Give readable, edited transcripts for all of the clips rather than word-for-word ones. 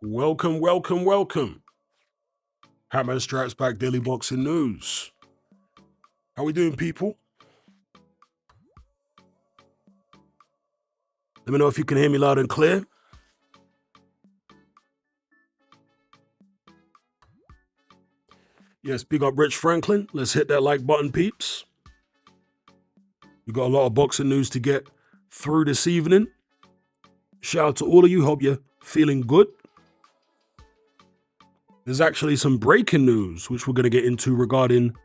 Welcome, welcome, welcome. Hamed Strikes Back Daily Boxing News. How we doing, people? Let me know if you can hear me loud and clear. Yes, big up Rich Franklin. Let's hit that like button, peeps. We got a lot of boxing news to get through this evening. Shout out to all of you. Hope you're feeling good. There's actually some breaking news, which we're going to get into regarding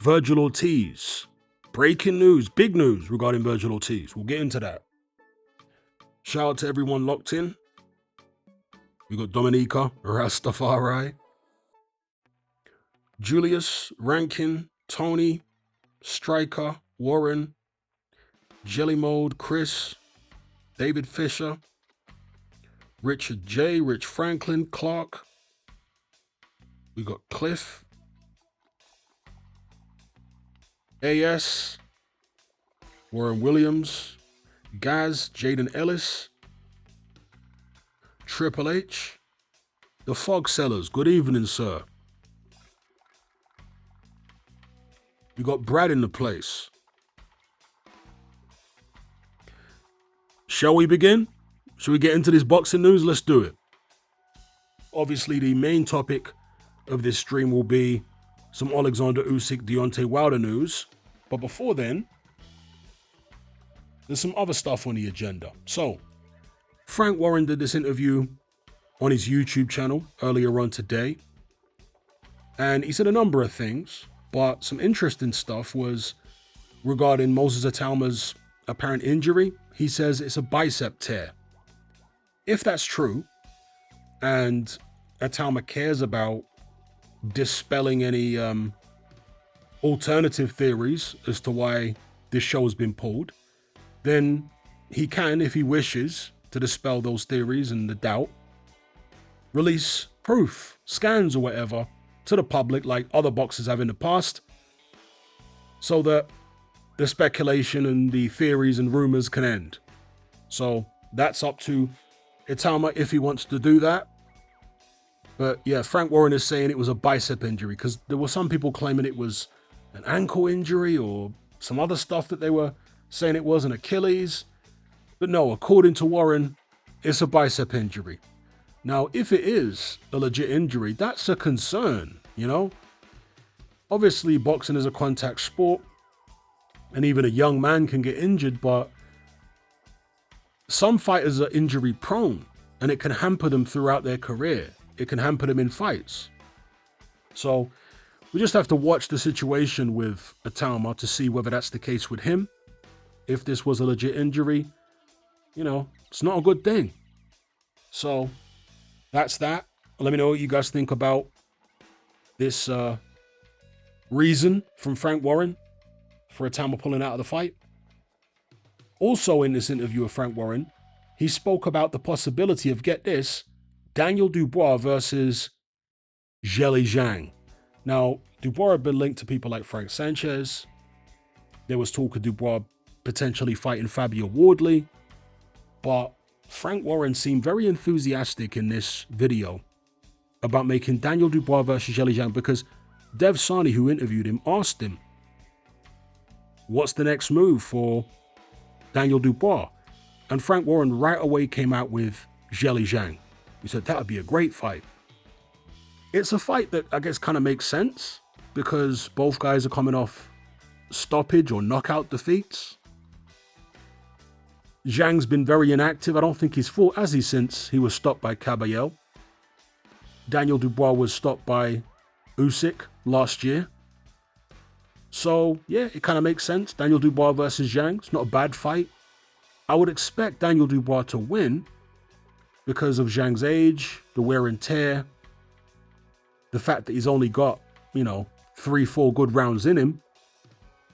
Virgil Ortiz. Breaking news, big news regarding Virgil Ortiz. We'll get into that. Shout out to everyone locked in. We got Dominica, Rastafari, Julius, Rankin, Tony, Striker, Warren, Jelly Mode, Chris, David Fisher, Richard J, Rich Franklin, Clark. We got Cliff, AS, Warren Williams, Gaz, Jaden Ellis, Triple H, the Fog Sellers. Good evening, sir. We got Brad in the place. Shall we begin? Shall we get into this boxing news? Let's do it. Obviously, the main topic of this stream will be some Oleksandr Usyk, Deontay Wilder news. But before then, there's some other stuff on the agenda. So, Frank Warren did this interview on his YouTube channel earlier on today. And he said a number of things, but some interesting stuff was regarding Moses Atalma's apparent injury. He says it's a bicep tear. If that's true, and Atalma cares about dispelling any alternative theories as to why this show has been pulled, then he can, if he wishes to dispel those theories and the doubt, release proof, scans or whatever, to the public like other boxers have in the past, so that the speculation and the theories and rumors can end. So that's up to Atalma if he wants to do that. But yeah, Frank Warren is saying it was a bicep injury because there were some people claiming it was an ankle injury or some other stuff that they were saying it was an Achilles. But no, according to Warren, it's a bicep injury. Now, if it is a legit injury, that's a concern, you know? Obviously, boxing is a contact sport, and even a young man can get injured, but some fighters are injury prone, and it can hamper them throughout their career. It can hamper them in fights. So we just have to watch the situation with Atalma to see whether that's the case with him. If this was a legit injury, you know, it's not a good thing. So that's that. Let me know what you guys think about this reason from Frank Warren for Atalma pulling out of the fight. Also in this interview with Frank Warren, he spoke about the possibility of, get this, Daniel Dubois versus Zhang. Now, Dubois had been linked to people like Frank Sanchez. There was talk of Dubois potentially fighting Fabio Wardley. But Frank Warren seemed very enthusiastic in this video about making Daniel Dubois versus Zhang because Dev Sani, who interviewed him, asked him, what's the next move for Daniel Dubois? And Frank Warren right away came out with Zhang. He said that would be a great fight. It's a fight that I guess kind of makes sense because both guys are coming off stoppage or knockout defeats. Zhang's been very inactive. I don't think he's fought, has he, since he was stopped by Caballero. Daniel Dubois was stopped by Usyk last year. So, yeah, it kind of makes sense. Daniel Dubois versus Zhang. It's not a bad fight. I would expect Daniel Dubois to win because of Zhang's age, the wear and tear, the fact that he's only got, 3-4 good rounds in him.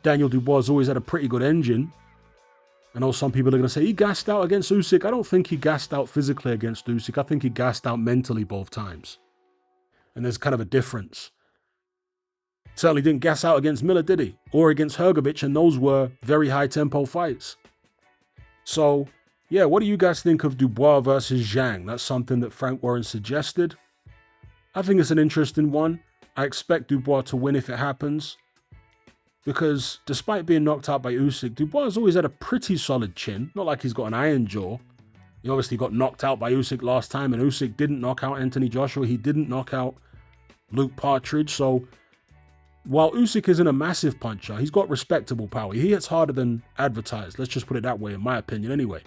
Daniel Dubois has always had a pretty good engine. I know some people are going to say he gassed out against Usyk. I don't think he gassed out physically against Usyk. I think he gassed out mentally both times. And there's kind of a difference. Certainly didn't gas out against Miller, did he? Or against Hrgovic, and those were very high tempo fights. So yeah, what do you guys think of Dubois versus Zhang? That's something that Frank Warren suggested. I think it's an interesting one. I expect Dubois to win if it happens, because despite being knocked out by Usyk, Dubois has always had a pretty solid chin. Not like he's got an iron jaw. He obviously got knocked out by Usyk last time, and Usyk didn't knock out Anthony Joshua. He didn't knock out Luke Partridge. So while Usyk isn't a massive puncher, he's got respectable power. He hits harder than advertised. Let's just put it that way, in my opinion, anyway.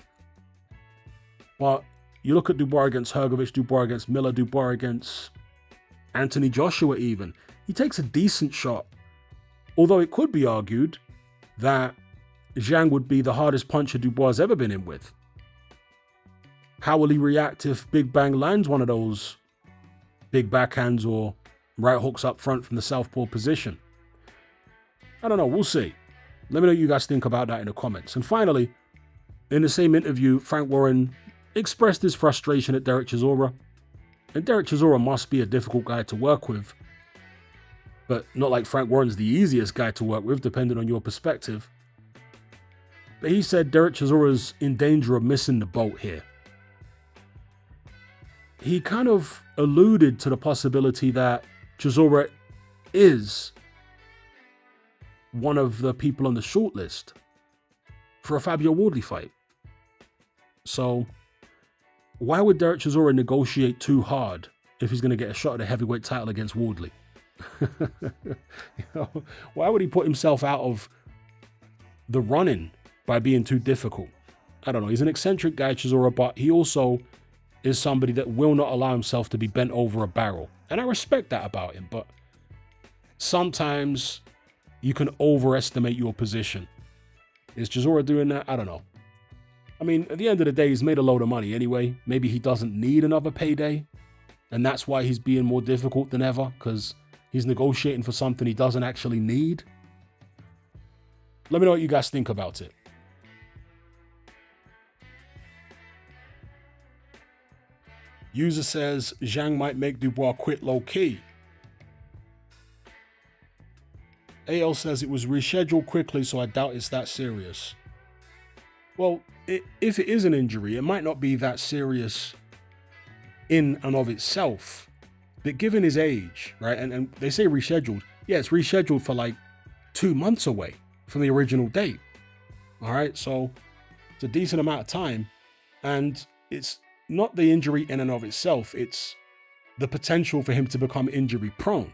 But you look at Dubois against Hrgovic, Dubois against Miller, Dubois against Anthony Joshua even. He takes a decent shot. Although it could be argued that Zhang would be the hardest puncher Dubois has ever been in with. How will he react if Big Bang lands one of those big backhands or right hooks up front from the southpaw position? I don't know, we'll see. Let me know what you guys think about that in the comments. And finally, in the same interview, Frank Warren expressed his frustration at Derek Chisora. And Derek Chisora must be a difficult guy to work with. But not like Frank Warren's the easiest guy to work with, depending on your perspective. But he said Derek Chisora's in danger of missing the boat here. He kind of alluded to the possibility that Chisora is one of the people on the shortlist for a Fabio Wardley fight. So why would Derek Chisora negotiate too hard if he's going to get a shot at the heavyweight title against Wardley? Why would he put himself out of the running by being too difficult? I don't know. He's an eccentric guy, Chisora, but he also is somebody that will not allow himself to be bent over a barrel. And I respect that about him, but sometimes you can overestimate your position. Is Chisora doing that? I don't know. I mean, at the end of the day, he's made a load of money anyway. Maybe he doesn't need another payday, and that's why he's being more difficult than ever, because he's negotiating for something he doesn't actually need. Let me know what you guys think about it. User says Zhang might make Dubois quit low-key. AL says it was rescheduled quickly, so I doubt it's that serious. Well, if it is an injury, it might not be that serious in and of itself. But given his age, right, and they say rescheduled. Yeah, it's rescheduled for like 2 months away from the original date. All right, so it's a decent amount of time. And it's not the injury in and of itself, it's the potential for him to become injury prone,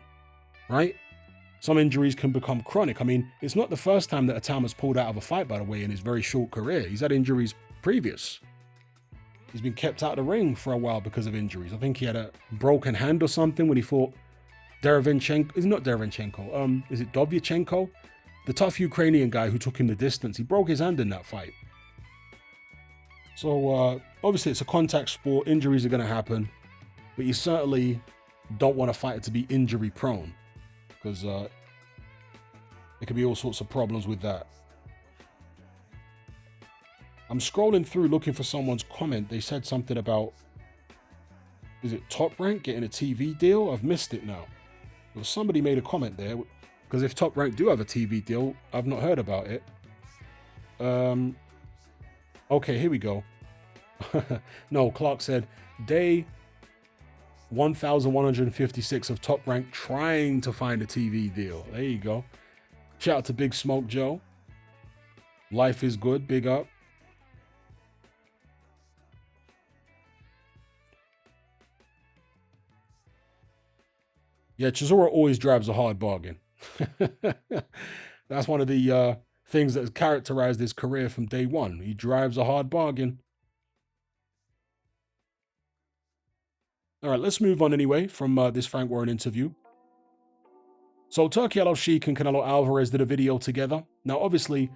right? Some injuries can become chronic. I mean, it's not the first time that Atama's pulled out of a fight, by the way, in his very short career. He's had injuries previous. He's been kept out of the ring for a while because of injuries. I think he had a broken hand or something when he fought Derevyanchenko. It's not Derevyanchenko. Is it Dovyachenko? The tough Ukrainian guy who took him the distance. He broke his hand in that fight. So, obviously, it's a contact sport. Injuries are going to happen. But you certainly don't want a fighter to be injury prone, because there could be all sorts of problems with that. I'm scrolling through looking for someone's comment. They said something about, is it Top Rank getting a TV deal? I've missed it now. Well, somebody made a comment there, because if Top Rank do have a TV deal, I've not heard about it. Okay, here we go. No, Clark said, day 1156 of Top Rank trying to find a TV deal. There you go. Shout out to Big Smoke Joe. Life is good. Big up. Yeah, Chisora always drives a hard bargain. That's one of the things that has characterized his career from day one. He drives a hard bargain. All right, let's move on anyway from this Frank Warren interview. So Turki Al-Sheikh and Canelo Alvarez did a video together. Now, obviously,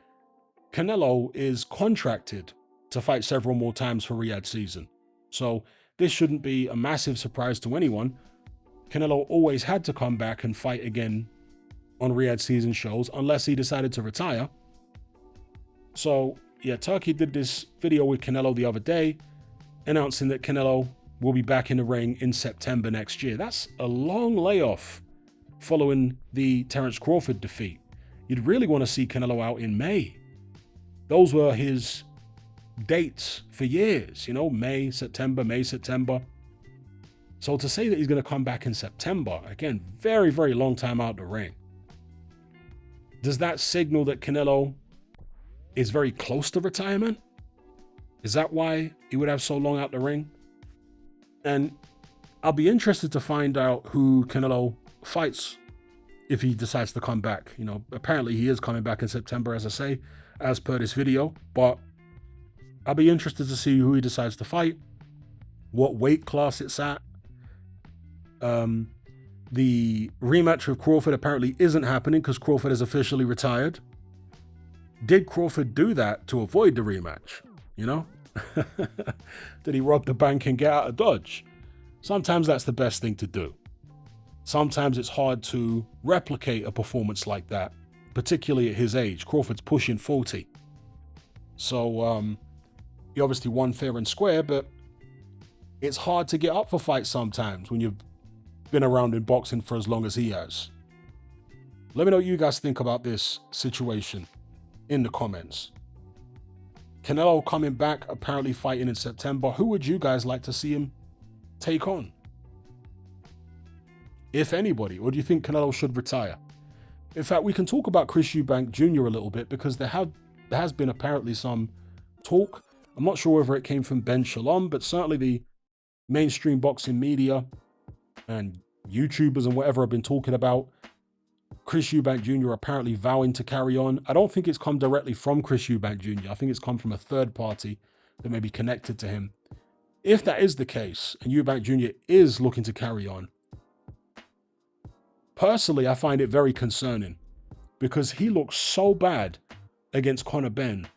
Canelo is contracted to fight several more times for Riyadh season. So this shouldn't be a massive surprise to anyone. Canelo always had to come back and fight again on Riyadh season shows unless he decided to retire. So yeah, Turki did this video with Canelo the other day, announcing that Canelo will be back in the ring in September next year. That's a long layoff following the Terence Crawford defeat. You'd really want to see Canelo out in May. Those were his dates for years, you know, May, September. So to say that he's going to come back in September, again, very, very long time out the ring. Does that signal that Canelo is very close to retirement? Is that why he would have so long out the ring? And I'll be interested to find out who Canelo fights if he decides to come back. You know, apparently he is coming back in September, as I say, as per this video. But I'll be interested to see who he decides to fight, what weight class it's at. The rematch with Crawford apparently isn't happening because Crawford is officially retired. Did Crawford do that to avoid the rematch? You know? Did he rob the bank and get out of Dodge? Sometimes that's the best thing to do. Sometimes it's hard to replicate a performance like that, particularly at his age. Crawford's pushing 40. So he obviously won fair and square, but it's hard to get up for fights sometimes when you've been around in boxing for as long as he has. Let me know what you guys think about this situation in the comments. Canelo coming back, apparently fighting in September. Who would you guys like to see him take on? If anybody, or do you think Canelo should retire? In fact, we can talk about Chris Eubank Jr. a little bit because there has been apparently some talk. I'm not sure whether it came from Ben Shalom, but certainly the mainstream boxing media and YouTubers and whatever have been talking about Chris Eubank Jr. apparently vowing to carry on. I don't think it's come directly from Chris Eubank Jr. I think it's come from a third party that may be connected to him. If that is the case, and Eubank Jr. is looking to carry on, personally, I find it very concerning because he looks so bad against Conor Benn.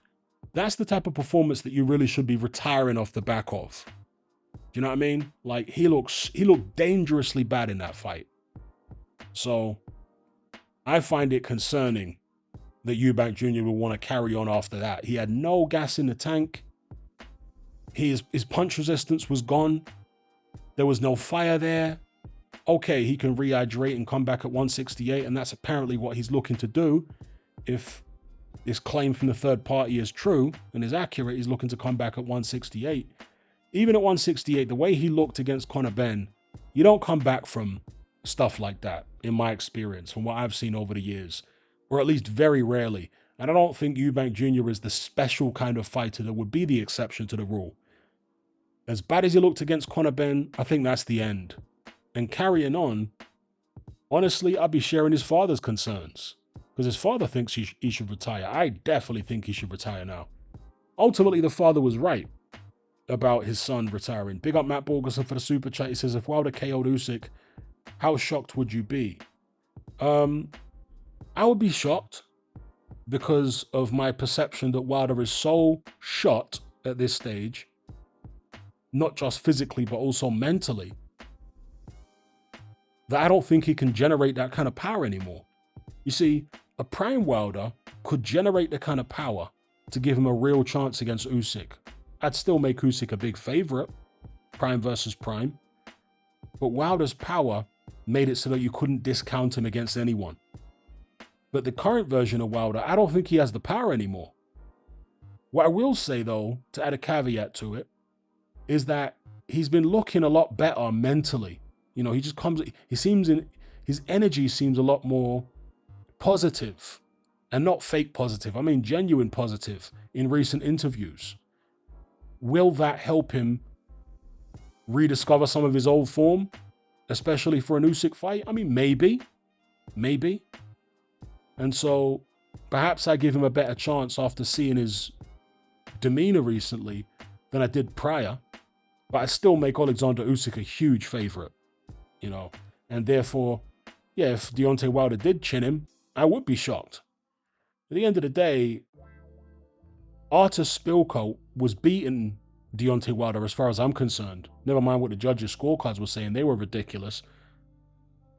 That's the type of performance that you really should be retiring off the back of. Do you know what I mean? Like, he looked dangerously bad in that fight. So I find it concerning that Eubank Jr. will want to carry on after that. He had no gas in the tank. His punch resistance was gone. There was no fire there. Okay, he can rehydrate and come back at 168, and that's apparently what he's looking to do. If this claim from the third party is true and is accurate, he's looking to come back at 168. Even at 168, the way he looked against Conor Benn, you don't come back from stuff like that, in my experience, from what I've seen over the years, or at least very rarely. And I don't think Eubank Jr. is the special kind of fighter that would be the exception to the rule. As bad as he looked against Conor Benn, I think that's the end. And carrying on, honestly, I'd be sharing his father's concerns, because his father thinks he should retire. I definitely think he should retire now. Ultimately, the father was right about his son retiring. Big up Matt Borgerson for the super chat. He says, if Wilder KO'd Usyk, how shocked would you be? I would be shocked because of my perception that Wilder is so shot at this stage, not just physically, but also mentally, that I don't think he can generate that kind of power anymore. You see, a prime Wilder could generate the kind of power to give him a real chance against Usyk. I'd still make Usyk a big favorite, prime versus prime. But Wilder's power made it so that you couldn't discount him against anyone. But the current version of Wilder, I don't think he has the power anymore. What I will say, though, to add a caveat to it, is that he's been looking a lot better mentally. You know, he just comes, his energy seems a lot more positive, and not fake positive. I mean, genuine positive in recent interviews. Will that help him rediscover some of his old form, especially for an Usyk fight? I mean, maybe. And so perhaps I give him a better chance after seeing his demeanor recently than I did prior. But I still make Oleksandr Usyk a huge favorite, you know. And therefore, yeah, if Deontay Wilder did chin him, I would be shocked. At the end of the day, Artur Spilko was beating Deontay Wilder as far as I'm concerned. Never mind what the judges' scorecards were saying. They were ridiculous.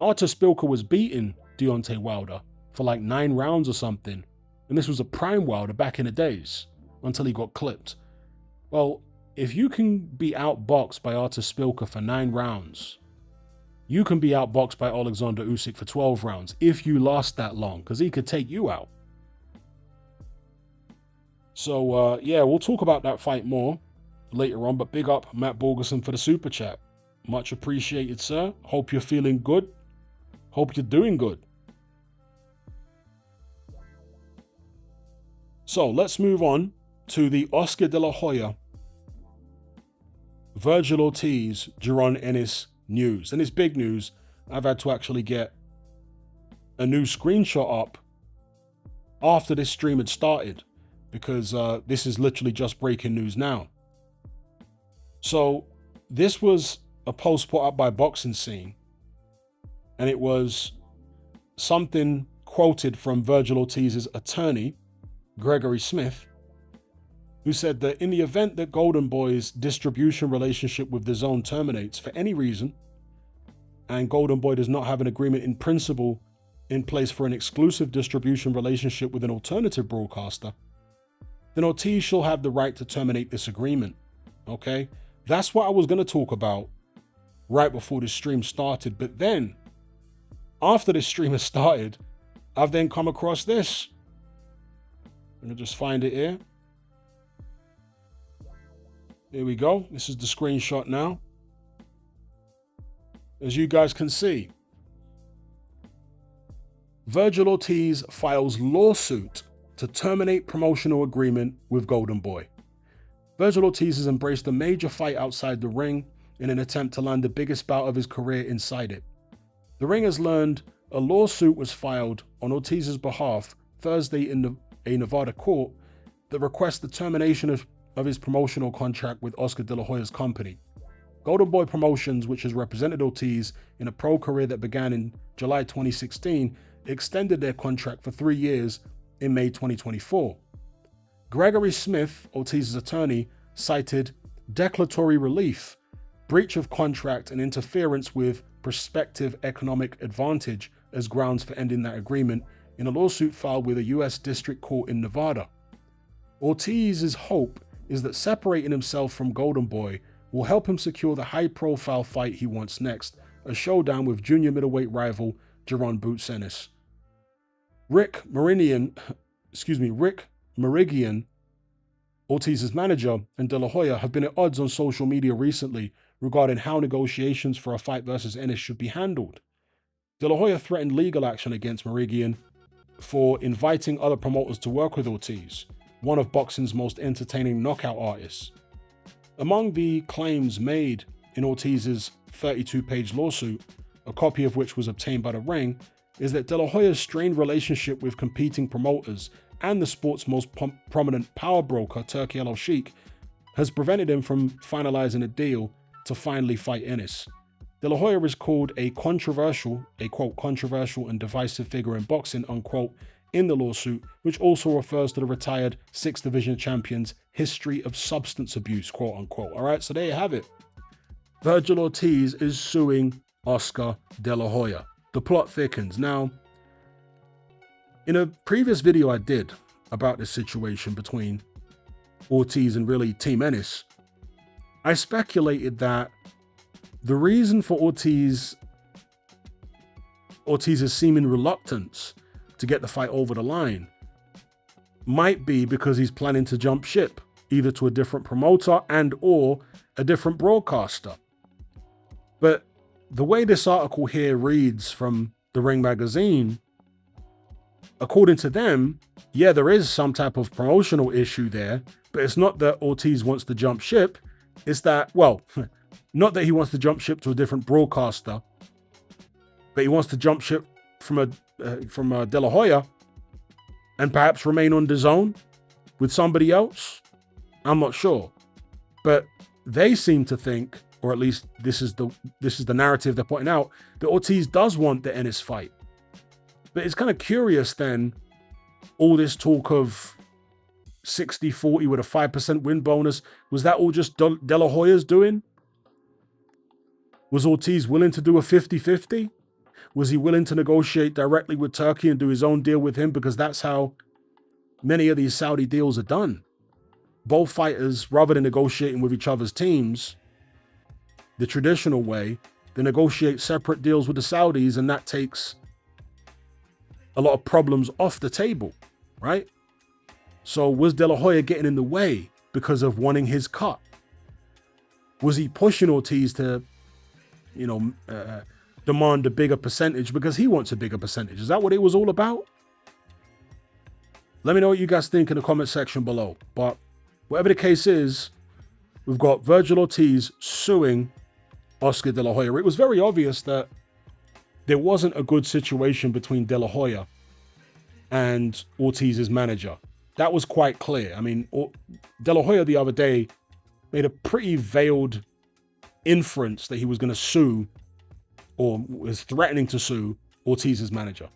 Artur Spilko was beating Deontay Wilder for like 9 rounds or something. And this was a prime Wilder back in the days until he got clipped. Well, if you can be outboxed by Artur Spilko for 9 rounds, you can be outboxed by Oleksandr Usyk for 12 rounds if you last that long, because he could take you out. So, yeah, we'll talk about that fight more later on, but big up Matt Borgerson for the super chat. Much appreciated, sir. Hope you're feeling good. Hope you're doing good. So let's move on to the Oscar De La Hoya, Virgil Ortiz, Jaron Ennis news. And it's big news. I've had to actually get a new screenshot up after this stream had started, because this is literally just breaking news now. So this was a post put up by Boxing Scene, and it was something quoted from Virgil Ortiz's attorney, Gregory Smith, who said that in the event that Golden Boy's distribution relationship with DAZN terminates for any reason, and Golden Boy does not have an agreement in principle in place for an exclusive distribution relationship with an alternative broadcaster, then Ortiz shall have the right to terminate this agreement. Okay? That's what I was going to talk about right before this stream started. But then, after this stream has started, I've then come across this. I'm going to just find it here. Here we go. This is the screenshot now. As you guys can see, Virgil Ortiz files lawsuit to terminate promotional agreement with Golden Boy. Virgil Ortiz has embraced a major fight outside the ring in an attempt to land the biggest bout of his career inside it. The ring has learned a lawsuit was filed on Ortiz's behalf Thursday in a Nevada court that requests the termination of his promotional contract with Oscar De La Hoya's company. Golden Boy Promotions, which has represented Ortiz in a pro career that began in July 2016, extended their contract for 3 years in May 2024. Gregory Smith, Ortiz's attorney, cited declaratory relief, breach of contract, and interference with prospective economic advantage as grounds for ending that agreement in a lawsuit filed with a U.S. District Court in Nevada. Ortiz's hope is that separating himself from Golden Boy will help him secure the high-profile fight he wants next, a showdown with junior middleweight rival Jaron Boots Ennis. Rick Meridian, Ortiz's manager, and De La Hoya have been at odds on social media recently regarding how negotiations for a fight versus Ennis should be handled. De La Hoya threatened legal action against Meridian for inviting other promoters to work with Ortiz, one of boxing's most entertaining knockout artists. Among the claims made in Ortiz's 32-page lawsuit, a copy of which was obtained by the Ring, is that De La Hoya's strained relationship with competing promoters and the sport's most prominent power broker, Turki Al-Sheikh, has prevented him from finalizing a deal to finally fight Ennis. De La Hoya is called a quote, controversial and divisive figure in boxing, unquote, in the lawsuit, which also refers to the retired 6th Division champion's history of substance abuse, quote unquote. All right, so there you have it. Virgil Ortiz is suing Oscar De La Hoya. The plot thickens. Now, in a previous video I did about this situation between Ortiz and really Team Ennis, I speculated that the reason for Ortiz's seeming reluctance to get the fight over the line might be because he's planning to jump ship, either to a different promoter and or a different broadcaster. But the way this article here reads from the Ring magazine, according to them, yeah, there is some type of promotional issue there, but it's not that Ortiz wants to jump ship. It's that, well, not that he wants to jump ship to a different broadcaster, but he wants to jump ship from De La Hoya and perhaps remain on DAZN with somebody else. I'm not sure, but they seem to think, or at least this is the narrative they're putting out, that Ortiz does want the Ennis fight. But it's kind of curious then, all this talk of 60-40 with a 5% win bonus, was that all just De La Hoya's doing? Was Ortiz willing to do a 50-50? Was he willing to negotiate directly with Turki and do his own deal with him? Because that's how many of these Saudi deals are done. Both fighters, rather than negotiating with each other's teams the traditional way, they negotiate separate deals with the Saudis, and that takes a lot of problems off the table, right? So was De La Hoya getting in the way because of wanting his cut? Was he pushing Ortiz to, demand a bigger percentage because he wants a bigger percentage? Is that what it was all about? Let me know what you guys think in the comment section below. But whatever the case is, we've got Vergil Ortiz suing Oscar De La Hoya. It was very obvious that there wasn't a good situation between De La Hoya and Ortiz's manager. That was quite clear. I mean, De La Hoya the other day made a pretty veiled inference that he was going to sue, or was threatening to sue, Ortiz's manager.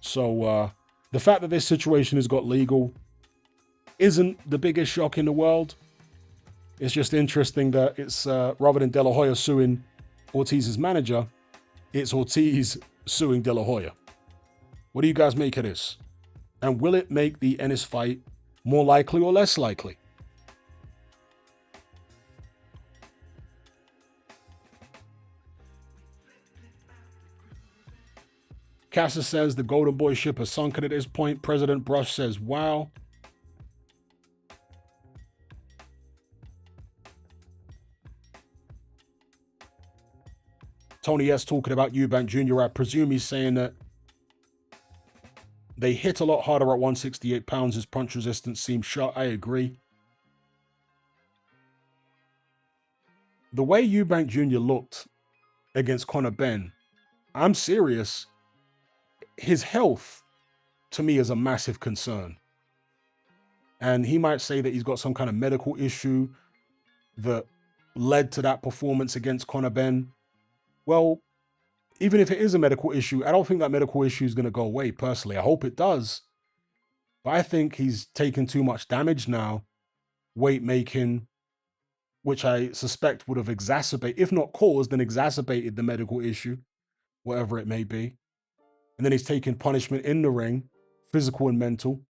So the fact that this situation has got legal isn't the biggest shock in the world. It's just interesting that it's rather than De La Hoya suing Ortiz's manager, it's Ortiz suing De La Hoya. What do you guys make of this? And will it make the Ennis fight more likely or less likely? Casa says the Golden Boy ship has sunken at this point. President Brush says, wow. Tony S talking about Eubank Jr. I presume he's saying that they hit a lot harder at 168 pounds. His punch resistance seems shot. I agree. The way Eubank Jr. looked against Conor Benn, I'm serious. His health, to me, is a massive concern. And he might say that he's got some kind of medical issue that led to that performance against Conor Benn. Well, even if it is a medical issue, I don't think that medical issue is going to go away, personally. I hope it does. But I think he's taken too much damage now, weight making, which I suspect would have exacerbated, if not caused, then exacerbated the medical issue, whatever it may be. And then he's taking punishment in the ring, physical and mental.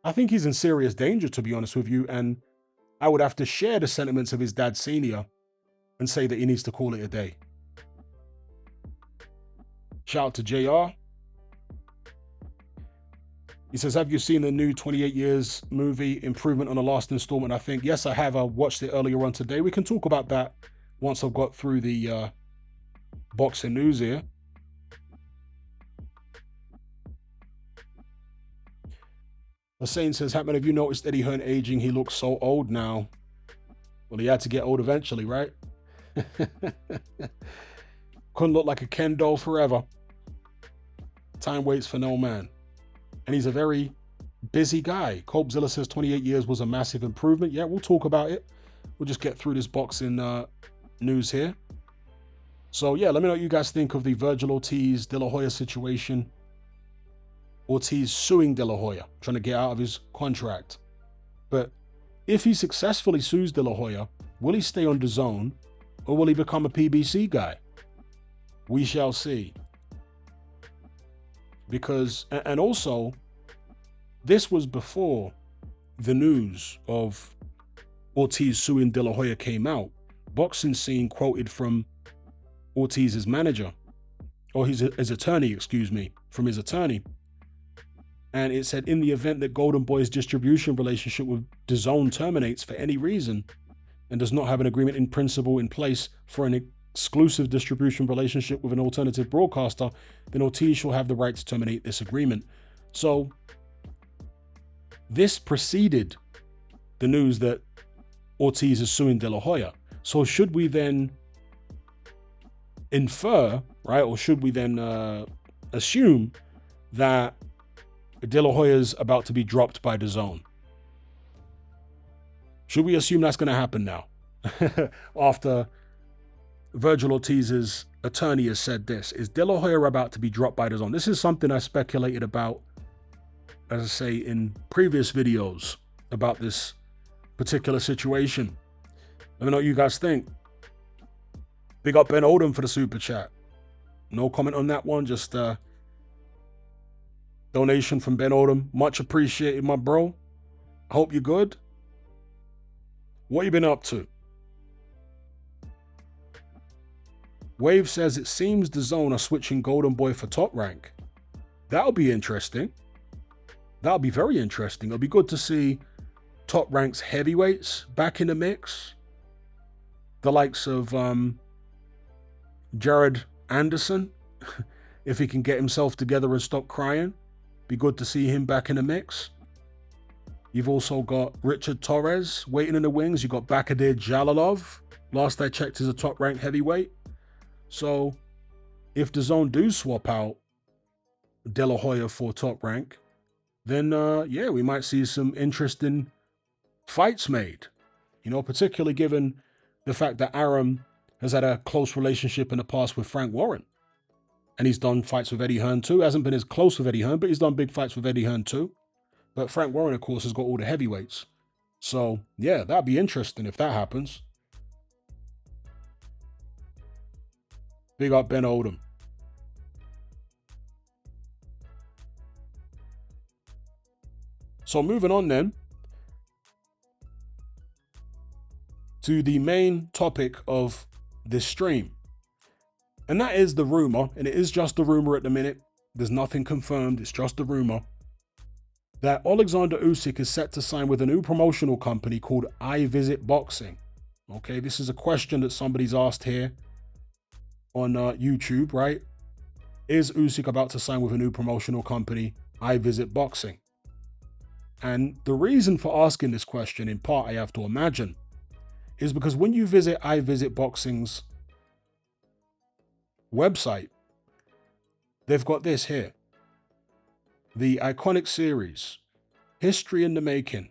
I think he's in serious danger, to be honest with you. And I would have to share the sentiments of his dad senior and say that he needs to call it a day. Shout out to JR. He says, have you seen the new 28 Years movie, Improvement on the Last Installment? I think, yes, I have. I watched it earlier on today. We can talk about that once I've got through the boxing news here. Hussein says, Hamed, have you noticed Eddie Hearn aging? He looks so old now. Well, he had to get old eventually, right? Couldn't look like a Ken doll forever. Time waits for no man. And he's a very busy guy. Colbzilla says 28 years was a massive improvement. Yeah, we'll talk about it. We'll just get through this boxing news here. So yeah, let me know what you guys think of the Vergil Ortiz De La Hoya situation. Ortiz suing De La Hoya, trying to get out of his contract. But if he successfully sues De La Hoya, will he stay on DAZN or will he become a PBC guy? We shall see. Because, and also, this was before the news of Ortiz suing De La Hoya came out. Boxing Scene quoted from Ortiz's manager, or his attorney, excuse me, from his attorney. And it said, in the event that Golden Boy's distribution relationship with DAZN terminates for any reason and does not have an agreement in principle in place for an exclusive distribution relationship with an alternative broadcaster, then Ortiz shall have the right to terminate this agreement. So this preceded the news that Ortiz is suing De La Hoya. So should we then infer, right, or should we then assume that De La Hoya's about to be dropped by DAZN? Should we assume that's going to happen now? After Vergil Ortiz's attorney has said this. Is De La Hoya about to be dropped by DAZN? This is something I speculated about, as I say, in previous videos about this particular situation. Let me know what you guys think. Big up Ben Oldham for the super chat. No comment on that one, just donation from Ben Oldham. Much appreciated, my bro. I hope you're good. What you been up to? Wave says it seems DAZN are switching Golden Boy for Top Rank. That'll be interesting. That'll be very interesting. It'll be good to see top ranks heavyweights back in the mix. The likes of Jared Anderson, if he can get himself together and stop crying. Be good to see him back in the mix. You've also got Richard Torres waiting in the wings. You've got Bakadir Jalalov. Last I checked, is a top-ranked heavyweight. So if the zone do swap out De La Hoya for top rank, then yeah, we might see some interesting fights made. You know, particularly given the fact that Arum has had a close relationship in the past with Frank Warren. And he's done fights with Eddie Hearn too. Hasn't been as close with Eddie Hearn, but he's done big fights with Eddie Hearn too. But Frank Warren, of course, has got all the heavyweights. So, yeah, that'd be interesting if that happens. Big up Ben Odom. So moving on then to the main topic of this stream. And that is the rumor, and it is just a rumor at the minute. There's nothing confirmed, it's just a rumor, that Oleksandr Usyk is set to sign with a new promotional company called I Visit Boxing. Okay, this is a question that somebody's asked here on YouTube, right? Is Usyk about to sign with a new promotional company, I Visit Boxing? And the reason for asking this question, in part, I have to imagine, is because when you visit I Visit Boxing's website, they've got this here. The iconic series, History in the Making,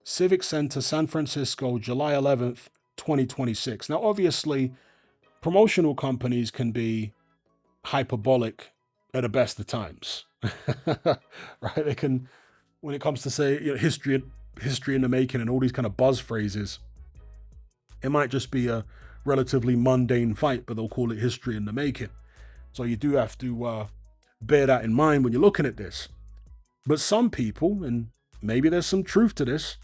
Civic Center, San Francisco, July 11th, 2026. Now, obviously, promotional companies can be hyperbolic at the best of times, right? They can, when it comes to say, you know, history in the making and all these kind of buzz phrases, it might just be a relatively mundane fight, but they'll call it history in the making. So you do have to bear that in mind when you're looking at this. But some people, and maybe there's some truth to this,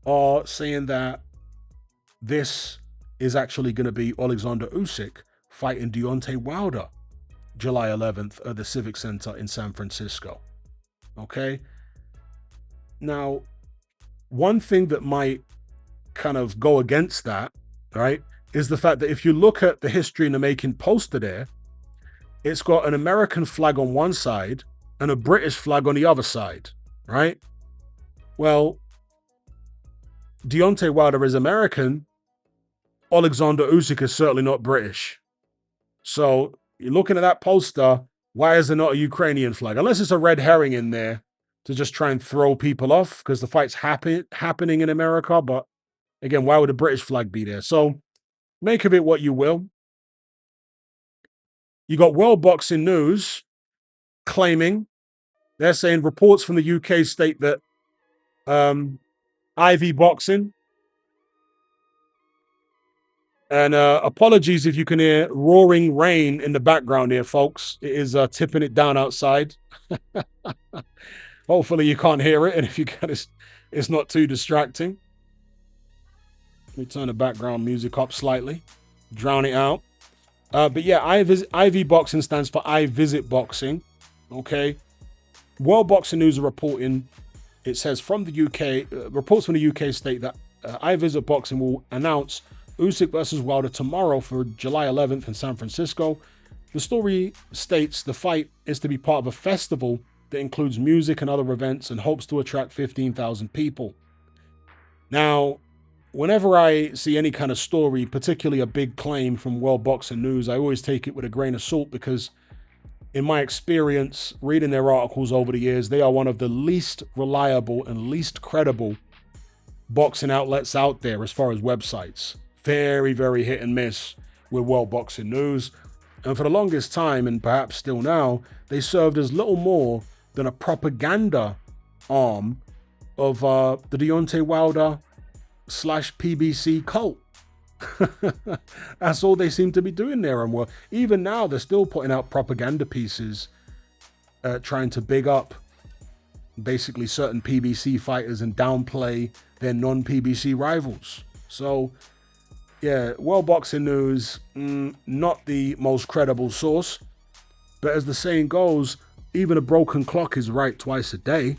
are saying that this is actually going to be Oleksandr Usyk fighting Deontay Wilder July 11th at the Civic Center in San Francisco. Okay? Now, one thing that might kind of go against that, right, is the fact that if you look at the History in the Making poster there, it's got an American flag on one side and a British flag on the other side, right? Well, Deontay Wilder is American. Oleksandr Usyk is certainly not British. So you're looking at that poster, why is there not a Ukrainian flag? Unless it's a red herring in there to just try and throw people off because the fight's happening in America. But again, why would a British flag be there? So make of it what you will. You got World Boxing News claiming, they're saying reports from the UK state that IV Boxing, and apologies if you can hear roaring rain in the background here, folks. It is tipping it down outside. Hopefully you can't hear it, and if you can, it's not too distracting. Let me turn the background music up slightly, drown it out. But yeah, IV Boxing stands for I Visit Boxing. Okay. World Boxing News are reporting, it says from the UK, reports from the UK state that I Visit Boxing will announce Usyk versus Wilder tomorrow for July 11th in San Francisco. The story states the fight is to be part of a festival that includes music and other events and hopes to attract 15,000 people. Now, whenever I see any kind of story, particularly a big claim from World Boxing News, I always take it with a grain of salt because in my experience, reading their articles over the years, they are one of the least reliable and least credible boxing outlets out there as far as websites. Very, very hit and miss with World Boxing News. And for the longest time, and perhaps still now, they served as little more than a propaganda arm of the Deontay Wilder / PBC cult. That's all they seem to be doing there. And even now, they're still putting out propaganda pieces trying to big up basically certain PBC fighters and downplay their non-PBC rivals. So, yeah, World Boxing News, not the most credible source. But as the saying goes, even a broken clock is right twice a day.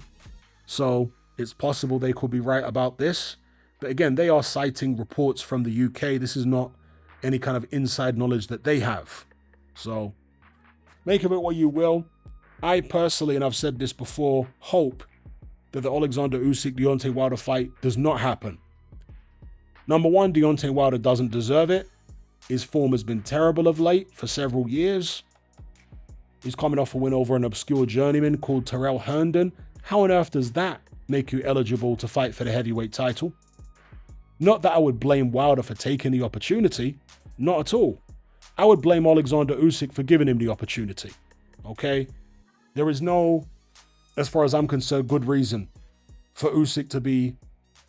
So it's possible they could be right about this. But again, they are citing reports from the UK. This is not any kind of inside knowledge that they have. So make of it what you will. I personally, and I've said this before, hope that the Oleksandr Usyk Deontay Wilder fight does not happen. Number one, Deontay Wilder doesn't deserve it. His form has been terrible of late for several years. He's coming off a win over an obscure journeyman called Terrell Herndon. How on earth does that make you eligible to fight for the heavyweight title? Not that I would blame Wilder for taking the opportunity. Not at all. I would blame Oleksandr Usyk for giving him the opportunity. Okay? There is no, as far as I'm concerned, good reason for Usyk to be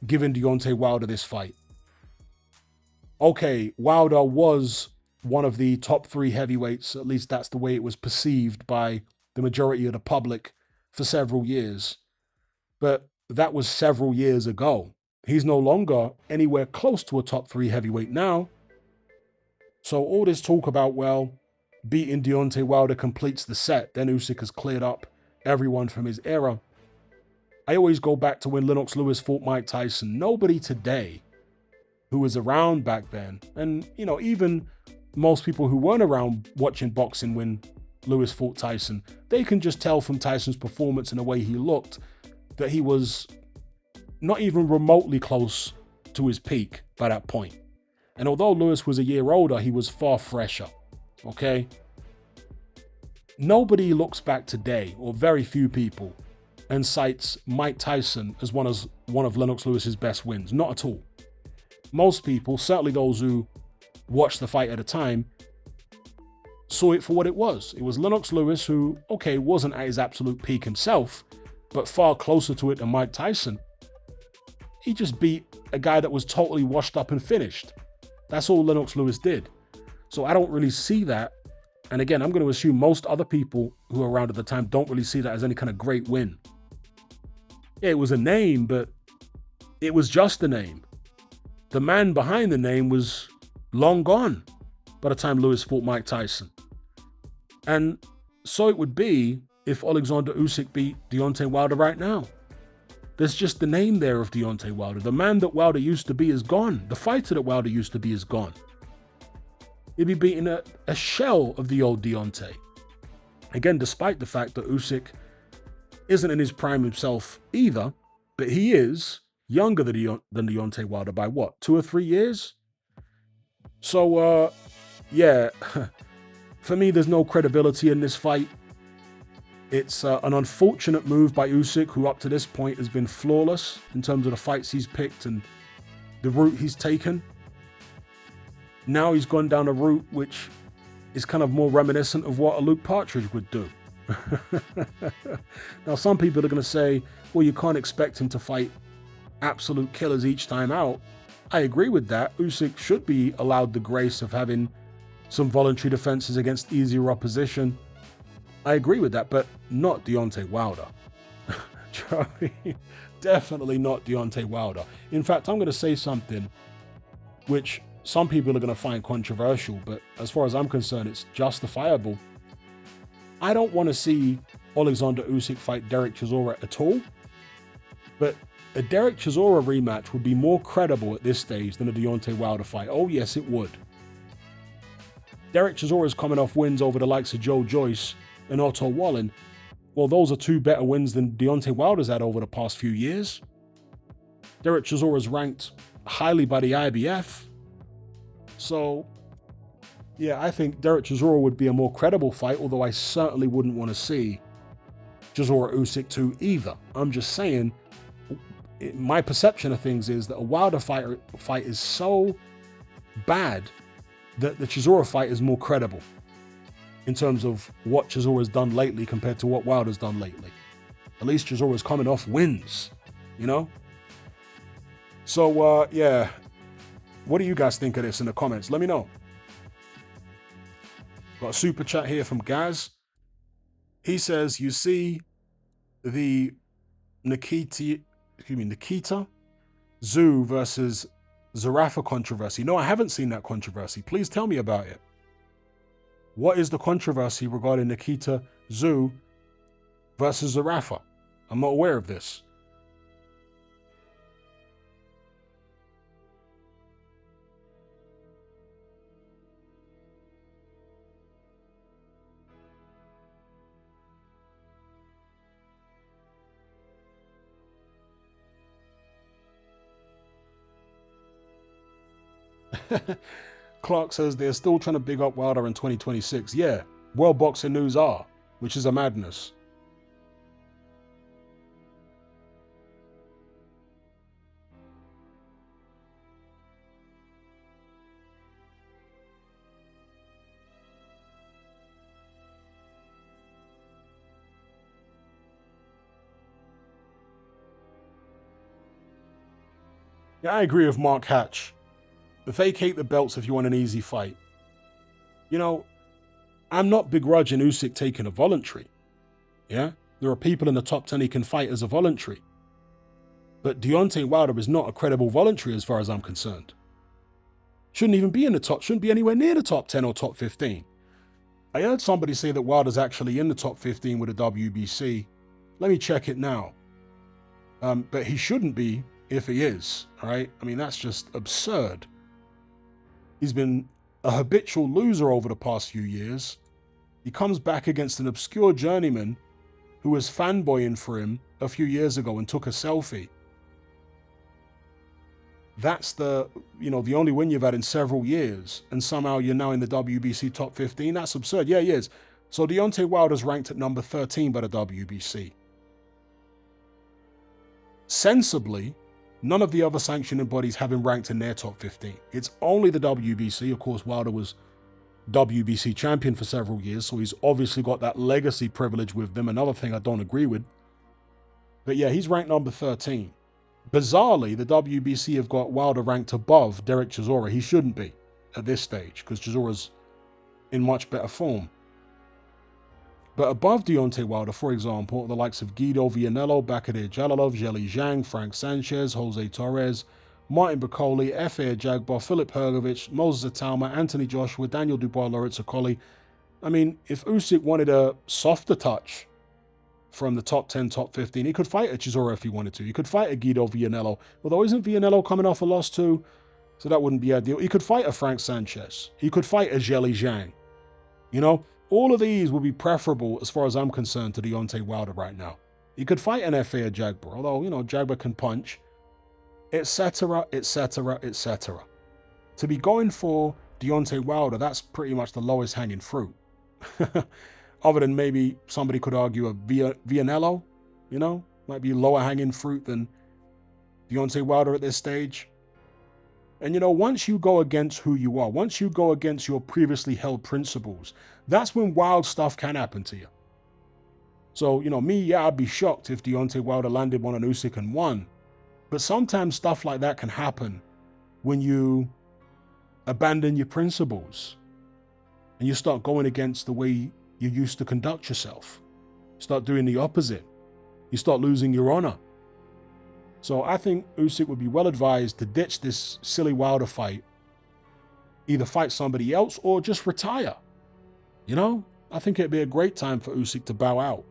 giving Deontay Wilder this fight. Okay, Wilder was one of the top 3 heavyweights, at least that's the way it was perceived by the majority of the public for several years. But that was several years ago. He's no longer anywhere close to a top 3 heavyweight now. So all this talk about, well, beating Deontay Wilder completes the set, then Usyk has cleared up everyone from his era. I always go back to when Lennox Lewis fought Mike Tyson. Nobody today who was around back then, and even most people who weren't around watching boxing when Lewis fought Tyson, they can just tell from Tyson's performance and the way he looked that he was not even remotely close to his peak by that point. And although Lewis was a year older, he was far fresher. Okay? Nobody looks back today, or very few people, and cites Mike Tyson as one of Lennox Lewis's best wins. Not at all. Most people, certainly those who watched the fight at the time, saw it for what it was. It was Lennox Lewis who, okay, wasn't at his absolute peak himself, but far closer to it than Mike Tyson. He just beat a guy that was totally washed up and finished. That's all Lennox Lewis did. So I don't really see that. And again, I'm going to assume most other people who were around at the time don't really see that as any kind of great win. Yeah, it was a name, but it was just a name. The man behind the name was long gone by the time Lewis fought Mike Tyson. And so it would be if Oleksandr Usyk beat Deontay Wilder right now. There's just the name there of Deontay Wilder. The man that Wilder used to be is gone. The fighter that Wilder used to be is gone. He'd be beating a shell of the old Deontay. Again, despite the fact that Usyk isn't in his prime himself either, but he is younger than Deontay Wilder by what, 2 or 3 years? So, yeah, for me, there's no credibility in this fight. It's an unfortunate move by Usyk, who up to this point has been flawless in terms of the fights he's picked and the route he's taken. Now he's gone down a route which is kind of more reminiscent of what a Luke Partridge would do. Now, some people are going to say, well, you can't expect him to fight absolute killers each time out. I agree with that. Usyk should be allowed the grace of having some voluntary defenses against easier opposition. I agree with that, but not Deontay Wilder. Definitely not Deontay Wilder. In fact, I'm going to say something which some people are going to find controversial, but as far as I'm concerned, it's justifiable. I don't want to see Oleksandr Usyk fight Derek Chisora at all, but a Derek Chisora rematch would be more credible at this stage than a Deontay Wilder fight. Oh yes, it would. Derek Chisora is coming off wins over the likes of Joe Joyce and Otto Wallin. Well, those are 2 better wins than Deontay Wilder's had over the past few years. Derek Chisora is ranked highly by the IBF. So, yeah, I think Derek Chisora would be a more credible fight, although I certainly wouldn't want to see Chisora Usyk 2 either. I'm just saying, my perception of things is that a Wilder fight is so bad that the Chisora fight is more credible in terms of what Chisora's done lately compared to what Wilder's done lately. At least Chisora's coming off wins, you know? So, yeah. What do you guys think of this in the comments? Let me know. Got a super chat here from Gaz. He says, you see the Nikita Tszyu versus Zerafa controversy. No, I haven't seen that controversy. Please tell me about it. What is the controversy regarding Nikita Tszyu versus Zerafa? I'm not aware of this. Clark says they're still trying to big up Wilder in 2026. Yeah, World Boxing News are, which is a madness. Yeah, I agree with Mark Hatch. Vacate the belts if you want an easy fight. You know, I'm not begrudging Usyk taking a voluntary. Yeah? There are people in the top 10 he can fight as a voluntary. But Deontay Wilder is not a credible voluntary as far as I'm concerned. Shouldn't even be in the top, shouldn't be anywhere near the top 10 or top 15. I heard somebody say that Wilder's actually in the top 15 with the WBC. Let me check it now. But he shouldn't be if he is, all right? I mean, that's just absurd. He's been a habitual loser over the past few years. He comes back against an obscure journeyman who was fanboying for him a few years ago and took a selfie. That's the only win you've had in several years, and somehow you're now in the WBC top 15. That's absurd. Yeah, he is. So Deontay Wilder's ranked at number 13 by the WBC. Sensibly, none of the other sanctioning bodies have him ranked in their top 15. It's only the WBC. Of course, Wilder was WBC champion for several years, so he's obviously got that legacy privilege with them. Another thing I don't agree with. But yeah, he's ranked number 13. Bizarrely, the WBC have got Wilder ranked above Derek Chisora. He shouldn't be at this stage because Chisora's in much better form. But above Deontay Wilder, for example, the likes of Guido Vianello, Bakadir Jalilov, Zheli Zhang, Frank Sanchez, Jose Torres, Martin Bakole, F.A. Jagbar, Filip Hrgovic, Moses Atalma, Anthony Joshua, Daniel Dubois, Lawrence Okoli. I mean, if Usyk wanted a softer touch from the top 10, top 15, he could fight a Chisora if he wanted to. He could fight a Guido Vianello, although isn't Vianello coming off a loss too? So that wouldn't be ideal. He could fight a Frank Sanchez. He could fight a Zheli Zhang. You know, all of these would be preferable, as far as I'm concerned, to Deontay Wilder right now. He could fight an F.A. Jagbar, although, Jagbar can punch, etc., etc., etc. To be going for Deontay Wilder, that's pretty much the lowest hanging fruit. Other than maybe somebody could argue a Vianello, might be lower hanging fruit than Deontay Wilder at this stage. And once you go against who you are, once you go against your previously held principles, that's when wild stuff can happen to you. So, I'd be shocked if Deontay Wilder landed one on Usyk and won. But sometimes stuff like that can happen when you abandon your principles and you start going against the way you used to conduct yourself. Start doing the opposite. You start losing your honor. So I think Usyk would be well advised to ditch this silly Wilder fight. Either fight somebody else or just retire. I think it'd be a great time for Usyk to bow out.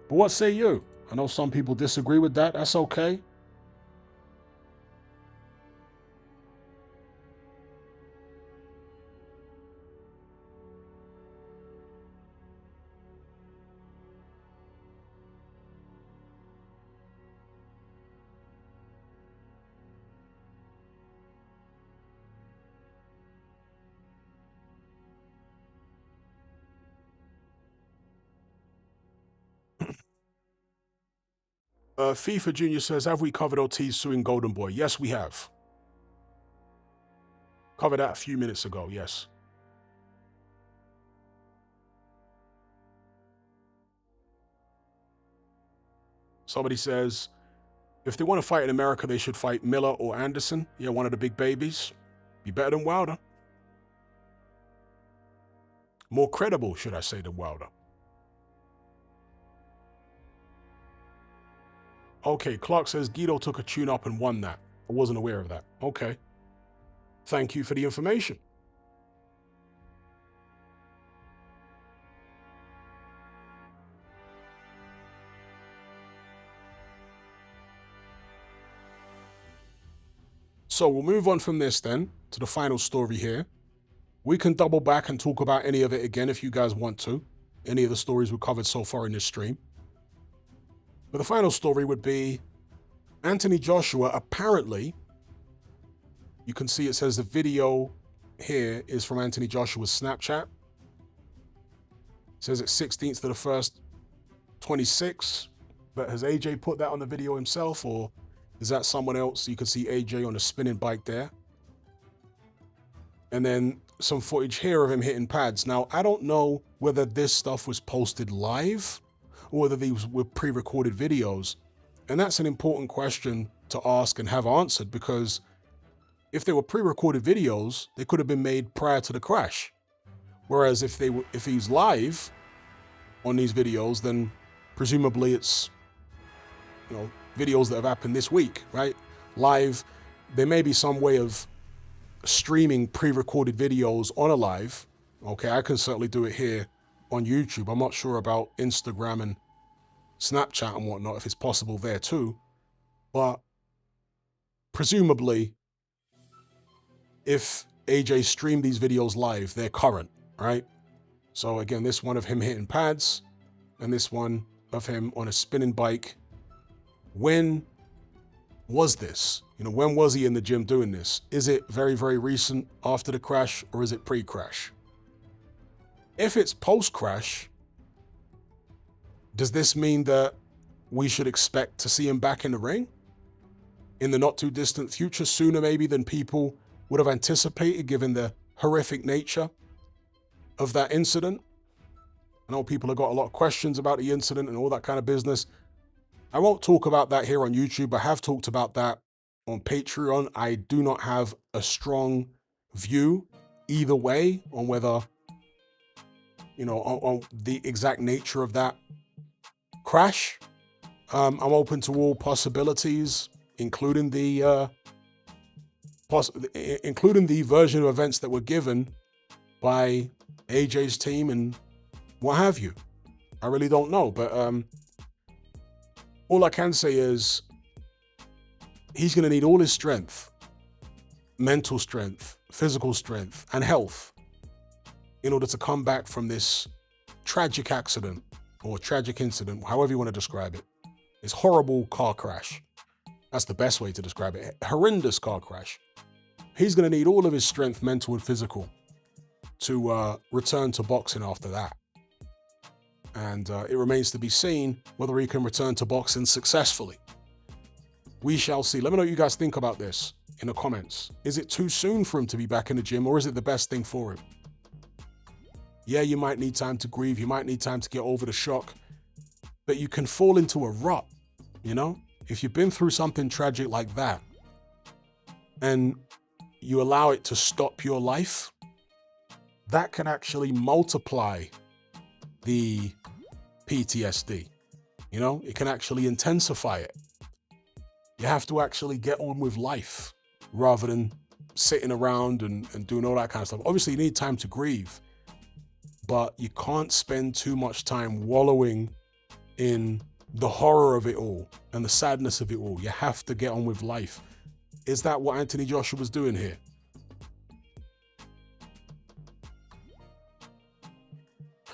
But what say you? I know some people disagree with that. That's okay. FIFA Jr. says, have we covered Ortiz suing Golden Boy? Yes, we have. Covered that a few minutes ago, yes. Somebody says, if they want to fight in America, they should fight Miller or Anderson. Yeah, one of the big babies. Be better than Wilder. More credible, should I say, than Wilder. Okay, Clark says Guido took a tune-up and won that. I wasn't aware of that. Okay. Thank you for the information. So we'll move on from this then to the final story here. We can double back and talk about any of it again if you guys want to. Any of the stories we've covered so far in this stream. But the final story would be Anthony Joshua apparently, You can see it says the video here is from Anthony Joshua's Snapchat. It says it's 16th to the 1st, 26. But has AJ put that on the video himself, or is that someone else? You can see AJ on a spinning bike there. And then some footage here of him hitting pads. Now, I don't know whether this stuff was posted live or whether these were pre-recorded videos. And that's an important question to ask and have answered, because if they were pre-recorded videos, they could have been made prior to the crash. Whereas if he's live on these videos, then presumably it's, you know, videos that have happened this week, right? Live, there may be some way of streaming pre-recorded videos on a live. Okay, I can certainly do it here on YouTube. I'm not sure about Instagram and Snapchat and whatnot, if it's possible there too. But presumably, if AJ streamed these videos live, they're current, right? So again, this one of him hitting pads and this one of him on a spinning bike. When was this? You know, when was he in the gym doing this? Is it very, very recent after the crash, or is it pre-crash? If it's post-crash, does this mean that we should expect to see him back in the ring in the not too distant future, sooner maybe than people would have anticipated, given the horrific nature of that incident? I know people have got a lot of questions about the incident and all that kind of business. I won't talk about that here on YouTube. I have talked about that on Patreon. I do not have a strong view either way on whether, you know, on the exact nature of that crash. I'm open to all possibilities, including the version of events that were given by AJ's team and what have you. I really don't know, but all I can say is he's going to need all his strength, mental strength, physical strength, and health in order to come back from this tragic accident or tragic incident, however you want to describe it. This horrible car crash. That's the best way to describe it. Horrendous car crash. He's going to need all of his strength, mental and physical, to return to boxing after that. And it remains to be seen whether he can return to boxing successfully. We shall see. Let me know what you guys think about this in the comments. Is it too soon for him to be back in the gym, or is it the best thing for him? Yeah, you might need time to grieve. You might need time to get over the shock. But you can fall into a rut, you know? If you've been through something tragic like that and you allow it to stop your life, that can actually multiply the PTSD. You know, it can actually intensify it. You have to actually get on with life rather than sitting around and doing all that kind of stuff. Obviously, you need time to grieve, but you can't spend too much time wallowing in the horror of it all and the sadness of it all. You have to get on with life. Is that what Anthony Joshua was doing here?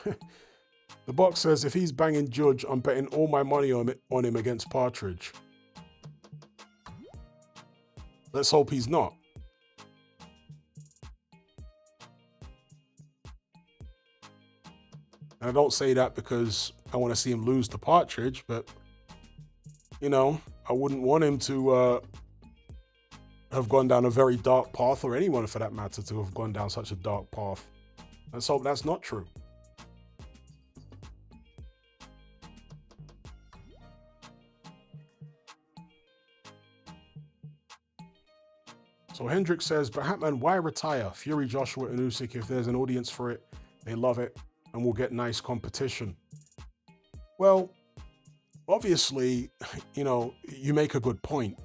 The box says, if he's banging Judge, I'm betting all my money on him against Partridge. Let's hope he's not. And I don't say that because I want to see him lose to Partridge, but, you know, I wouldn't want him to have gone down a very dark path, or anyone for that matter to have gone down such a dark path. Let's hope that's not true. So Hendrick says, but Hatman, why retire? Fury, Joshua, and Usyk, if there's an audience for it, they love it, and we'll get nice competition. Well, obviously, you know, you make a good point.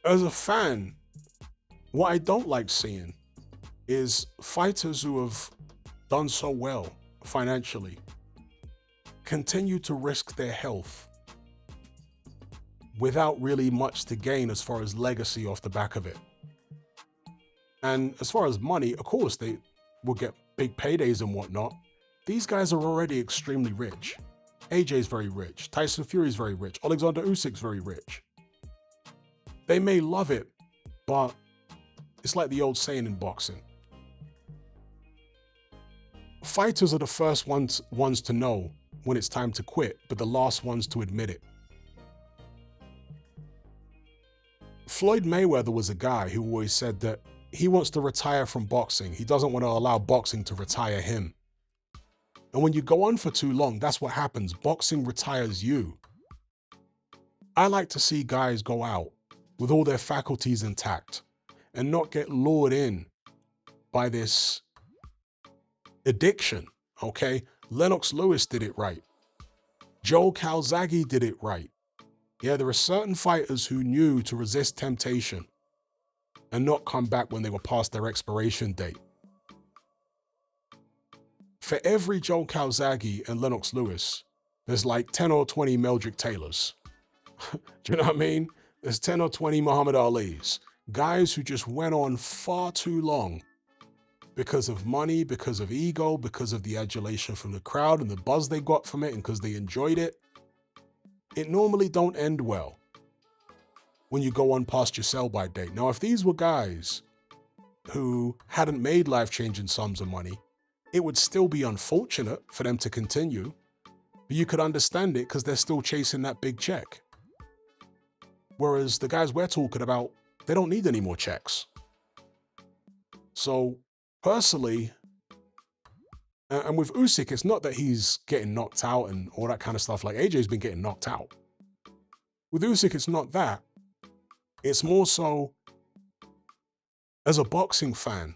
As a fan, what I don't like seeing is fighters who have done so well financially continue to risk their health without really much to gain as far as legacy off the back of it. And as far as money, of course, they will get big paydays and whatnot. These guys are already extremely rich. AJ's very rich. Tyson Fury's very rich. Oleksandr Usyk's very rich. They may love it But it's like the old saying in boxing. Fighters are the first ones to know when it's time to quit, but the last ones to admit it. Floyd Mayweather was a guy who always said that he wants to retire from boxing. He doesn't want to allow boxing to retire him. And when you go on for too long, that's what happens. Boxing retires you. I like to see guys go out with all their faculties intact and not get lured in by this addiction, okay? Lennox Lewis did it right. Joe Calzaghe did it right. Yeah, there are certain fighters who knew to resist temptation and not come back when they were past their expiration date. For every Joe Calzaghe and Lennox Lewis, there's like 10 or 20 Meldrick Taylors. Do you know what I mean? There's 10 or 20 Muhammad Alis. Guys who just went on far too long because of money, because of ego, because of the adulation from the crowd and the buzz they got from it and because they enjoyed it. It normally don't end well when you go on past your sell-by date. Now, if these were guys who hadn't made life-changing sums of money, it would still be unfortunate for them to continue, but you could understand it because they're still chasing that big check. Whereas the guys we're talking about, they don't need any more checks. So, personally, and with Usyk, it's not that he's getting knocked out and all that kind of stuff. Like AJ's been getting knocked out. With Usyk, it's not that. It's more so, as a boxing fan,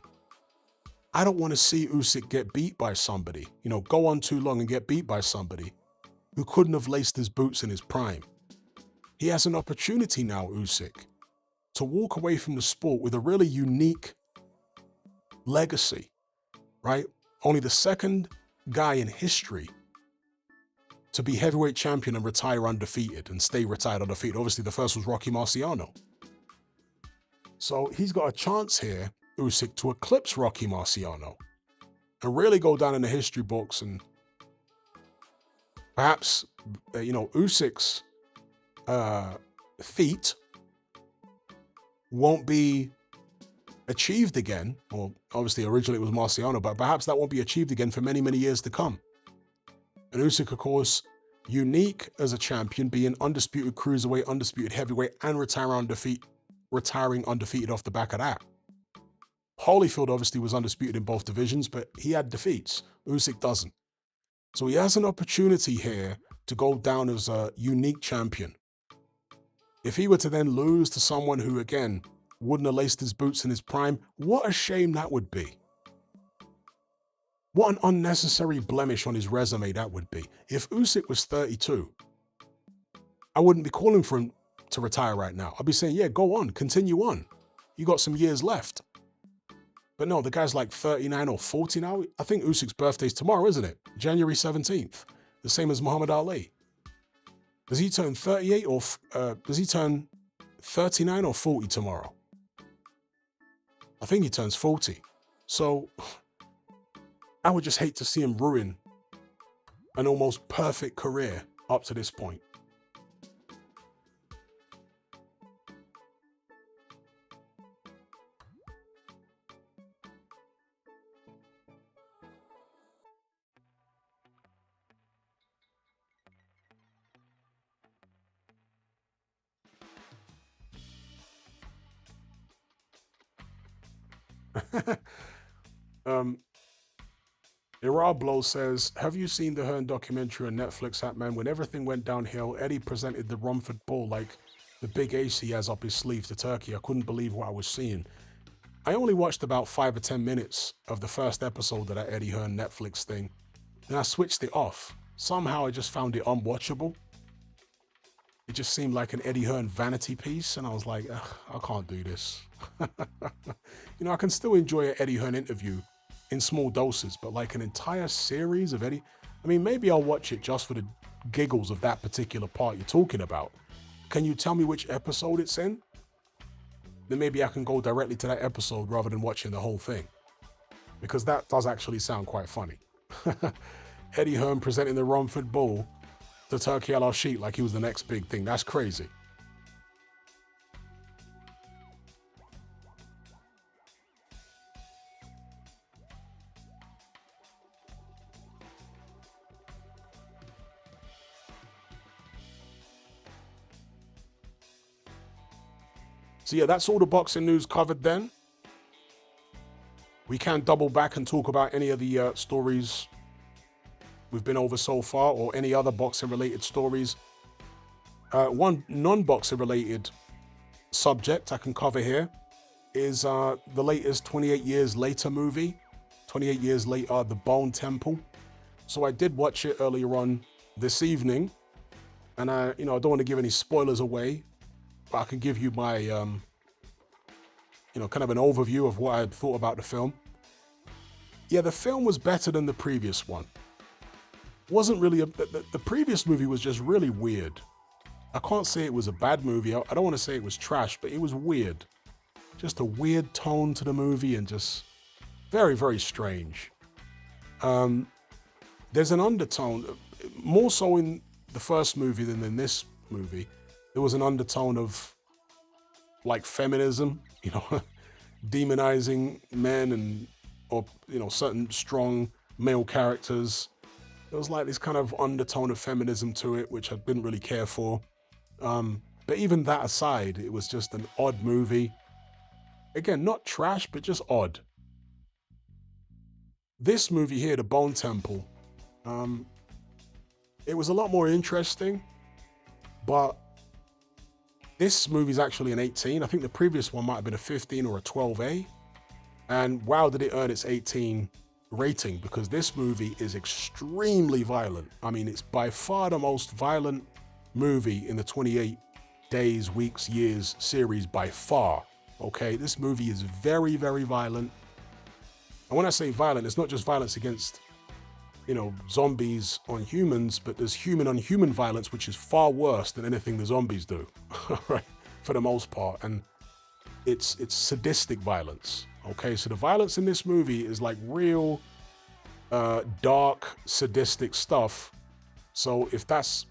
I don't want to see Usyk get beat by somebody, go on too long and get beat by somebody who couldn't have laced his boots in his prime. He has an opportunity now, Usyk, to walk away from the sport with a really unique legacy, right? Only the second guy in history to be heavyweight champion and retire undefeated and stay retired undefeated. Obviously, the first was Rocky Marciano. So he's got a chance here, Usyk, to eclipse Rocky Marciano and really go down in the history books. And perhaps, Usyk's feat won't be achieved again. Well, obviously, originally it was Marciano, but perhaps that won't be achieved again for many, many years to come. And Usyk, of course, unique as a champion, being undisputed cruiserweight, undisputed heavyweight, and retiring undefeated off the back of that. Holyfield obviously was undisputed in both divisions, but he had defeats. Usyk doesn't. So he has an opportunity here to go down as a unique champion. If he were to then lose to someone who, again, wouldn't have laced his boots in his prime, what a shame that would be. What an unnecessary blemish on his resume that would be. If Usyk was 32, I wouldn't be calling for him to retire right now. I'd be saying, yeah, go on, continue on. You got some years left. But no, the guy's like 39 or 40 now. I think Usyk's birthday's tomorrow, isn't it? January 17th. The same as Muhammad Ali. Does he turn 38 or does he turn 39 or 40 tomorrow? I think he turns 40. So I would just hate to see him ruin an almost perfect career up to this point. Irablo says, have you seen the Hearn documentary on Netflix, Hatman? When everything went downhill, Eddie presented the Romford Bull like the big ace he has up his sleeve to Turkey. I couldn't believe what I was seeing. I only watched about 5 or 10 minutes of the first episode of that Eddie Hearn Netflix thing. Then I switched it off. Somehow I just found it unwatchable. It just seemed like an Eddie Hearn vanity piece, and I was like, I can't do this. I can still enjoy an Eddie Hearn interview in small doses, but like an entire series of Eddie, maybe I'll watch it just for the giggles of that particular part you're talking about. Can you tell me which episode it's in? Then maybe I can go directly to that episode rather than watching the whole thing, because that does actually sound quite funny. Eddie Hearn presenting the Romford Bull to Turki Al-Sheikh like he was the next big thing. That's crazy. So yeah, that's all the boxing news covered then. We can double back and talk about any of the stories we've been over so far, or any other boxing related stories. One non-boxing related subject I can cover here is the latest 28 Years Later movie, 28 Years Later, The Bone Temple. So I did watch it earlier on this evening, and I don't want to give any spoilers away, but I can give you my, kind of an overview of what I thought about the film. Yeah, the film was better than the previous one. Wasn't really, the previous movie was just really weird. I can't say it was a bad movie. I don't want to say it was trash, but it was weird. Just a weird tone to the movie and just very, very strange. There's an undertone, more so in the first movie than in this movie. There was an undertone of like feminism, demonizing men or certain strong male characters. There was like this kind of undertone of feminism to it, which I didn't really care for. But even that aside, it was just an odd movie. Again, not trash, but just odd. This movie here, The Bone Temple, it was a lot more interesting, but this movie's actually an 18. I think the previous one might have been a 15 or a 12A. And wow, did it earn its 18 rating, because this movie is extremely violent. I mean, it's by far the most violent movie in the 28 Days, Weeks, Years series by far. Okay, this movie is very, very violent. And when I say violent, it's not just violence against, zombies on humans, but there's human on human violence, which is far worse than anything the zombies do, right? For the most part. And it's sadistic violence. Okay, so the violence in this movie is like real dark, sadistic stuff. So if that's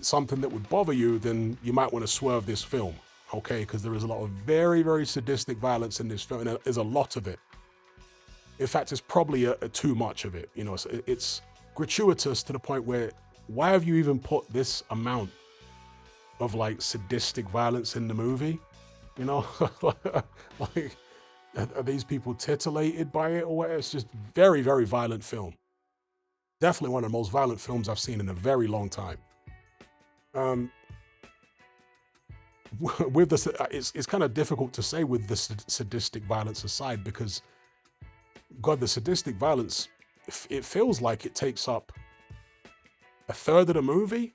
something that would bother you, then you might want to swerve this film, okay? Because there is a lot of very, very sadistic violence in this film, and there's a lot of it. In fact, it's probably too much of it. It's gratuitous to the point where, why have you even put this amount of like sadistic violence in the movie? Like, are these people titillated by it or what? It's just very, very violent film. Definitely one of the most violent films I've seen in a very long time. With it's kind of difficult to say with the sadistic violence aside, because God, the sadistic violence, it feels like it takes up a third of the movie.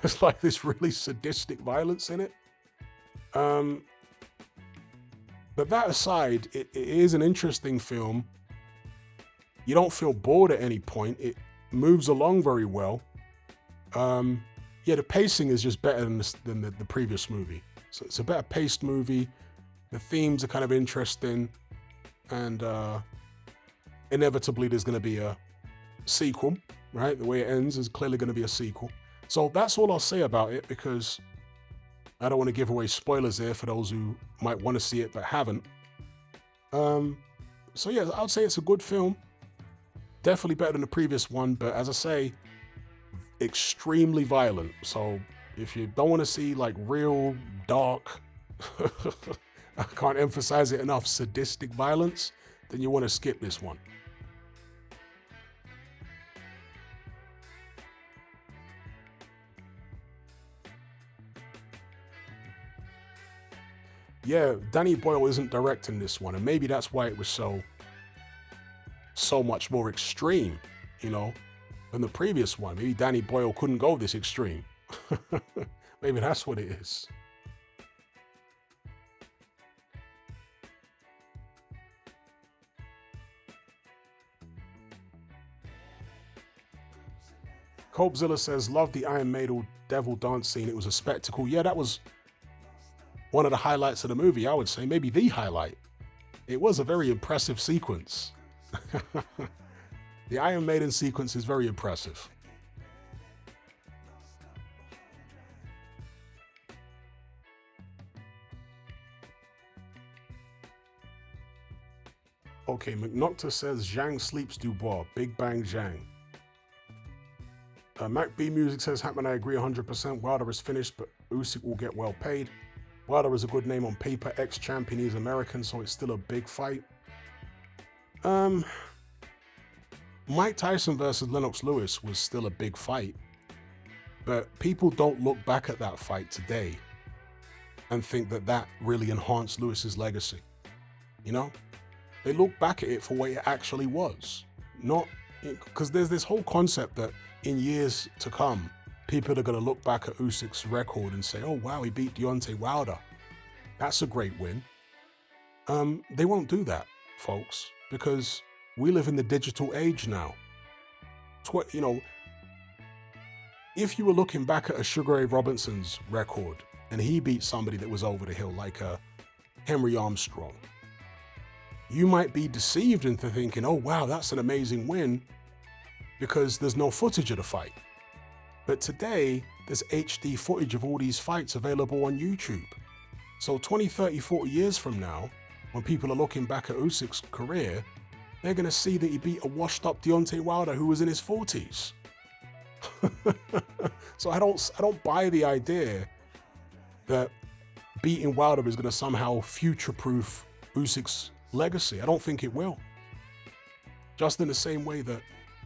It's like this really sadistic violence in it. But that aside, it is an interesting film. You don't feel bored at any point. It moves along very well. Yeah, the pacing is just better than the previous movie. So it's a better paced movie. The themes are kind of interesting. And inevitably there's going to be a sequel, right? The way it ends is clearly going to be a sequel. So that's all I'll say about it, because I don't want to give away spoilers there for those who might want to see it but haven't. So yeah, I would say it's a good film. Definitely better than the previous one, but as I say, extremely violent. So if you don't want to see like real dark, I can't emphasize it enough, sadistic violence, then you want to skip this one. Yeah, Danny Boyle isn't directing this one, and maybe that's why it was so much more extreme, than the previous one. Maybe Danny Boyle couldn't go this extreme. Maybe that's what it is. Cobezilla says, love the Iron Maiden devil dance scene. It was a spectacle. Yeah, that was one of the highlights of the movie, I would say. Maybe the highlight. It was a very impressive sequence. The Iron Maiden sequence is very impressive. Okay, McNocta says, Zhang sleeps Dubois. Big bang Zhang. Mac B Music says, Hatman, I agree 100%. Wilder is finished, but Usyk will get well paid. Wilder is a good name on paper, ex-champion, he's American, so it's still a big fight. Mike Tyson versus Lennox Lewis was still a big fight, but people don't look back at that fight today and think that that really enhanced Lewis's legacy. You know, they look back at it for what it actually was, not because there's this whole concept that in years to come, people are going to look back at Usyk's record and say, oh wow, he beat Deontay Wilder. That's a great win. They won't do that, folks, because we live in the digital age now. You know, if you were looking back at a Sugar Ray Robinson's record and he beat somebody that was over the hill like a Henry Armstrong, you might be deceived into thinking, oh wow, that's an amazing win because there's no footage of the fight. But today, there's HD footage of all these fights available on YouTube. So 20, 30, 40 years from now, when people are looking back at Usyk's career, they're going to see that he beat a washed-up Deontay Wilder who was in his 40s. So I don't buy the idea that beating Wilder is going to somehow future-proof Usyk's legacy. I don't think it will. Just in the same way that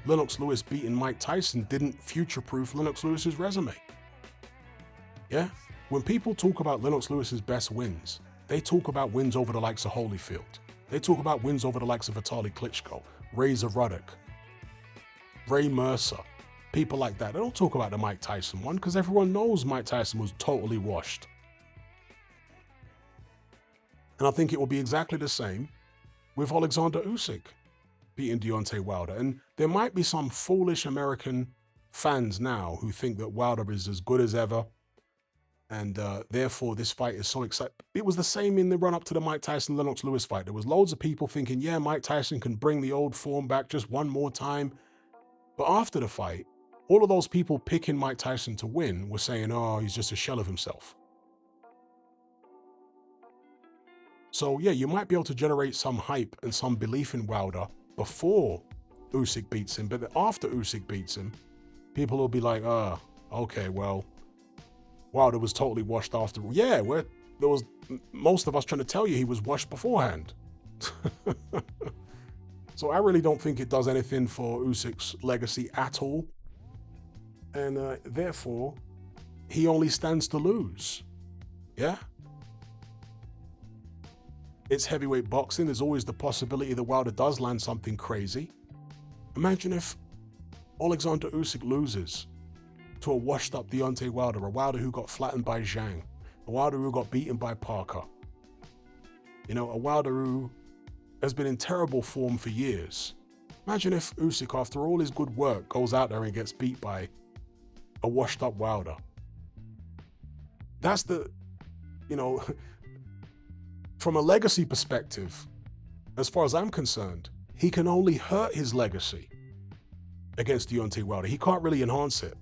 Lennox Lewis beating Mike Tyson didn't future-proof Lennox Lewis's resume. Yeah? When people talk about Lennox Lewis's best wins, they talk about wins over the likes of Holyfield. They talk about wins over the likes of Vitaly Klitschko, Razor Ruddock, Ray Mercer, people like that. They don't talk about the Mike Tyson one because everyone knows Mike Tyson was totally washed. And I think it will be exactly the same with Oleksandr Usyk beating Deontay Wilder. And there might be some foolish American fans now who think that Wilder is as good as ever, and therefore this fight is so exciting. It was the same in the run-up to the Mike Tyson-Lennox Lewis fight. There was loads of people thinking, yeah, Mike Tyson can bring the old form back just one more time. But after the fight, all of those people picking Mike Tyson to win were saying, oh, he's just a shell of himself. So yeah, you might be able to generate some hype and some belief in Wilder before Usyk beats him, but after Usyk beats him, people will be like, okay, well, Wilder was totally washed after. Yeah, there was most of us trying to tell you he was washed beforehand. So I really don't think it does anything for Usyk's legacy at all. And therefore, he only stands to lose. Yeah? It's heavyweight boxing. There's always the possibility that Wilder does land something crazy. Imagine if Oleksandr Usyk loses to a washed-up Deontay Wilder, a Wilder who got flattened by Zhang, a Wilder who got beaten by Parker. You know, a Wilder who has been in terrible form for years. Imagine if Usyk, after all his good work, goes out there and gets beat by a washed-up Wilder. That's the, you know, from a legacy perspective, as far as I'm concerned, he can only hurt his legacy against Deontay Wilder. He can't really enhance it.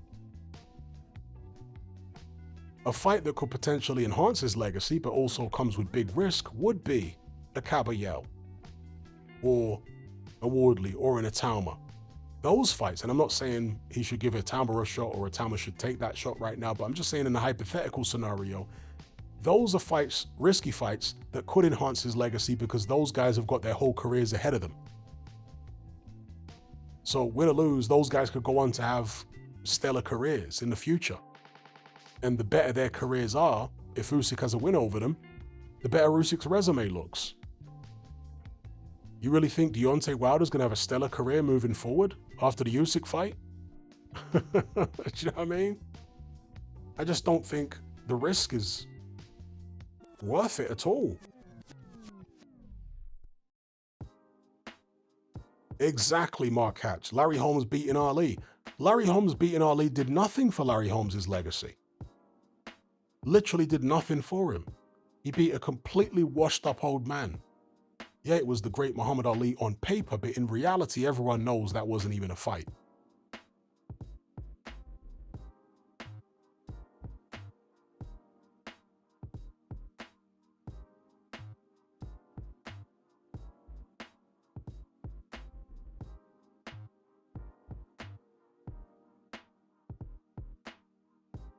A fight that could potentially enhance his legacy, but also comes with big risk, would be a Caballero, or a Wardley, or an Itama. Those fights, and I'm not saying he should give Itama a shot or Itama should take that shot right now, but I'm just saying in the hypothetical scenario, those are fights, risky fights, that could enhance his legacy because those guys have got their whole careers ahead of them. So win or lose, those guys could go on to have stellar careers in the future. And the better their careers are, if Usyk has a win over them, the better Usyk's resume looks. You really think Deontay Wilder's going to have a stellar career moving forward after the Usyk fight? Do you know what I mean? I just don't think the risk is worth it at all. Exactly, Mark Hatch. Larry Holmes beating Ali. Larry Holmes beating Ali did nothing for Larry Holmes' legacy. Literally did nothing for him. He beat a completely washed up old man. Yeah, it was the great Muhammad Ali on paper, but in reality, everyone knows that wasn't even a fight.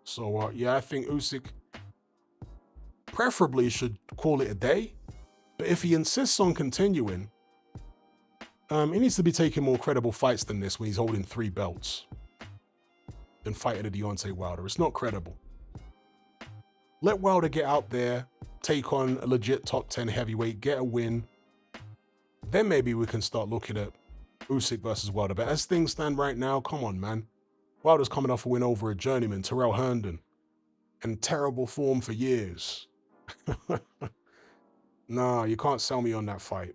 So, yeah, I think Usyk preferably should call it a day. But if he insists on continuing, he needs to be taking more credible fights than this when he's holding 3 belts than fighting a Deontay Wilder. It's not credible. Let Wilder get out there, take on a legit top 10 heavyweight, get a win. Then maybe we can start looking at Usyk versus Wilder. But as things stand right now, come on, man. Wilder's coming off a win over a journeyman, Terrell Herndon, in terrible form for years. Nah, you can't sell me on that fight.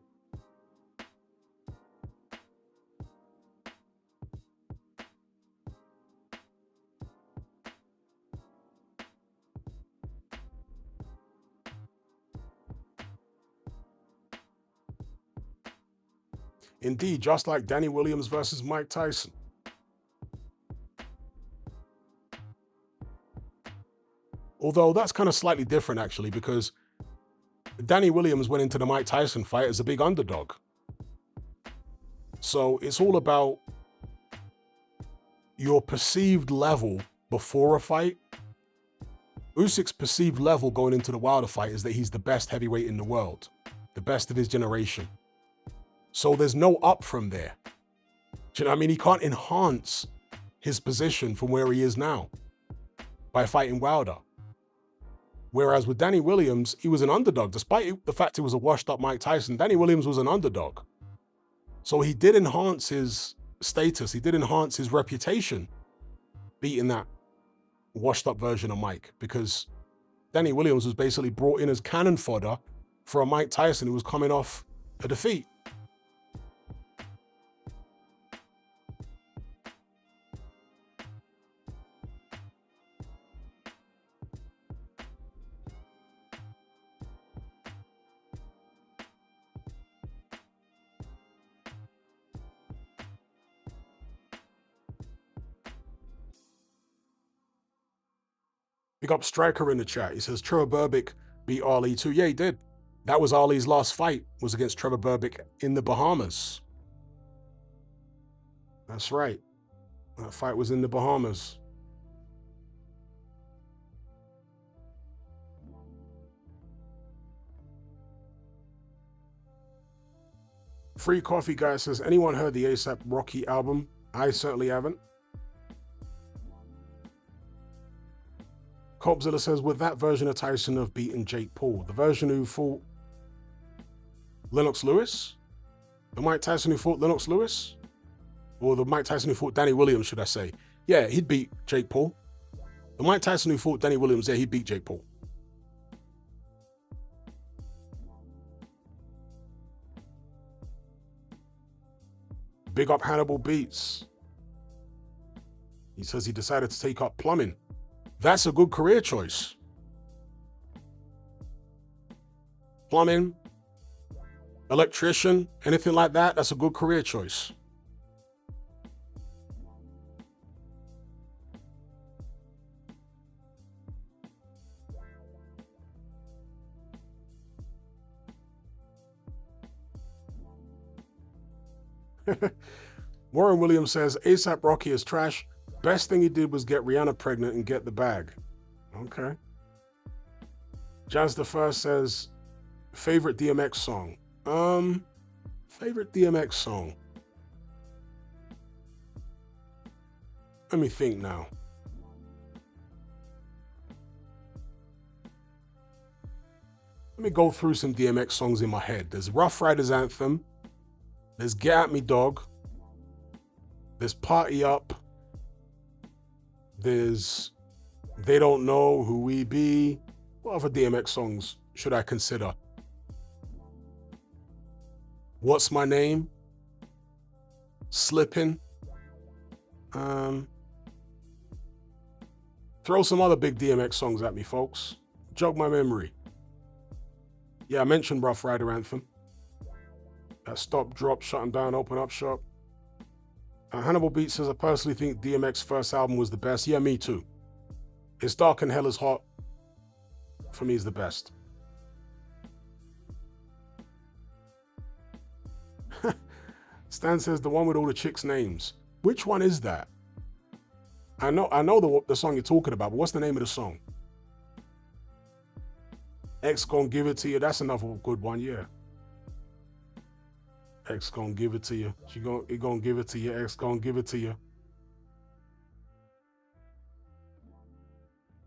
Indeed, just like Danny Williams versus Mike Tyson. Although that's kind of slightly different, actually, because Danny Williams went into the Mike Tyson fight as a big underdog. So it's all about your perceived level before a fight. Usyk's perceived level going into the Wilder fight is that he's the best heavyweight in the world, the best of his generation. So there's no up from there. Do you know what I mean? He can't enhance his position from where he is now by fighting Wilder. Whereas with Danny Williams, he was an underdog. Despite the fact he was a washed-up Mike Tyson, Danny Williams was an underdog. So he did enhance his status. He did enhance his reputation beating that washed-up version of Mike, because Danny Williams was basically brought in as cannon fodder for a Mike Tyson who was coming off a defeat. Big up Striker in the chat. He says, Trevor Berbick beat Ali too. Yeah, he did. That was Ali's last fight, was against Trevor Berbick in the Bahamas. That's right. That fight was in the Bahamas. Free Coffee Guy says, anyone heard the ASAP Rocky album? I certainly haven't. Copzilla says, with that version of Tyson have beaten Jake Paul, the version who fought Lennox Lewis? The Mike Tyson who fought Lennox Lewis? Or the Mike Tyson who fought Danny Williams, should I say? Yeah, he'd beat Jake Paul. The Mike Tyson who fought Danny Williams, yeah, he'd beat Jake Paul. Big up Hannibal Beats. He says he decided to take up plumbing. That's a good career choice. Plumbing, electrician, anything like that, that's a good career choice. Warren Williams says, ASAP Rocky is trash. Best thing he did was get Rihanna pregnant and get the bag. Okay. Jazz the First says, favorite DMX song. Favorite DMX song. Let me think now. Let me go through some DMX songs in my head. There's Rough Riders Anthem. There's Get At Me Dog. There's Party Up. There's They Don't Know Who We Be. What other DMX songs should I consider? What's My Name? Slippin'. Throw some other big DMX songs at me, folks. Jog my memory. Yeah, I mentioned Rough Rider Anthem. That Stop, Drop, Shutting Down, Open Up Shop. Hannibal Beats says, I personally think DMX's first album was the best. Yeah, me too. It's Dark and Hell is Hot. For me, is the best. Stan says, the one with all the chicks' names. Which one is that? I know the song you're talking about, but what's the name of the song? X gonna give it to you. That's another good one, yeah. X gonna give it to you. He gonna give it to you. X gonna give it to you.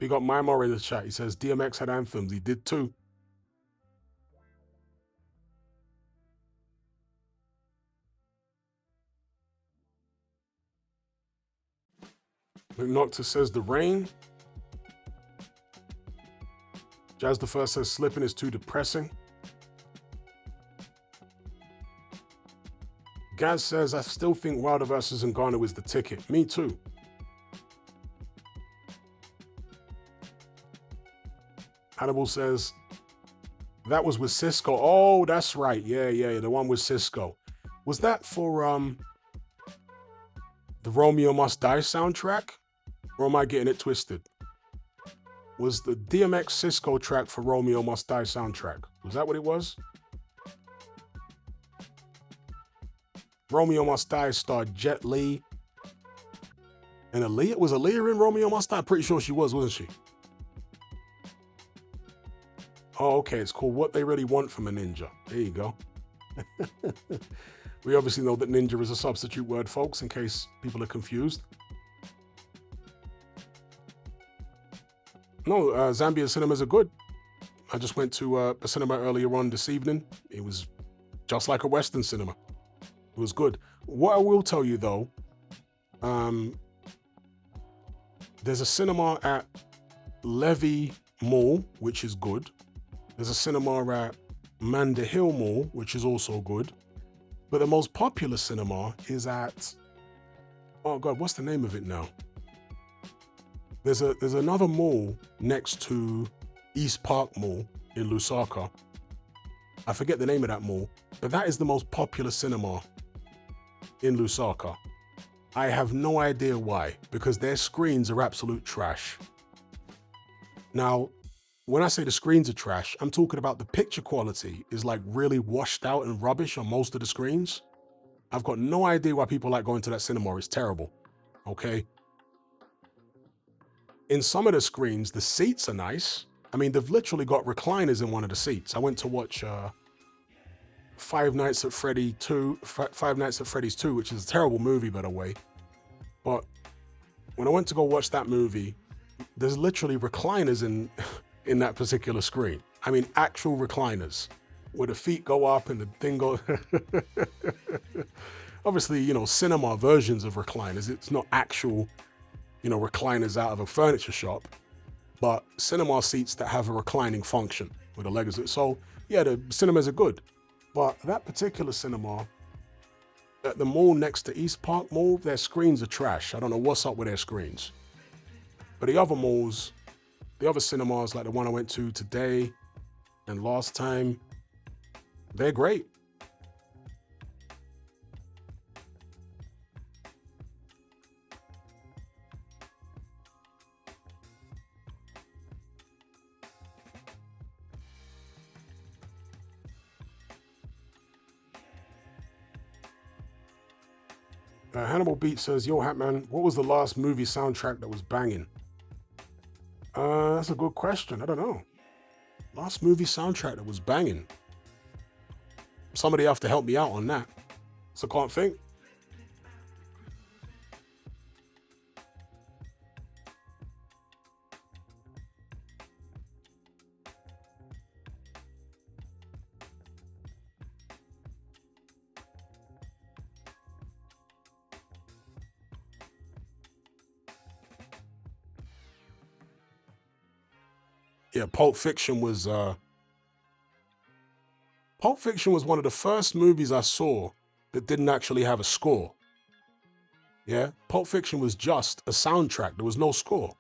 We got Mymar in the chat. He says DMX had anthems. He did too. McNocta says the rain. Jazz the First says slipping is too depressing. Gaz says I still think Wilder versus Ngannou is the ticket. Me too. Hannibal says that was with Cisco. Oh, that's right. Yeah, the one with Cisco. Was that for the Romeo Must Die soundtrack? Or am I getting it twisted? Was the DMX Cisco track for Romeo Must Die soundtrack? Was that what it was? Romeo Must Die starred Jet Li. And Aaliyah? Was Aaliyah in Romeo Must Die? Pretty sure she was, wasn't she? Oh, okay. It's called What They Really Want from a Ninja. There you go. We obviously know that ninja is a substitute word, folks, in case people are confused. No, Zambian cinemas are good. I just went to a cinema earlier on this evening. It was just like a Western cinema. It was good. What I will tell you, though, there's a cinema at Levy Mall, which is good. There's a cinema at Manda Hill Mall, which is also good. But the most popular cinema is at, oh God, what's the name of it now? There's another mall next to East Park Mall in Lusaka. I forget the name of that mall, but that is the most popular cinema in Lusaka. I have no idea why, because their screens are absolute trash. Now, when I say the screens are trash, I'm talking about the picture quality is like really washed out and rubbish on most of the screens. I've got no idea why people like going to that cinema. It's terrible, okay? In some of the screens, the seats are nice. I mean, they've literally got recliners in one of the seats. I went to watch Five Nights at Freddy's 2, which is a terrible movie, by the way. But when I went to go watch that movie, there's literally recliners in that particular screen. I mean, actual recliners where the feet go up and the thing goes. Obviously, you know, cinema versions of recliners. It's not actual, you know, recliners out of a furniture shop, but cinema seats that have a reclining function with a leg. So yeah, the cinemas are good. But that particular cinema at the mall next to East Park Mall, their screens are trash. I don't know what's up with their screens. But the other malls, the other cinemas, like the one I went to today and last time, they're great. Hannibal Beat says, yo, Hatman, what was the last movie soundtrack that was banging? That's a good question. I don't know. Last movie soundtrack that was banging. Somebody have to help me out on that. So can't think. Yeah, Pulp Fiction was one of the first movies I saw that didn't actually have a score. Yeah, Pulp Fiction was just a soundtrack. There was no score.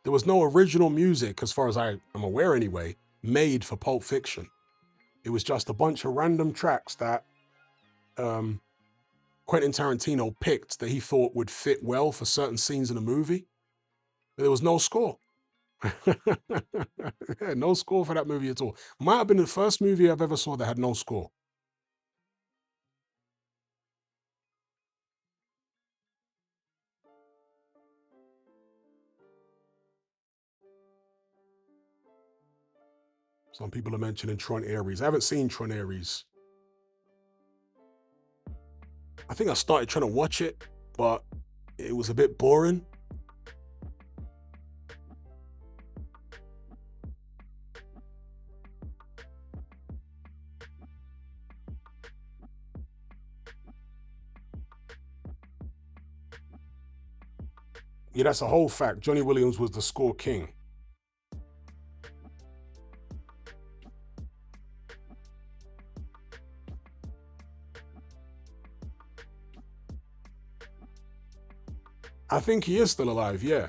There was no original music, as far as I am aware anyway, made for Pulp Fiction. It was just a bunch of random tracks that Quentin Tarantino picked that he thought would fit well for certain scenes in a movie. But there was no score. Yeah, no score for that movie at all. Might have been the first movie I've ever saw that had no score. Some people are mentioning Tron Ares. I haven't seen Tron Ares. I think I started trying to watch it, but it was a bit boring. Yeah, that's a whole fact. Johnny Williams was the score king. I think he is still alive, yeah.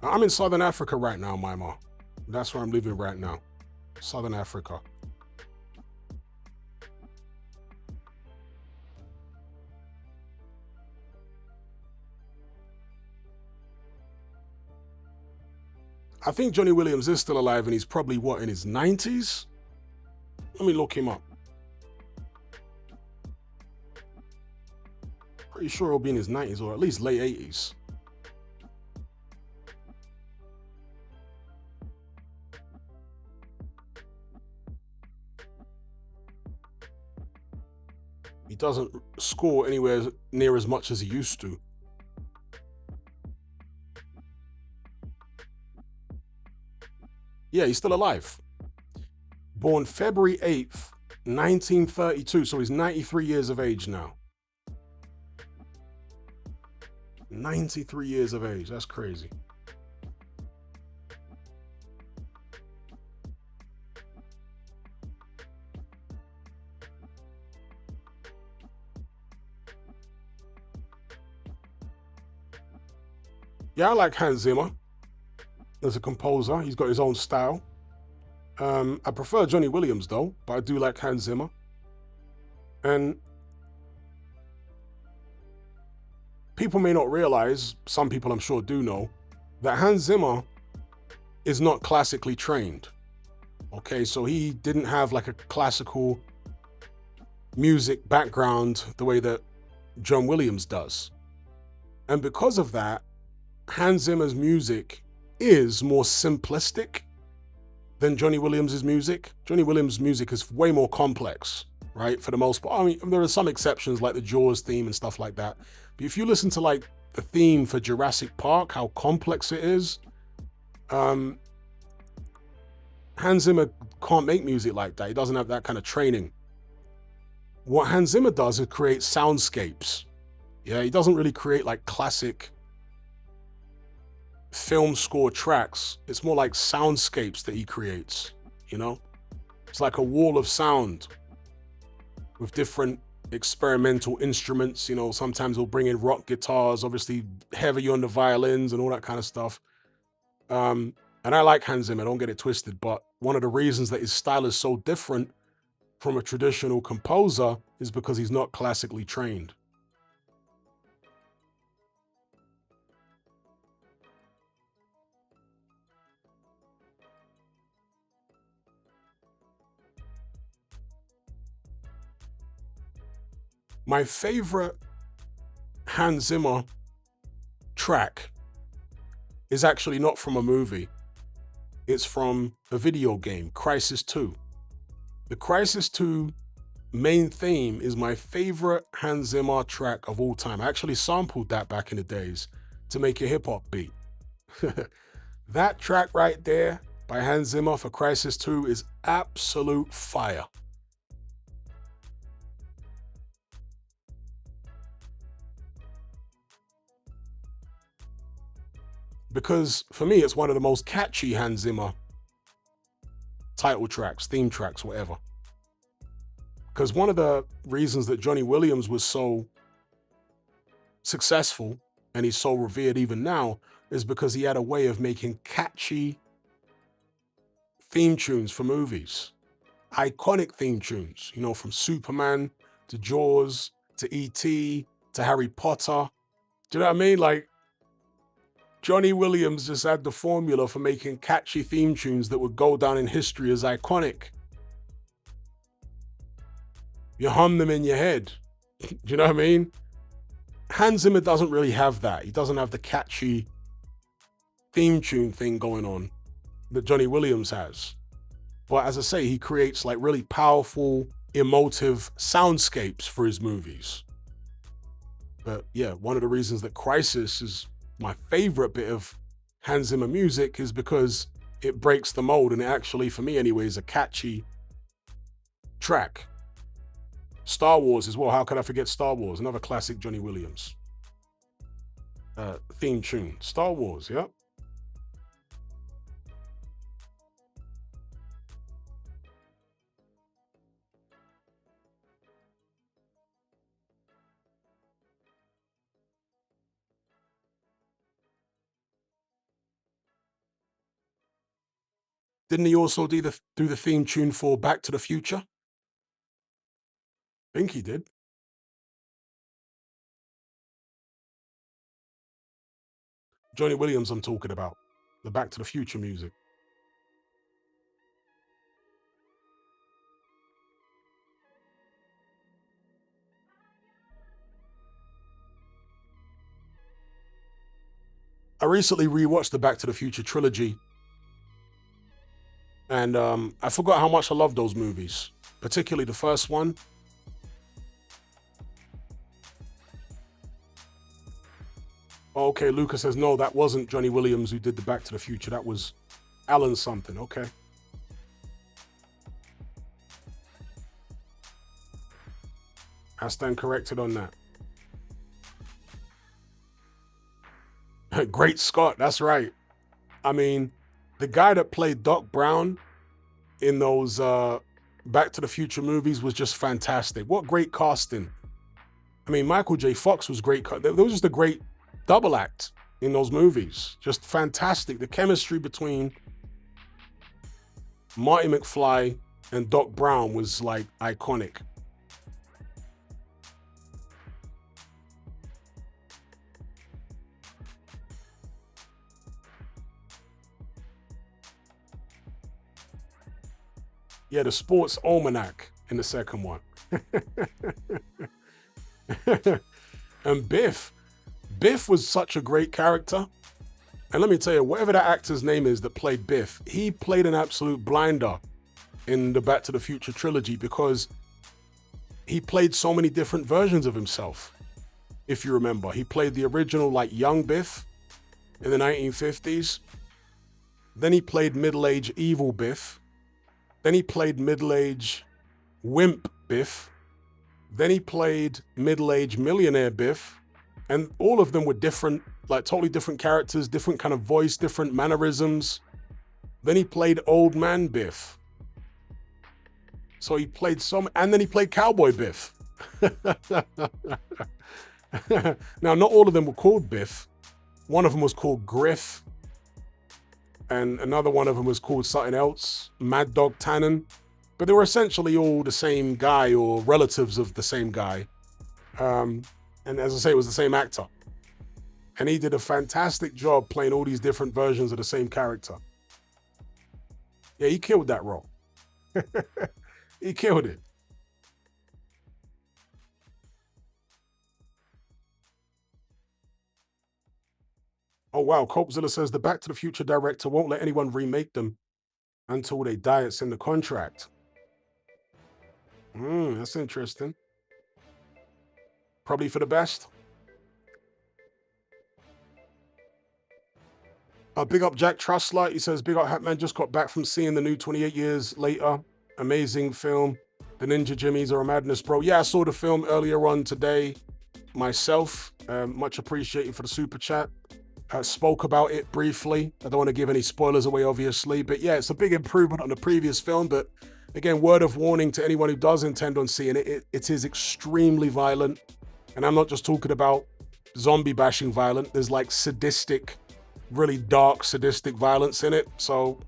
I'm in Southern Africa right now, Mima. That's where I'm living right now. Southern Africa. I think Johnny Williams is still alive and he's probably, what, in his 90s? Let me look him up. Pretty sure he'll be in his 90s or at least late 80s. He doesn't score anywhere near as much as he used to. Yeah, he's still alive. Born February 8th, 1932, so he's 93 years of age now. 93 years of age, that's crazy. Yeah, I like Hans Zimmer as a composer. He's got his own style. I prefer Johnny Williams though, but I do like Hans Zimmer. And people may not realize, some people I'm sure do know, that Hans Zimmer is not classically trained. Okay, so he didn't have like a classical music background the way that John Williams does. And because of that, Hans Zimmer's music is more simplistic than Johnny Williams's music. Johnny Williams' music is way more complex, right? For the most part. I mean, there are some exceptions like the Jaws theme and stuff like that. But if you listen to like the theme for Jurassic Park, how complex it is, Hans Zimmer can't make music like that. He doesn't have that kind of training. What Hans Zimmer does is create soundscapes. Yeah, he doesn't really create like classic film score tracks. It's more like soundscapes that he creates, you know? It's like a wall of sound with different experimental instruments, you know. Sometimes he'll bring in rock guitars, obviously heavy on the violins and all that kind of stuff. And I like Hans Zimmer, don't get it twisted, but one of the reasons that his style is so different from a traditional composer is because he's not classically trained. My favorite Hans Zimmer track is actually not from a movie. It's from a video game, Crysis 2. The Crysis 2 main theme is my favorite Hans Zimmer track of all time. I actually sampled that back in the days to make a hip hop beat. That track right there by Hans Zimmer for Crysis 2 is absolute fire. Because for me, it's one of the most catchy Hans Zimmer title tracks, theme tracks, whatever. Because one of the reasons that Johnny Williams was so successful and he's so revered even now is because he had a way of making catchy theme tunes for movies. Iconic theme tunes, you know, from Superman to Jaws to E.T. to Harry Potter. Do you know what I mean? Like, Johnny Williams just had the formula for making catchy theme tunes that would go down in history as iconic. You hum them in your head. Do you know what I mean? Hans Zimmer doesn't really have that. He doesn't have the catchy theme tune thing going on that Johnny Williams has. But as I say, he creates like really powerful, emotive soundscapes for his movies. But yeah, one of the reasons that Crisis is my favorite bit of Hans Zimmer music is because it breaks the mold, and it actually, for me anyway, is a catchy track. Star Wars as well. How could I forget Star Wars? Another classic Johnny Williams theme tune. Star Wars, yeah. Didn't he also do the theme tune for Back to the Future? I think he did. Johnny Williams, I'm talking about. The Back to the Future music. I recently rewatched the Back to the Future trilogy, and I forgot how much I love those movies, particularly the first one. Oh, okay, Lucas says, no, that wasn't Johnny Williams who did the Back to the Future. That was Alan something. Okay. I stand corrected on that. Great Scott, that's right. I mean, the guy that played Doc Brown in those Back to the Future movies was just fantastic. What great casting. I mean, Michael J. Fox was great. There was just a great double act in those movies. Just fantastic. The chemistry between Marty McFly and Doc Brown was like iconic. Yeah, the sports almanac in the second one. And Biff was such a great character. And let me tell you, whatever that actor's name is that played Biff, he played an absolute blinder in the Back to the Future trilogy because he played so many different versions of himself. If you remember, he played the original like young Biff in the 1950s. Then he played middle-aged evil Biff. Then he played middle-aged wimp Biff. Then he played middle-aged millionaire Biff. And all of them were different, like totally different characters, different kind of voice, different mannerisms. Then he played old man Biff. So he played and then he played cowboy Biff. Now, not all of them were called Biff. One of them was called Griff. And another one of them was called something else, Mad Dog Tannen. But they were essentially all the same guy or relatives of the same guy. And as I say, it was the same actor. And he did a fantastic job playing all these different versions of the same character. Yeah, he killed that role. He killed it. Oh, wow. Copezilla says the Back to the Future director won't let anyone remake them until they die. It's in the contract. That's interesting. Probably for the best. Big up Jack Trussler. He says, big up Hatman, just got back from seeing the new 28 Years Later. Amazing film. The Ninja Jimmies are a madness, bro. Yeah, I saw the film earlier on today myself. Much appreciated for the super chat. Spoke about it briefly. I don't want to give any spoilers away, obviously. But yeah, it's a big improvement on the previous film. But again, word of warning to anyone who does intend on seeing it. It is extremely violent. And I'm not just talking about zombie bashing violent. There's like sadistic, really dark, sadistic violence in it. So,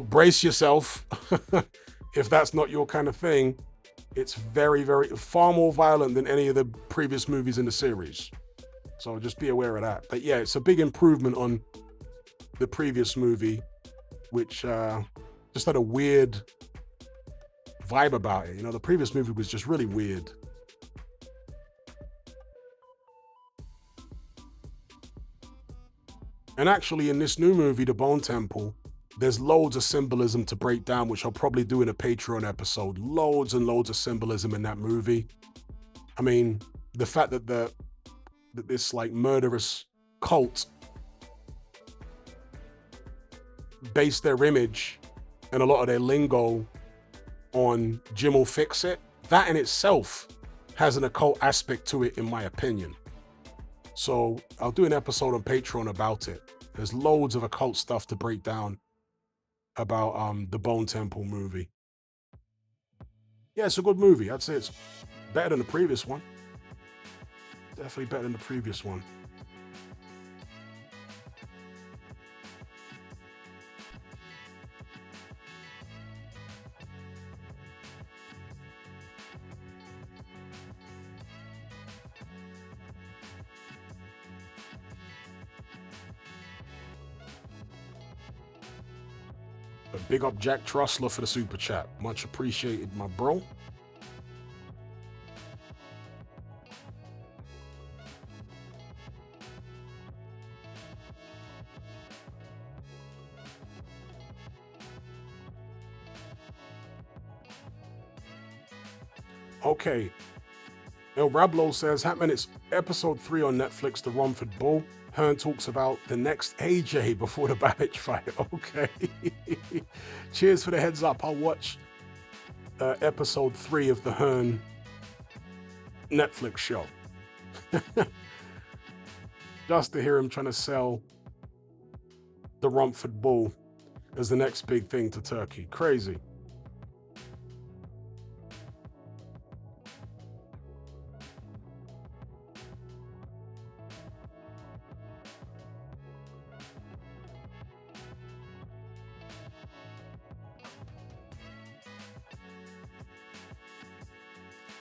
brace yourself. If that's not your kind of thing, it's very, far more violent than any of the previous movies in the series. So just be aware of that. But yeah, it's a big improvement on the previous movie, which just had a weird vibe about it. The previous movie was just really weird. And actually, in this new movie, The Bone Temple, There's loads of symbolism to break down, which I'll probably do in a Patreon episode. Loads and loads of symbolism in that movie. I mean, the fact that this like murderous cult based their image and a lot of their lingo on Jim will fix it, that in itself has an occult aspect to it, in my opinion. So I'll do an episode on Patreon about it. There's loads of occult stuff to break down about the Bone Temple movie. Yeah, it's a good movie. I'd say it's better than the previous one. Definitely better than the previous one. But big up Jack Trussler for the super chat. Much appreciated, my bro. Okay. El Rablo says, Hatman, it's episode 3 on Netflix, The Romford Bull. Hearn talks about the next AJ before the Babbage fight. Okay. Cheers for the heads up. I'll watch episode 3 of the Hearn Netflix show. Just to hear him trying to sell the Romford Bull as the next big thing to Turkey. Crazy.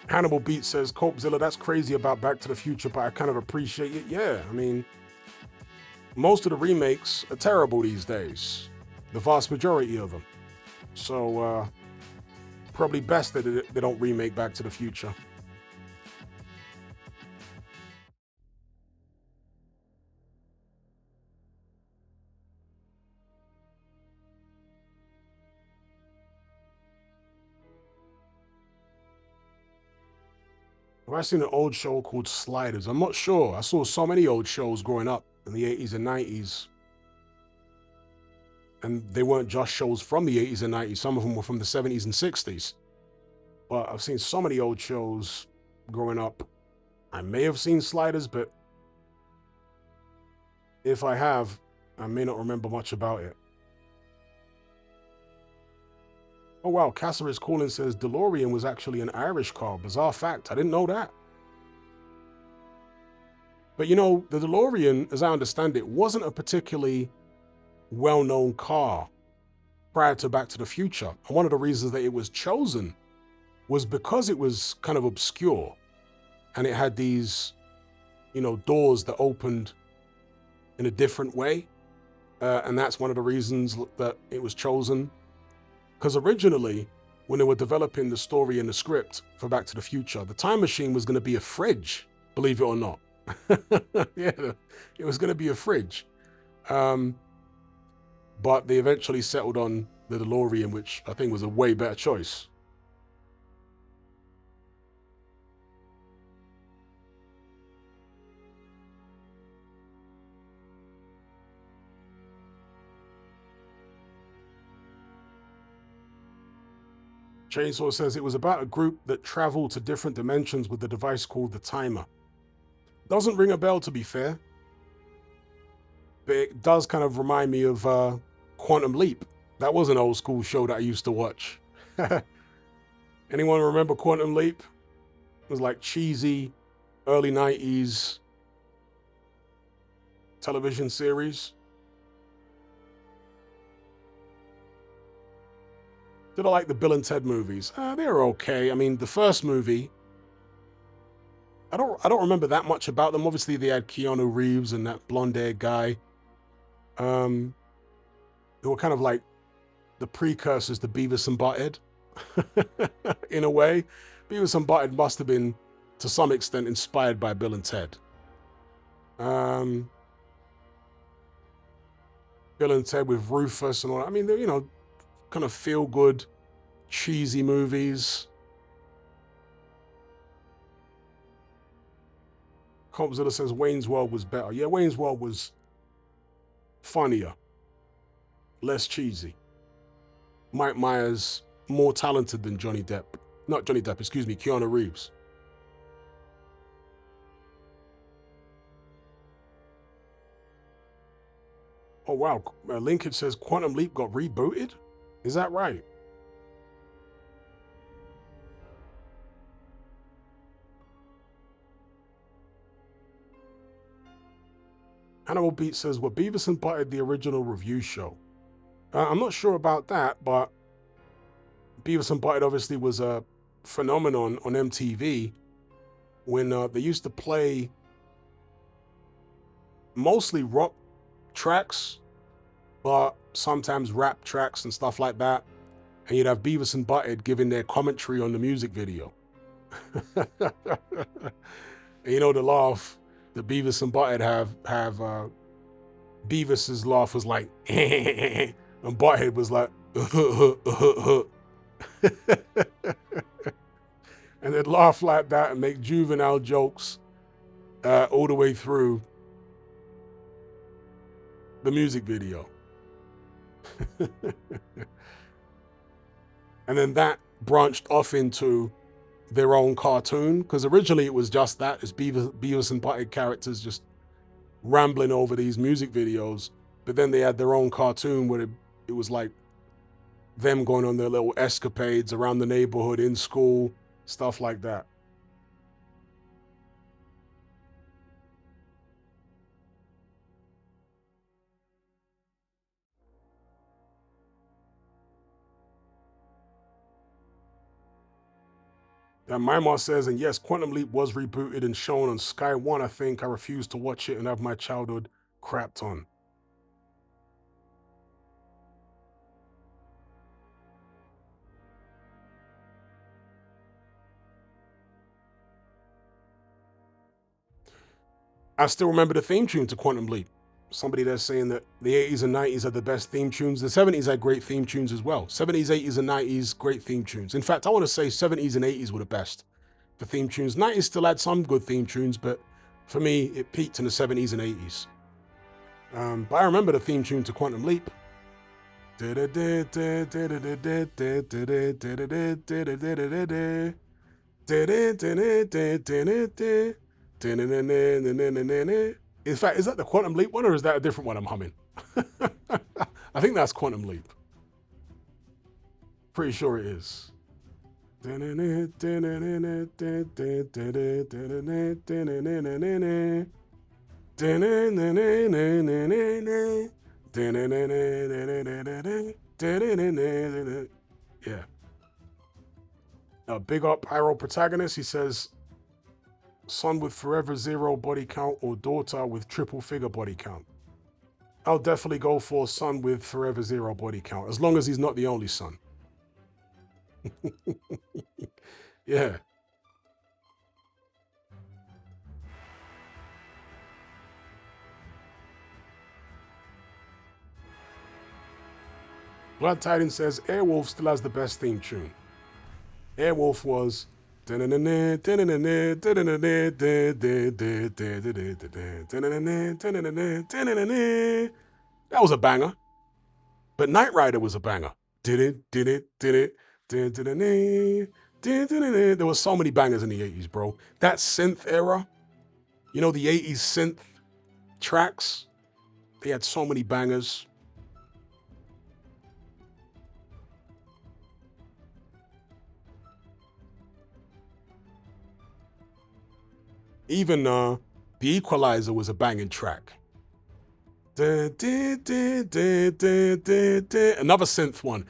Hannibal Beat says, Copezilla, that's crazy about Back to the Future, but I kind of appreciate it. Yeah, I mean, most of the remakes are terrible these days. The vast majority of them. So, probably best that they don't remake Back to the Future. I've seen an old show called Sliders. I'm not sure. I saw so many old shows growing up in the 80s and 90s. And they weren't just shows from the 80s and 90s. Some of them were from the 70s and 60s. But I've seen so many old shows growing up. I may have seen Sliders, but if I have, I may not remember much about it. Oh wow, Caceres Calling says DeLorean was actually an Irish car. Bizarre fact, I didn't know that. But you know, the DeLorean, as I understand it, wasn't a particularly well-known car prior to Back to the Future. And one of the reasons that it was chosen was because it was kind of obscure. And it had these, you know, doors that opened in a different way. And that's one of the reasons that it was chosen. Because originally, when they were developing the story and the script for Back to the Future, the time machine was going to be a fridge, believe it or not. Yeah, it was going to be a fridge. But they eventually settled on the DeLorean, which I think was a way better choice. Chainsaw says it was about a group that traveled to different dimensions with the device called the Timer. Doesn't ring a bell, to be fair. But it does kind of remind me of Quantum Leap. That was an old school show that I used to watch. Anyone remember Quantum Leap? It was like cheesy, early 90s television series. Did I like the Bill and Ted movies? They were okay. I mean, the first movie, I don't remember that much about them. Obviously, they had Keanu Reeves and that blonde-haired guy. They were kind of like the precursors to Beavis and Butthead, in a way. Beavis and Butthead must have been, to some extent, inspired by Bill and Ted. Bill and Ted with Rufus and all that. I mean, they're, you know, kind of feel good, cheesy movies. Compzilla says Wayne's World was better. Yeah, Wayne's World was funnier, less cheesy. Mike Myers more talented than Johnny Depp. Not Johnny Depp, excuse me, Keanu Reeves. Oh wow, Lincoln says Quantum Leap got rebooted? Is that right? Hannibal Beat says, were Beavis and Butthead the original review show? I'm not sure about that, but Beavis and Butthead obviously was a phenomenon on MTV when they used to play mostly rock tracks, but sometimes rap tracks and stuff like that. And you'd have Beavis and Butthead giving their commentary on the music video. And you know the laugh that Beavis and Butthead have Beavis's laugh was like and Butthead was like and they'd laugh like that and make juvenile jokes all the way through the music video. And then that branched off into their own cartoon, because originally it was just that, it's Beavis and Butthead characters just rambling over these music videos, but then they had their own cartoon where it was like them going on their little escapades around the neighborhood, in school, stuff like that. And Mymar says, and yes, Quantum Leap was rebooted and shown on Sky One, I think. I refused to watch it and have my childhood crapped on. I still remember the theme tune to Quantum Leap. Somebody there saying that the 80s and 90s had the best theme tunes. The 70s had great theme tunes as well. 70s, 80s, and 90s, great theme tunes. In fact, I want to say 70s and 80s were the best for theme tunes. 90s still had some good theme tunes, but for me, it peaked in the 70s and 80s. But I remember the theme tune to Quantum Leap. In fact, is that the Quantum Leap one or is that a different one I'm humming? I think that's Quantum Leap. Pretty sure it is. Yeah. Big up Pyro protagonist. He says, son with forever zero body count or daughter with triple figure body count. I'll definitely go for son with forever zero body count, as long as he's not the only son. Yeah. Blood Titan says Airwolf still has the best theme tune. Airwolf was that was a banger. But Knight Rider was a banger. There were so many bangers in the 80s, bro. That synth era, you know, the 80s synth tracks, they had so many bangers. Even The Equalizer was a banging track. Another synth one.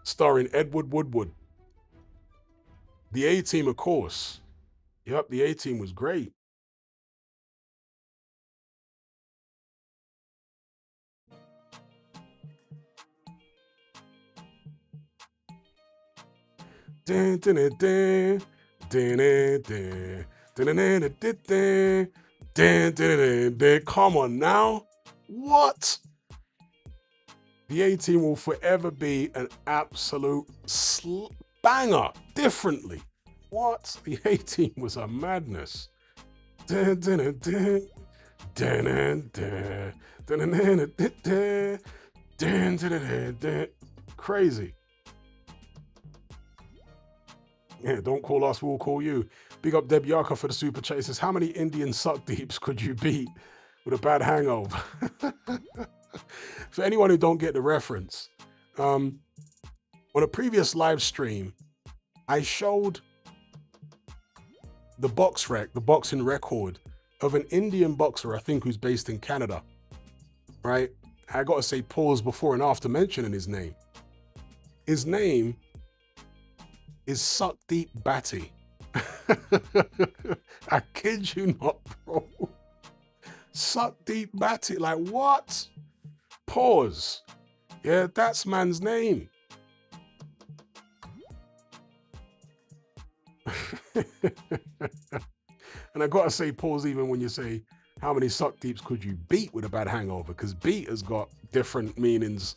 Starring Edward Woodward. The A-Team, of course. Yep, the A-Team was great. Come on now. What? The 18 will forever be an absolute banger. Differently. What? The 18 was a madness. Crazy. Yeah, don't call us, we'll call you. Big up Deb Yarka for the super chat. It says, how many Indian suck deeps could you beat with a bad hangover? For anyone who don't get the reference, on a previous live stream, I showed the boxing record of an Indian boxer, I think, who's based in Canada, right? I got to say pause before and after mentioning his name. His name is Suck Deep Batty. I kid you not, bro. Suck Deep Batty, like what? Pause. Yeah, that's man's name. And I gotta say pause even when you say how many suck deeps could you beat with a bad hangover, because beat has got different meanings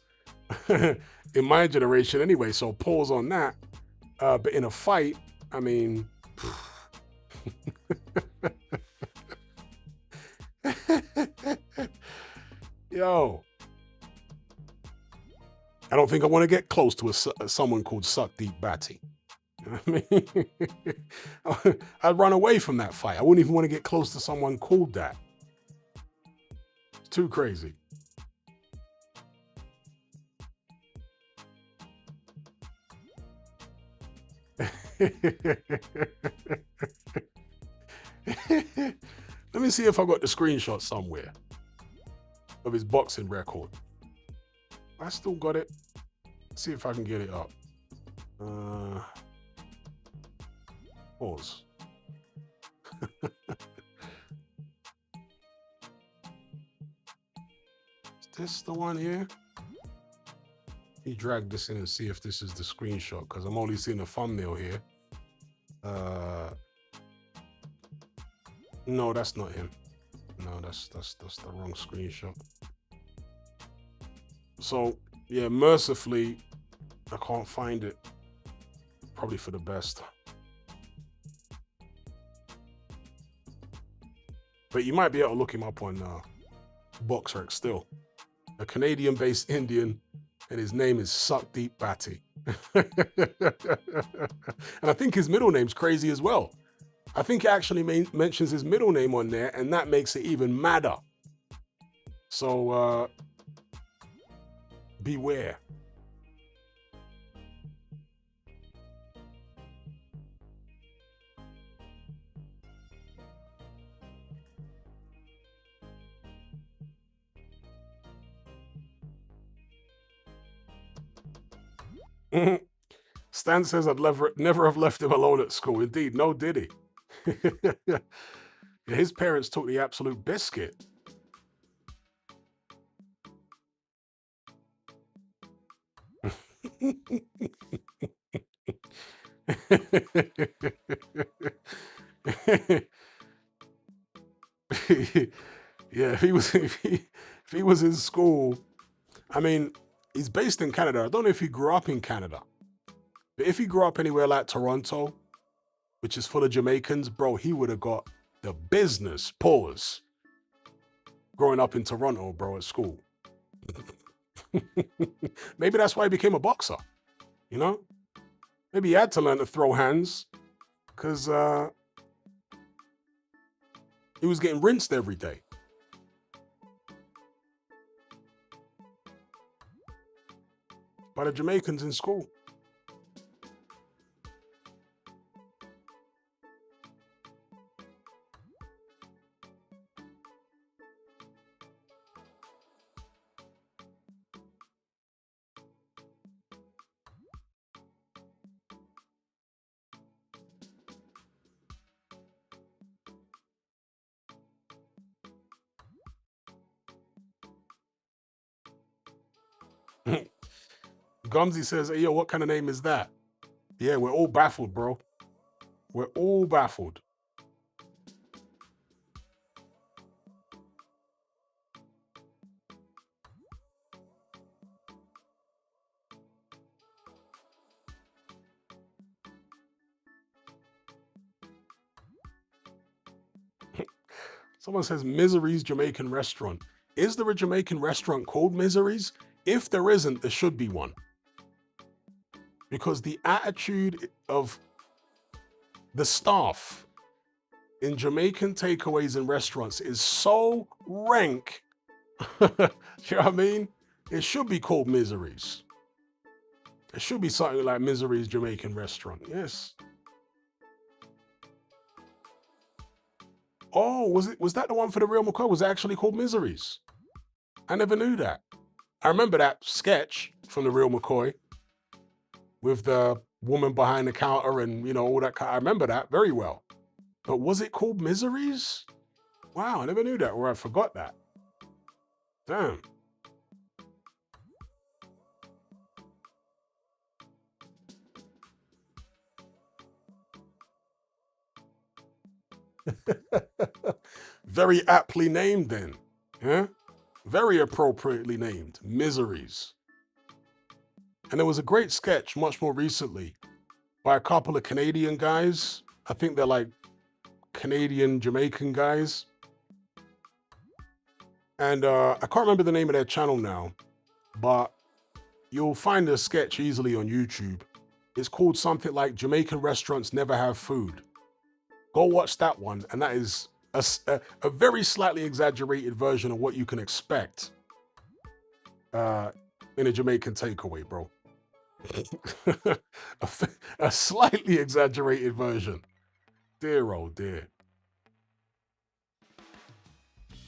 in my generation anyway, so pause on that. But in a fight, I mean, yo, I don't think I want to get close to someone called Suck Deep Batty. I mean, I'd run away from that fight. I wouldn't even want to get close to someone called that. It's too crazy. Let me see if I got the screenshot somewhere of his boxing record. I still got it. Let's see if I can get it up. Pause. Is this the one here? Let me drag this in and see if this is the screenshot, because I'm only seeing a thumbnail here. No, that's not him. No, that's the wrong screenshot. So yeah, mercifully, I can't find it. Probably for the best. But you might be able to look him up on BoxRec still. A Canadian-based Indian, and his name is Suck Deep Batty. And I think his middle name's crazy as well. I think it actually mentions his middle name on there, and that makes it even madder. So beware. Stan says I'd never have left him alone at school. Indeed, no did he? His parents took the absolute biscuit. Yeah, if he was in school, I mean, he's based in Canada. I don't know if he grew up in Canada, but if he grew up anywhere like Toronto, which is full of Jamaicans, bro, he would have got the business. Pause. Growing up in Toronto, bro, at school. Maybe that's why he became a boxer, you know? Maybe he had to learn to throw hands, because he was getting rinsed every day. By the Jamaicans in school. Gumsy says, hey, yo, what kind of name is that? Yeah, we're all baffled, bro. We're all baffled. Someone says Misery's Jamaican restaurant. Is there a Jamaican restaurant called Misery's? If there isn't, there should be one. Because the attitude of the staff in Jamaican takeaways and restaurants is so rank. You know what I mean? It should be called Misery's. It should be something like Misery's Jamaican restaurant. Yes. Oh, was that the one for the Real McCoy? Was it actually called Misery's? I never knew that. I remember that sketch from the Real McCoy with the woman behind the counter and, you know, all that. I remember that very well. But was it called Misery's? Wow, I never knew that, or I forgot that. Damn. Very aptly named then. Yeah? Very appropriately named. Miseries. And there was a great sketch much more recently by a couple of Canadian guys. I think they're like Canadian Jamaican guys. And I can't remember the name of their channel now, but you'll find the sketch easily on YouTube. It's called something like Jamaican Restaurants Never Have Food. Go watch that one, and that is a very slightly exaggerated version of what you can expect in a Jamaican takeaway, bro. a slightly exaggerated version. Dear, oh dear.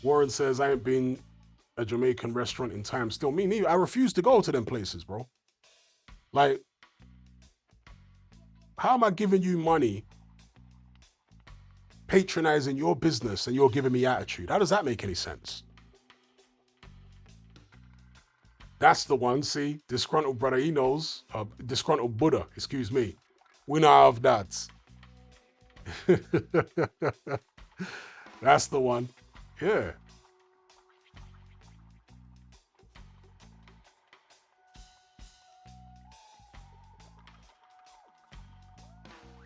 Warren says, I ain't been a Jamaican restaurant in time still. Me neither. I refuse to go to them places, bro. Like, how am I giving you money, patronizing your business, and you're giving me attitude? How does that make any sense? That's the one, see? Disgruntled brother, he knows. Disgruntled Buddha, excuse me. We know of that. That's the one. Yeah.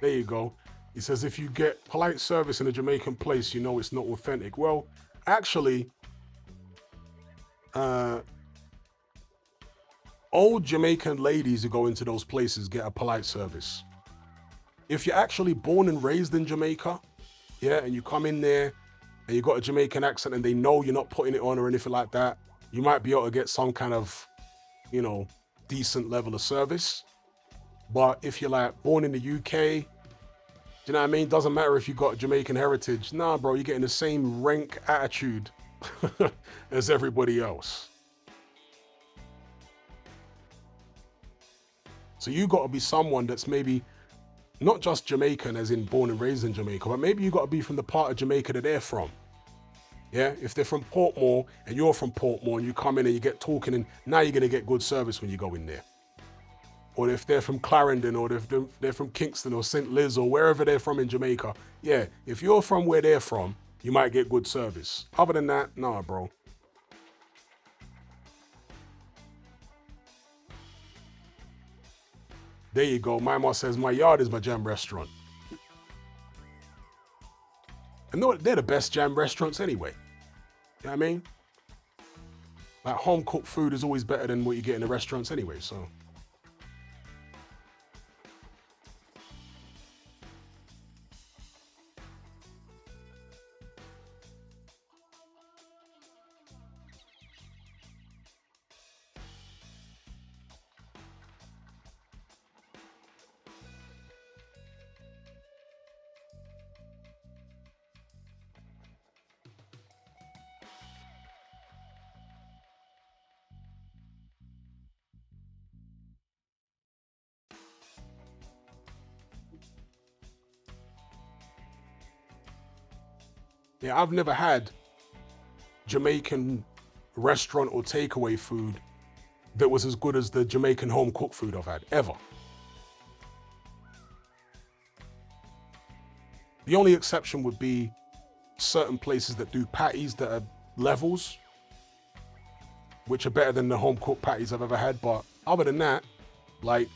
There you go. He says, if you get polite service in a Jamaican place, you know it's not authentic. Well, actually, old Jamaican ladies who go into those places get a polite service. If you're actually born and raised in Jamaica, yeah, and you come in there and you got a Jamaican accent and they know you're not putting it on or anything like that, you might be able to get some kind of, you know, decent level of service. But if you're like born in the UK, do you know what I mean? Doesn't matter if you got Jamaican heritage. Nah, bro, you're getting the same rank attitude as everybody else. So you got to be someone that's maybe not just Jamaican as in born and raised in Jamaica, but maybe you got to be from the part of Jamaica that they're from. Yeah, if they're from Portmore and you're from Portmore and you come in and you get talking, and now you're going to get good service when you go in there. Or if they're from Clarendon, or if they're from Kingston or St. Liz or wherever they're from in Jamaica, yeah, if you're from where they're from, you might get good service. Other than that, nah, bro. There you go. My mom says, my yard is my jam restaurant. And they're the best jam restaurants anyway. You know what I mean? Like, home cooked food is always better than what you get in the restaurants anyway, so. Yeah, I've never had Jamaican restaurant or takeaway food that was as good as the Jamaican home cooked food I've had, ever. The only exception would be certain places that do patties that are levels, which are better than the home cooked patties I've ever had. But other than that, like,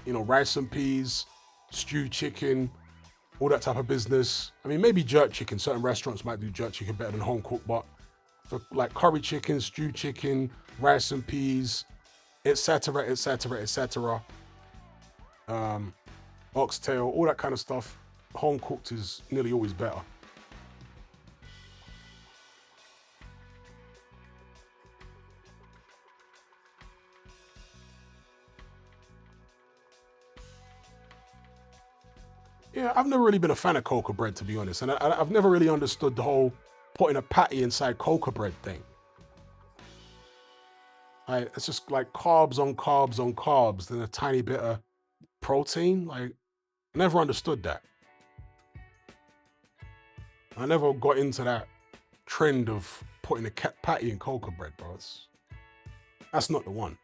you know, rice and peas, stewed chicken, all that type of business. I mean, maybe jerk chicken. Certain restaurants might do jerk chicken better than home cooked, but for like curry chicken, stewed chicken, rice and peas, etc., etc., etc., oxtail, all that kind of stuff, home cooked is nearly always better. Yeah, I've never really been a fan of cocoa bread, to be honest. And I've never really understood the whole putting a patty inside cocoa bread thing. It's just like carbs on carbs on carbs, then a tiny bit of protein. Like, I never understood that. I never got into that trend of putting a patty in cocoa bread, bro. That's not the one.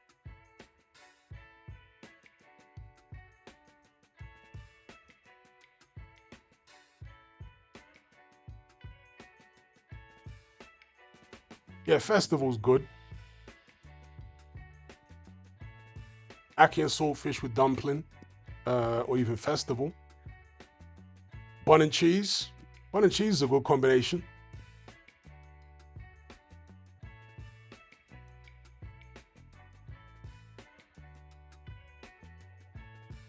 Yeah, festival's good. Ackee and saltfish with dumpling, or even festival. Bun and cheese. Bun and cheese is a good combination.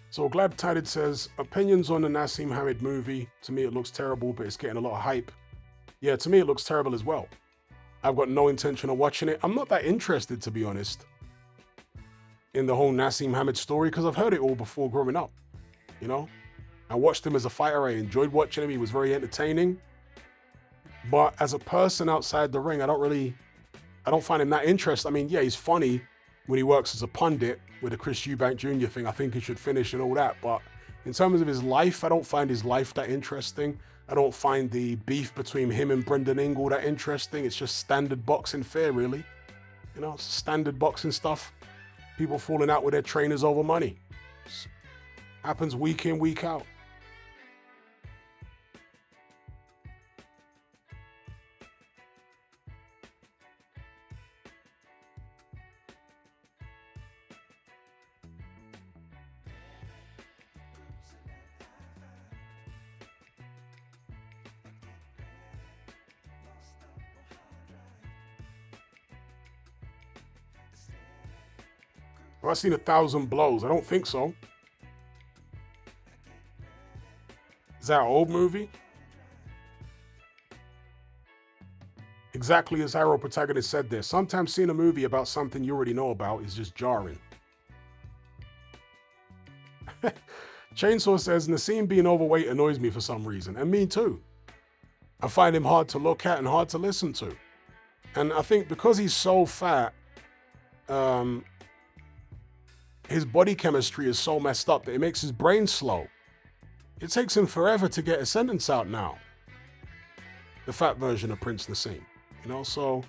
So Glad Tided says, opinions on the Nasim Hamed movie. To me, it looks terrible, but it's getting a lot of hype. Yeah, to me, it looks terrible as well. I've got no intention of watching it. I'm not that interested, to be honest, in the whole Nasim Hamed story, because I've heard it all before growing up. You know, I watched him as a fighter. I enjoyed watching him. He was very entertaining. But as a person outside the ring, I don't find him that interesting. I mean, yeah, he's funny when he works as a pundit with the Chris Eubank Jr. thing. I think he should finish and all that. But in terms of his life, I don't find his life that interesting. I don't find the beef between him and Brendan Ingle that interesting. It's just standard boxing fare, really. You know, it's standard boxing stuff. People falling out with their trainers over money. Happens week in, week out. Have I seen 1,000 Blows? I don't think so. Is that an old movie? Exactly as Arrow protagonist said there. Sometimes seeing a movie about something you already know about is just jarring. Chainsaw says, Nasim being overweight annoys me for some reason. And me too. I find him hard to look at and hard to listen to. And I think because he's so fat, his body chemistry is so messed up that it makes his brain slow. It takes him forever to get a sentence out now. The fat version of Prince Nasim. You know, so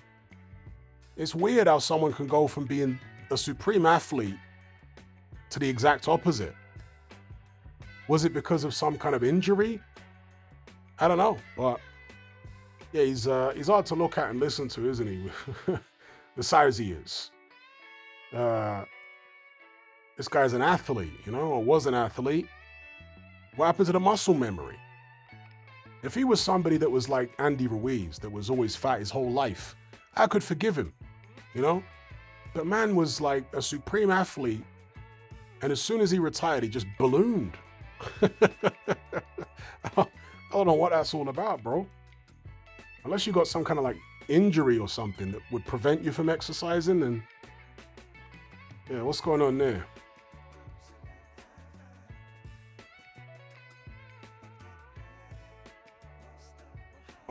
it's weird how someone can go from being a supreme athlete to the exact opposite. Was it because of some kind of injury? I don't know, but yeah, he's hard to look at and listen to, isn't he? The size he is. This guy's an athlete, you know, or was an athlete. What happened to the muscle memory? If he was somebody that was like Andy Ruiz, that was always fat his whole life, I could forgive him, you know? But man was like a supreme athlete, and as soon as he retired, he just ballooned. I don't know what that's all about, bro. Unless you got some kind of like injury or something that would prevent you from exercising, then yeah, what's going on there?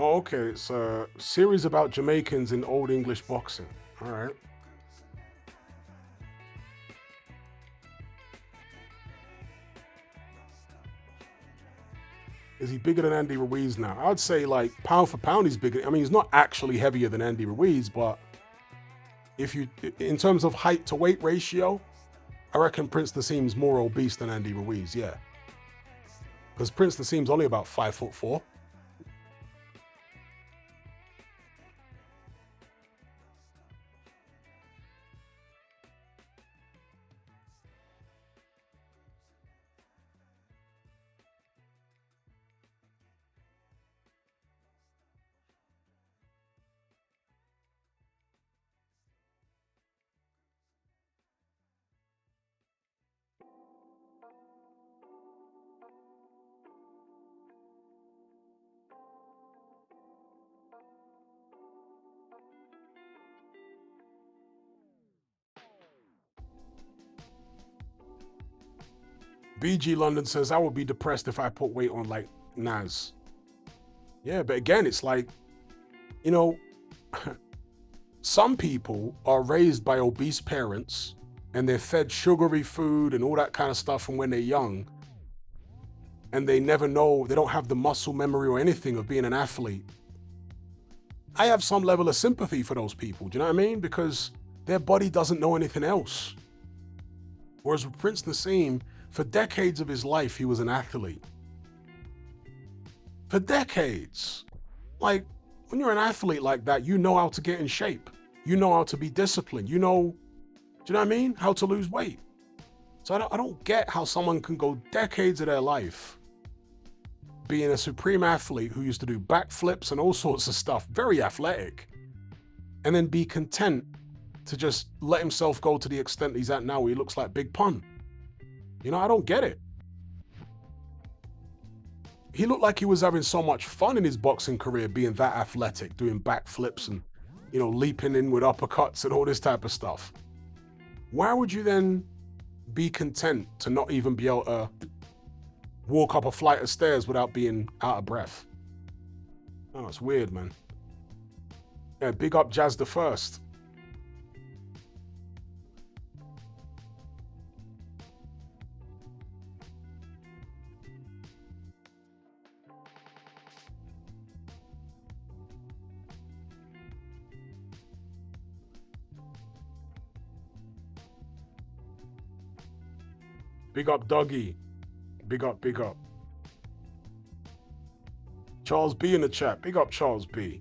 Oh, okay. It's a series about Jamaicans in Old English boxing. All right. Is he bigger than Andy Ruiz now? I'd say like pound for pound he's bigger. I mean, he's not actually heavier than Andy Ruiz, but if you, in terms of height to weight ratio, I reckon Prince Nasim's more obese than Andy Ruiz, yeah. Because Prince Naseem's only about 5'4". BG London says, I would be depressed if I put weight on like Nas. Yeah, but again, it's like, you know, some people are raised by obese parents and they're fed sugary food and all that kind of stuff from when they're young. And they never know, they don't have the muscle memory or anything of being an athlete. I have some level of sympathy for those people, do you know what I mean? Because their body doesn't know anything else. Whereas with Prince Naseem, for decades of his life, he was an athlete. For decades. Like, when you're an athlete like that, you know how to get in shape. You know how to be disciplined. You know, do you know what I mean? How to lose weight. So I don't get how someone can go decades of their life being a supreme athlete who used to do backflips and all sorts of stuff, very athletic, and then be content to just let himself go to the extent he's at now where he looks like Big Pun. You know, I don't get it. He looked like he was having so much fun in his boxing career being that athletic, doing backflips and, you know, leaping in with uppercuts and all this type of stuff. Why would you then be content to not even be able to walk up a flight of stairs without being out of breath? Oh, it's weird, man. Yeah, big up Jazz the First. Big up Dougie. Big up, big up. Charles B in the chat. Big up Charles B.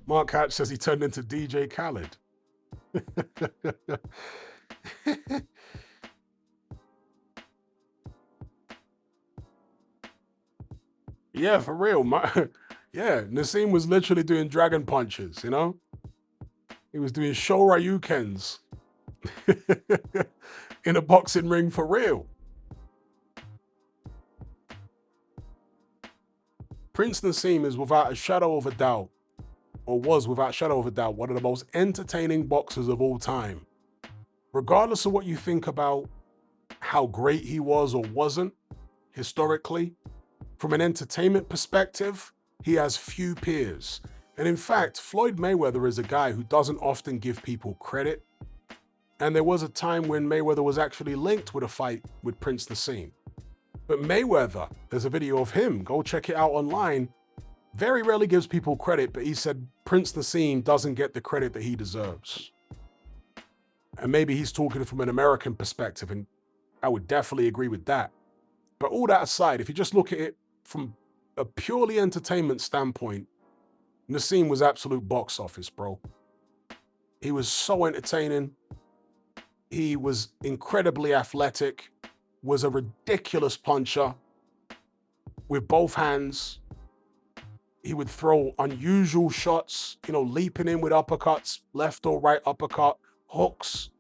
Mark Hatch says he turned into DJ Khaled. Yeah, for real. Yeah, Naseem was literally doing dragon punches, you know? He was doing Shoryukens in a boxing ring for real. Prince Naseem is without a shadow of a doubt, or was without a shadow of a doubt, one of the most entertaining boxers of all time. Regardless of what you think about how great he was or wasn't historically, from an entertainment perspective, he has few peers. And in fact, Floyd Mayweather is a guy who doesn't often give people credit. And there was a time when Mayweather was actually linked with a fight with Prince Naseem. But Mayweather, there's a video of him, go check it out online, very rarely gives people credit, but he said Prince Naseem doesn't get the credit that he deserves. And maybe he's talking from an American perspective, and I would definitely agree with that. But all that aside, if you just look at it from a purely entertainment standpoint, Naseem was absolute box office, bro. He was so entertaining. He was incredibly athletic, was a ridiculous puncher with both hands. He would throw unusual shots, you know, leaping in with uppercuts, left or right uppercut, hooks,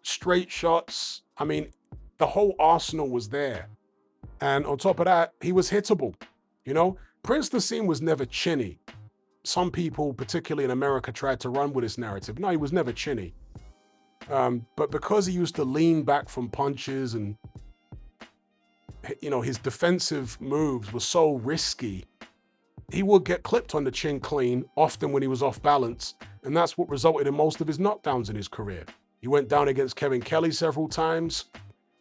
straight shots. I mean, the whole arsenal was there. And on top of that, he was hittable. You know, Prince Naseem was never chinny. Some people, particularly in America, tried to run with this narrative. No, he was never chinny. But because he used to lean back from punches and, you know, his defensive moves were so risky, he would get clipped on the chin clean, often when he was off balance. And that's what resulted in most of his knockdowns in his career. He went down against Kevin Kelly several times.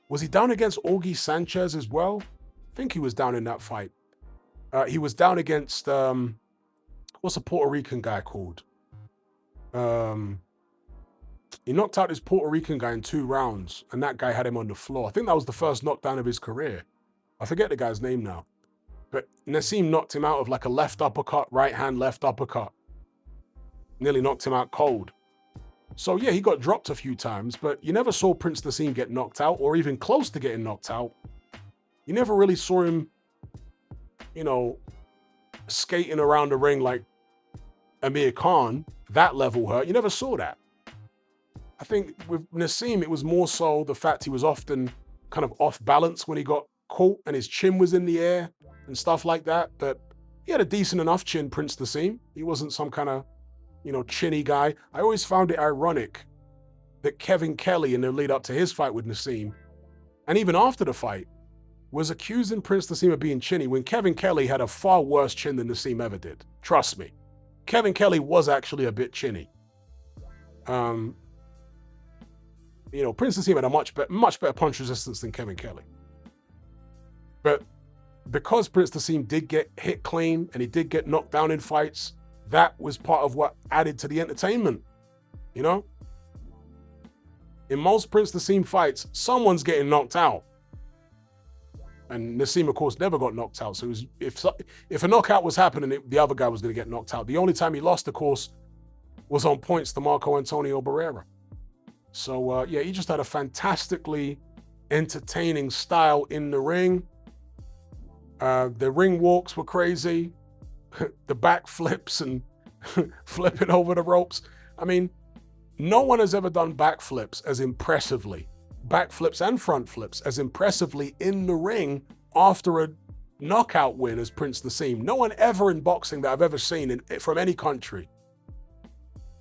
Was he down against Augie Sanchez as well? I think he was down in that fight. He was down against, what's a Puerto Rican guy called? He knocked out this Puerto Rican guy in 2 rounds, and that guy had him on the floor. I think that was the first knockdown of his career. I forget the guy's name now. But Nasim knocked him out of like a left uppercut, right hand, left uppercut. Nearly knocked him out cold. So yeah, he got dropped a few times, but you never saw Prince Nasim get knocked out or even close to getting knocked out. You never really saw him, skating around the ring like Amir Khan, that level hurt. You never saw that. I think with Nasim, it was more so the fact he was often kind of off balance when he got caught and his chin was in the air and stuff like that. But he had a decent enough chin, Prince Nasim. He wasn't some kind of, chinny guy. I always found it ironic that Kevin Kelly, in the lead up to his fight with Nasim, and even after the fight, was accusing Prince Nasim of being chinny when Kevin Kelly had a far worse chin than Nasim ever did. Trust me. Kevin Kelly was actually a bit chinny. Prince Nasim had a much better punch resistance than Kevin Kelly. But because Prince Nasim did get hit clean and he did get knocked down in fights, that was part of what added to the entertainment, In most Prince Nasim fights, someone's getting knocked out. And Nasim, of course, never got knocked out. So it was, if a knockout was happening, the other guy was going to get knocked out. The only time he lost, of course, was on points to Marco Antonio Barrera. So, he just had a fantastically entertaining style in the ring. The ring walks were crazy. The back flips and flipping over the ropes. I mean, no one has ever done backflips as impressively, backflips and front flips as impressively in the ring after a knockout win as Prince Nasim. No one ever in boxing that I've ever seen from any country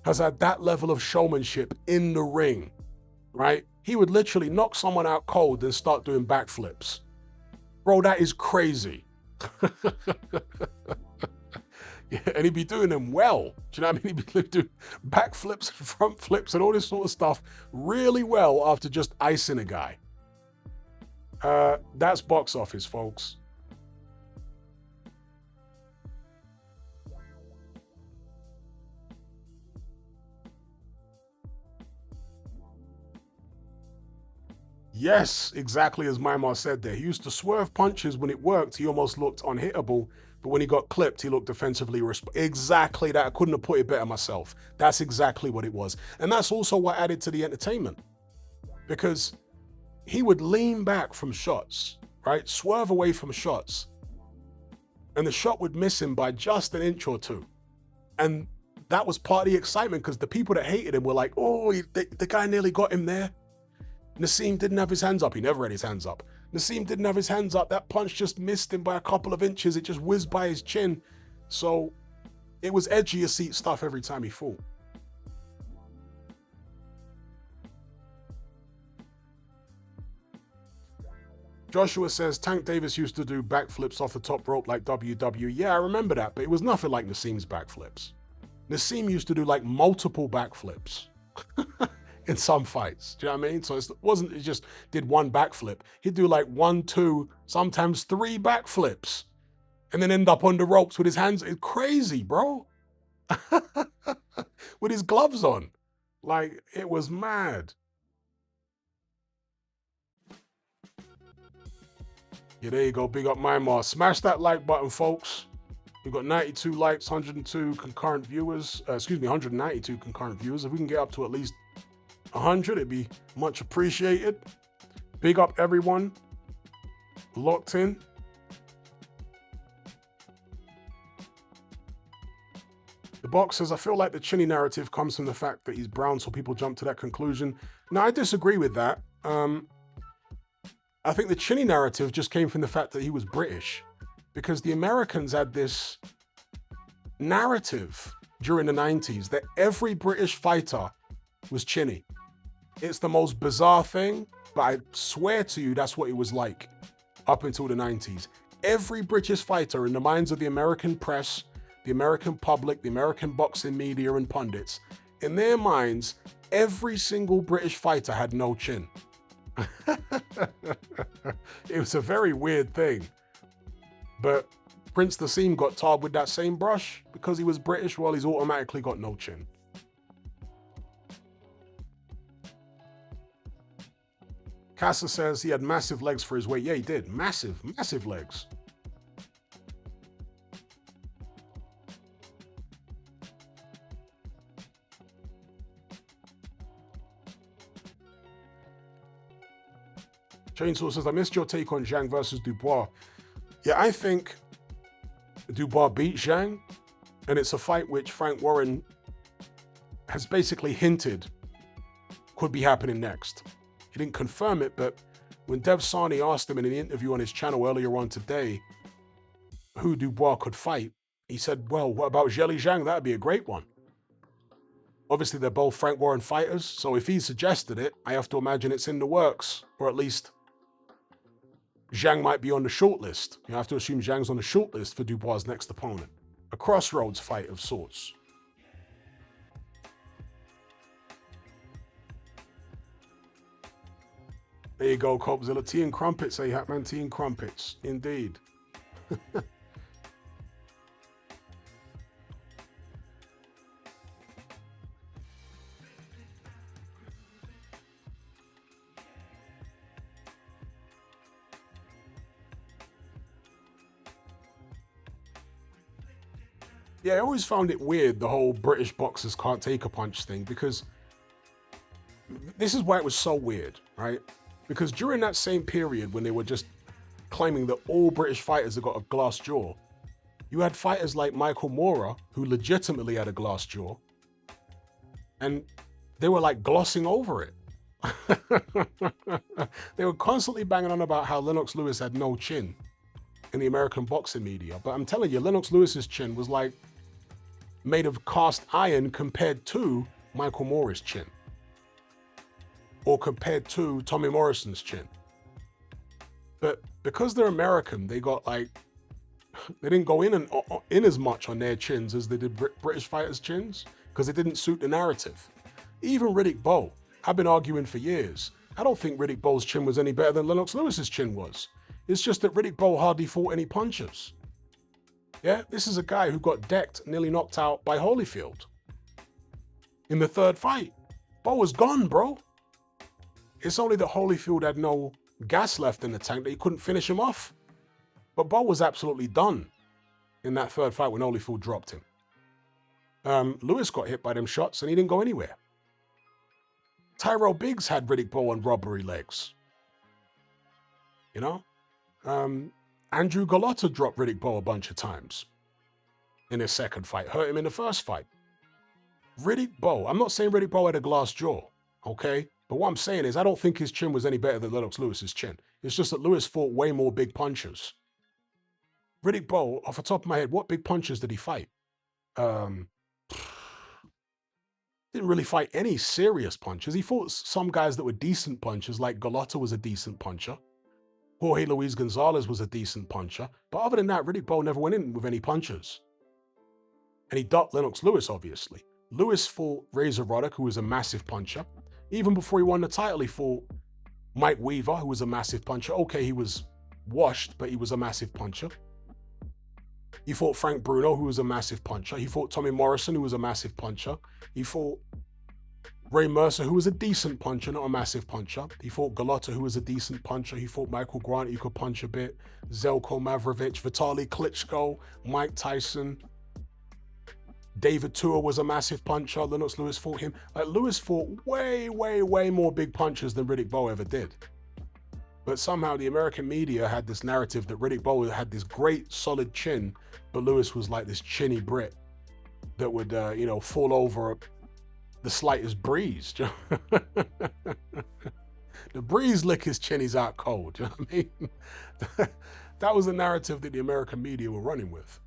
has had that level of showmanship in the ring, right? He would literally knock someone out cold and start doing backflips. Bro, that is crazy. Yeah, and he'd be doing them well. Do you know what I mean? He'd be doing backflips and front flips and all this sort of stuff really well after just icing a guy. That's box office, folks. Yes, exactly as Maimar said there. He used to swerve punches when it worked. He almost looked unhittable. But when he got clipped, he looked defensively exactly that. I couldn't have put it better myself. That's exactly what it was. And that's also what added to the entertainment. Because he would lean back from shots, right? Swerve away from shots. And the shot would miss him by just an inch or two. And that was part of the excitement because the people that hated him were like, oh, the guy nearly got him there. Nasim didn't have his hands up. He never had his hands up. Nasim didn't have his hands up. That punch just missed him by a couple of inches. It just whizzed by his chin. So it was edge of your seat stuff every time he fought. Joshua says, Tank Davis used to do backflips off the top rope like WWE. Yeah, I remember that, but it was nothing like Nasim's backflips. Nasim used to do like multiple backflips. In some fights, do you know what I mean? So it wasn't, he just did one backflip. He'd do like 1, 2, sometimes 3 backflips and then end up on the ropes with his hands. It's crazy, bro. With his gloves on. Like, it was mad. Yeah, there you go. Big up Myanmar. Smash that like button, folks. We've got 92 likes, 102 concurrent viewers. 192 concurrent viewers. If we can get up to at least 100, it'd be much appreciated. Big up everyone locked in. The box says, I feel like the Chinny narrative comes from the fact that he's brown, so people jump to that conclusion. No, I disagree with that. I think the Chinny narrative just came from the fact that he was British, because the Americans had this narrative during the 90s that every British fighter was Chinny. It's the most bizarre thing, but I swear to you, that's what it was like up until the 90s. Every British fighter in the minds of the American press, the American public, the American boxing media and pundits, in their minds, every single British fighter had no chin. It was a very weird thing. But Prince Nasim got tarred with that same brush because he was British. Well, he's automatically got no chin. Casa says he had massive legs for his weight. Yeah, he did. Massive, massive legs. Chainsaw says, I missed your take on Zhang versus Dubois. Yeah, I think Dubois beat Zhang, and it's a fight which Frank Warren has basically hinted could be happening next. He didn't confirm it, but when Dev Sani asked him in an interview on his channel earlier on today who Dubois could fight, he said, well, what about Zheli Zhang? That'd be a great one. Obviously, they're both Frank Warren fighters, so if he suggested it, I have to imagine it's in the works, or at least Zhang might be on the shortlist. You have to assume Zhang's on the shortlist for Dubois' next opponent. A crossroads fight of sorts. There you go, Copzilla. Tea and crumpets, eh, Hatman? Tea and crumpets. Indeed. Yeah, I always found it weird, the whole British boxers can't take a punch thing, because this is why it was so weird, right? Because during that same period when they were just claiming that all British fighters had got a glass jaw, you had fighters like Michael Moorer, who legitimately had a glass jaw, and they were like glossing over it. They were constantly banging on about how Lennox Lewis had no chin in the American boxing media. But I'm telling you, Lennox Lewis's chin was like made of cast iron compared to Michael Moore's chin, or compared to Tommy Morrison's chin. But because they're American, they got like, they didn't go in as much on their chins as they did British fighters' chins, because it didn't suit the narrative. Even Riddick Bowe, I've been arguing for years, I don't think Riddick Bowe's chin was any better than Lennox Lewis's chin was. It's just that Riddick Bowe hardly fought any punches. Yeah, this is a guy who got decked, nearly knocked out by Holyfield in the third fight. Bowe was gone, bro. It's only that Holyfield had no gas left in the tank that he couldn't finish him off. But Bowe was absolutely done in that third fight when Holyfield dropped him. Lewis got hit by them shots and he didn't go anywhere. Tyrell Biggs had Riddick Bowe on robbery legs. You know? Andrew Golota dropped Riddick Bowe a bunch of times in his second fight, hurt him in the first fight. Riddick Bowe, I'm not saying Riddick Bowe had a glass jaw, okay? But what I'm saying is I don't think his chin was any better than Lennox Lewis's chin. It's just that Lewis fought way more big punches. Riddick Bowe, off the top of my head, what big punches did he fight? Didn't really fight any serious punches. He fought some guys that were decent punchers, like Golota was a decent puncher. Jorge Luis Gonzalez was a decent puncher. But other than that, Riddick Bowe never went in with any punches. And he ducked Lennox Lewis, obviously. Lewis fought Razor Ruddock, who was a massive puncher. Even before he won the title, he fought Mike Weaver, who was a massive puncher. Okay, he was washed, but he was a massive puncher. He fought Frank Bruno, who was a massive puncher. He fought Tommy Morrison, who was a massive puncher. He fought Ray Mercer, who was a decent puncher, not a massive puncher. He fought Golota, who was a decent puncher. He fought Michael Grant, who could punch a bit. Zelko Mavrovich, Vitaly Klitschko, Mike Tyson. David Tua was a massive puncher. Lennox Lewis fought him. Like, Lewis fought way, way, way more big punches than Riddick Bowe ever did. But somehow the American media had this narrative that Riddick Bowe had this great, solid chin, but Lewis was like this chinny Brit that would, fall over the slightest breeze. The breeze lick his chin, he's out cold. You know what I mean? That was the narrative that the American media were running with.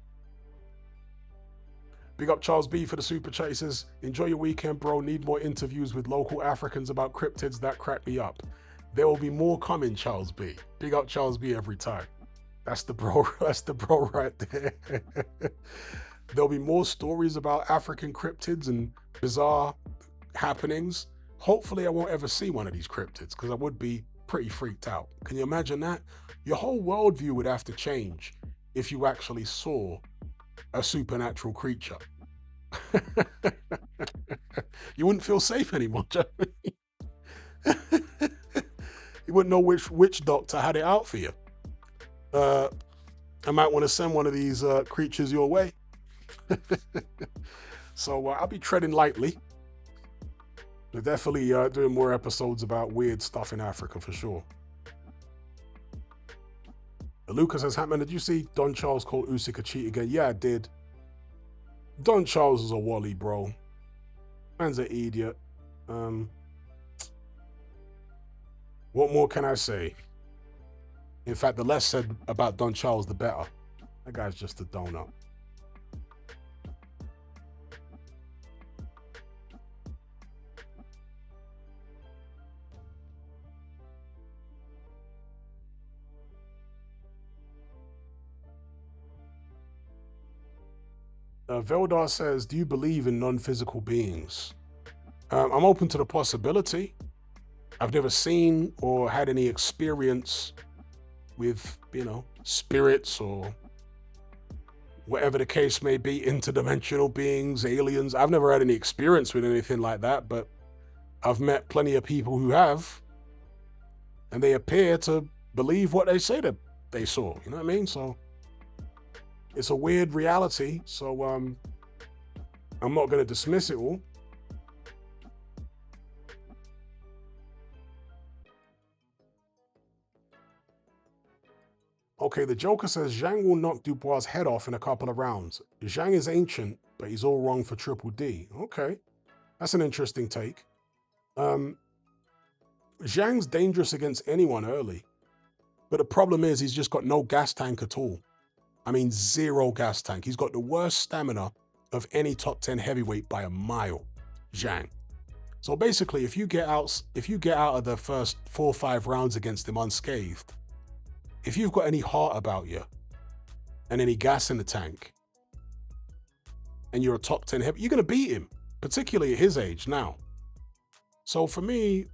Big up Charles B for the super chat. He says, enjoy your weekend, bro. Need more interviews with local Africans about cryptids that crack me up. There will be more coming, Charles B. Big up Charles B every time. That's the bro. That's the bro right there. There'll be more stories about African cryptids and bizarre happenings. Hopefully I won't ever see one of these cryptids, because I would be pretty freaked out. Can you imagine that? Your whole worldview would have to change if you actually saw a supernatural creature. You wouldn't feel safe anymore, Joe. You wouldn't know which doctor had it out for you. I might want to send one of these creatures your way. So I'll be treading lightly. We're definitely doing more episodes about weird stuff in Africa for sure. Lucas says, Hatman, did you see Don Charles called Usyk a cheat again? Yeah, I did. Don Charles is a wally, bro. Man's an idiot. What more can I say? In fact, the less said about Don Charles, the better. That guy's just a donut. Veldar says, do you believe in non-physical beings? I'm open to the possibility. I've never seen or had any experience with, spirits or whatever the case may be, interdimensional beings, aliens. I've never had any experience with anything like that, but I've met plenty of people who have, and they appear to believe what they say that they saw. You know what I mean? So it's a weird reality. So I'm not going to dismiss it all. Okay, the Joker says Zhang will knock Dubois' head off in a couple of rounds. Zhang is ancient, but he's all wrong for Triple D. Okay, that's an interesting take. Zhang's dangerous against anyone early, but the problem is he's just got no gas tank at all. I mean, zero gas tank. He's got the worst stamina of any top 10 heavyweight by a mile, Zhang. So basically, if you get out of the first 4 or 5 rounds against him unscathed, if you've got any heart about you and any gas in the tank, and you're a top 10 heavy, you're going to beat him, particularly at his age now. So for me,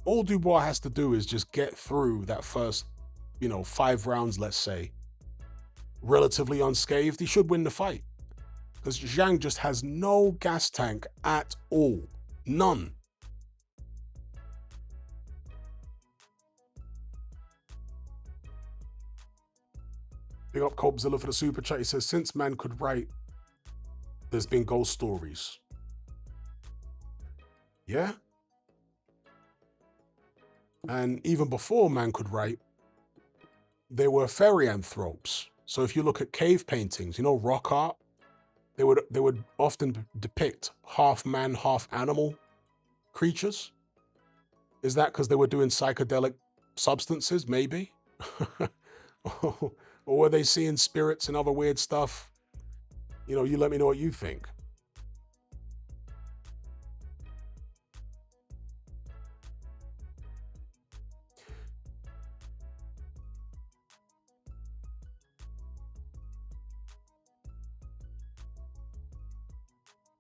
all Dubois has to do is just get through that first, 5 rounds, let's say, relatively unscathed. He should win the fight. Because Zhang just has no gas tank at all. None. Big up Cobzilla for the super chat. He says, since man could write, there's been ghost stories. Yeah? And even before man could write, there were fairyanthropes. So if you look at cave paintings, rock art, they would often depict half man, half animal creatures. Is that because they were doing psychedelic substances? Maybe. Or were they seeing spirits and other weird stuff? You let me know what you think.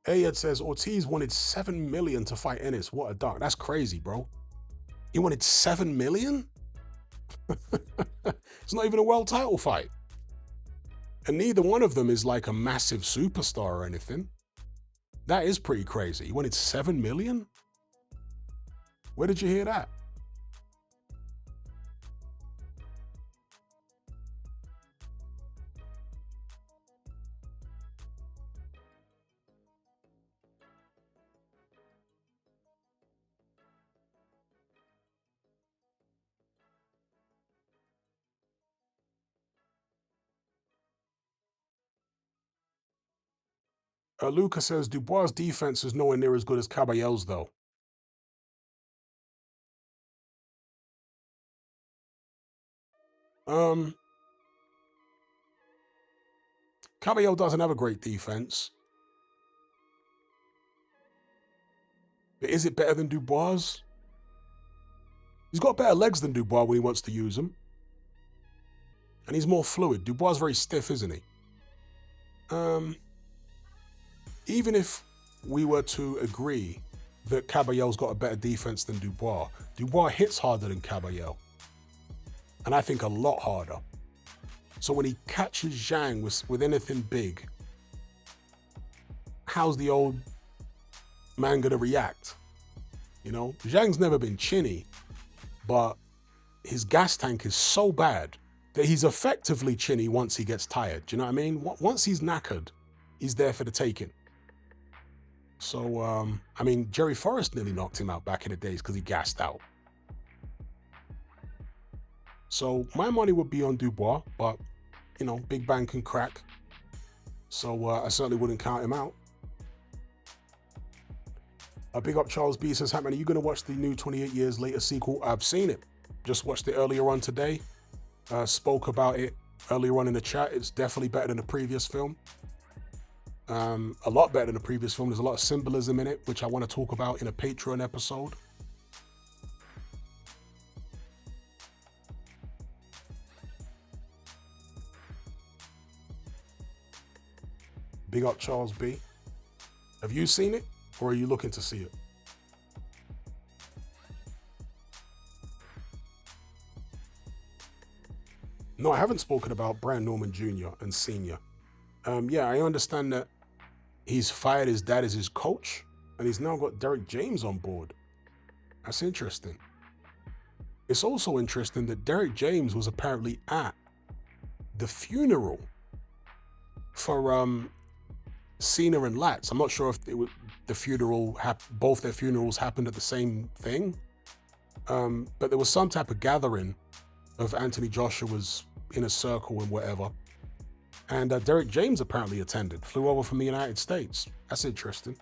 Ayed says, Ortiz wanted 7 million to fight Ennis. What a duck. That's crazy, bro. He wanted 7 million? It's not even a world title fight. And neither one of them is like a massive superstar or anything. That is pretty crazy. He wanted 7 million? Where did you hear that? Luca says, Dubois' defense is nowhere near as good as Caballo's, though. Caballo doesn't have a great defense. But is it better than Dubois? He's got better legs than Dubois when he wants to use them. And he's more fluid. Dubois is very stiff, isn't he? Even if we were to agree that Caballo's got a better defense than Dubois, Dubois hits harder than Caballo. And I think a lot harder. So when he catches Zhang with anything big, how's the old man gonna react? Zhang's never been chinny, but his gas tank is so bad that he's effectively chinny once he gets tired. Do you know what I mean? Once he's knackered, he's there for the taking. So, I mean, Jerry Forrest nearly knocked him out back in the days because he gassed out. So my money would be on Dubois, but, you know, Big Bang can crack. So I certainly wouldn't count him out. Big up Charles B says, Hatman, are you going to watch the new 28 Years Later sequel? I've seen it. Just watched it earlier on today. Spoke about it earlier on in the chat. It's definitely better than the previous film. A lot better than the previous film. There's a lot of symbolism in it, which I want to talk about in a Patreon episode. Big up Charles B. Have you seen it, or are you looking to see it? No, I haven't spoken about Brian Norman Jr. and Sr. Yeah, I understand that he's fired his dad as his coach, and he's now got Derek James on board. That's interesting. It's also interesting that Derek James was apparently at the funeral for Cena and Latz. I'm not sure if it was the funeral, both their funerals happened at the same thing, but there was some type of gathering of Anthony Joshua's inner circle and whatever. And Derek James apparently attended, flew over from the United States. That's interesting.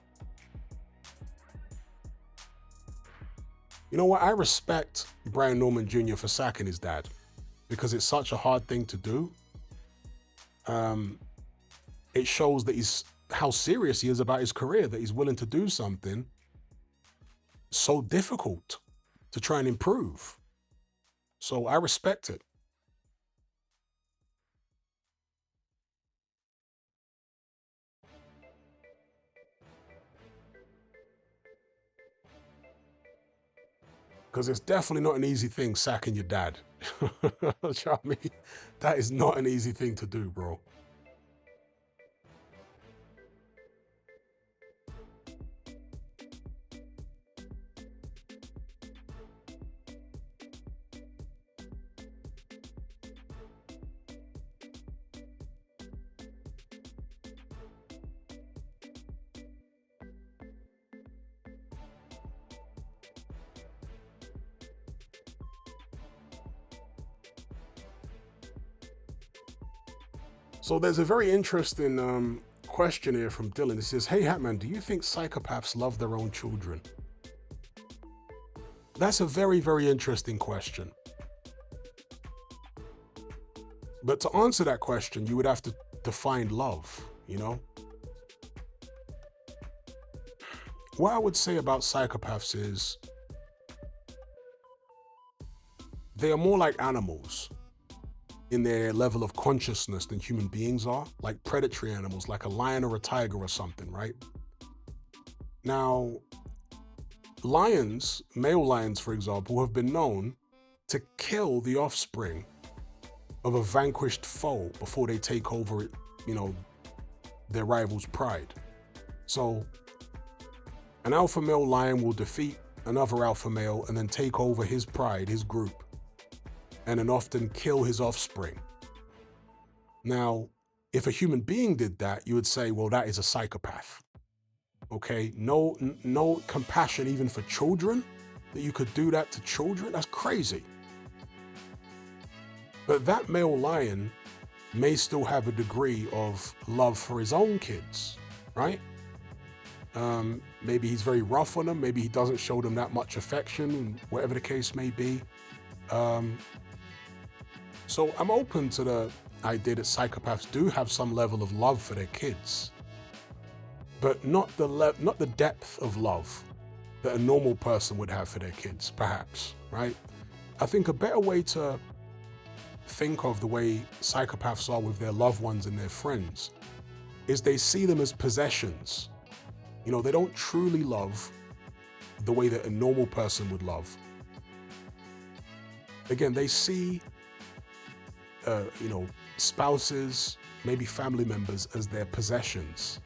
You know what? I respect Brian Norman Jr. for sacking his dad because it's such a hard thing to do. It shows that how serious he is about his career, that he's willing to do something so difficult to try and improve. So I respect it. Because it's definitely not an easy thing sacking your dad. You know what I mean? That is not an easy thing to do, bro. So there's a very interesting question here from Dylan. It says, hey Hatman, do you think psychopaths love their own children? That's a very, very interesting question. But to answer that question, you would have to define love, you know? What I would say about psychopaths is they are more like animals in their level of consciousness than human beings are, like predatory animals, like a lion or a tiger or something, right? Now, lions, male lions, for example, have been known to kill the offspring of a vanquished foe before they take over, you know, their rival's pride. So an alpha male lion will defeat another alpha male and then take over his pride, his group, and then often kill his offspring. Now, if a human being did that, you would say, well, that is a psychopath. Okay, no compassion even for children, that you could do that to children, that's crazy. But that male lion may still have a degree of love for his own kids, right? Maybe he's very rough on them, maybe he doesn't show them that much affection, whatever the case may be. So I'm open to the idea that psychopaths do have some level of love for their kids, but not the depth of love that a normal person would have for their kids, perhaps, right? I think a better way to think of the way psychopaths are with their loved ones and their friends is they see them as possessions. You know, they don't truly love the way that a normal person would love. Again, they see you know, spouses, maybe family members as their possessions.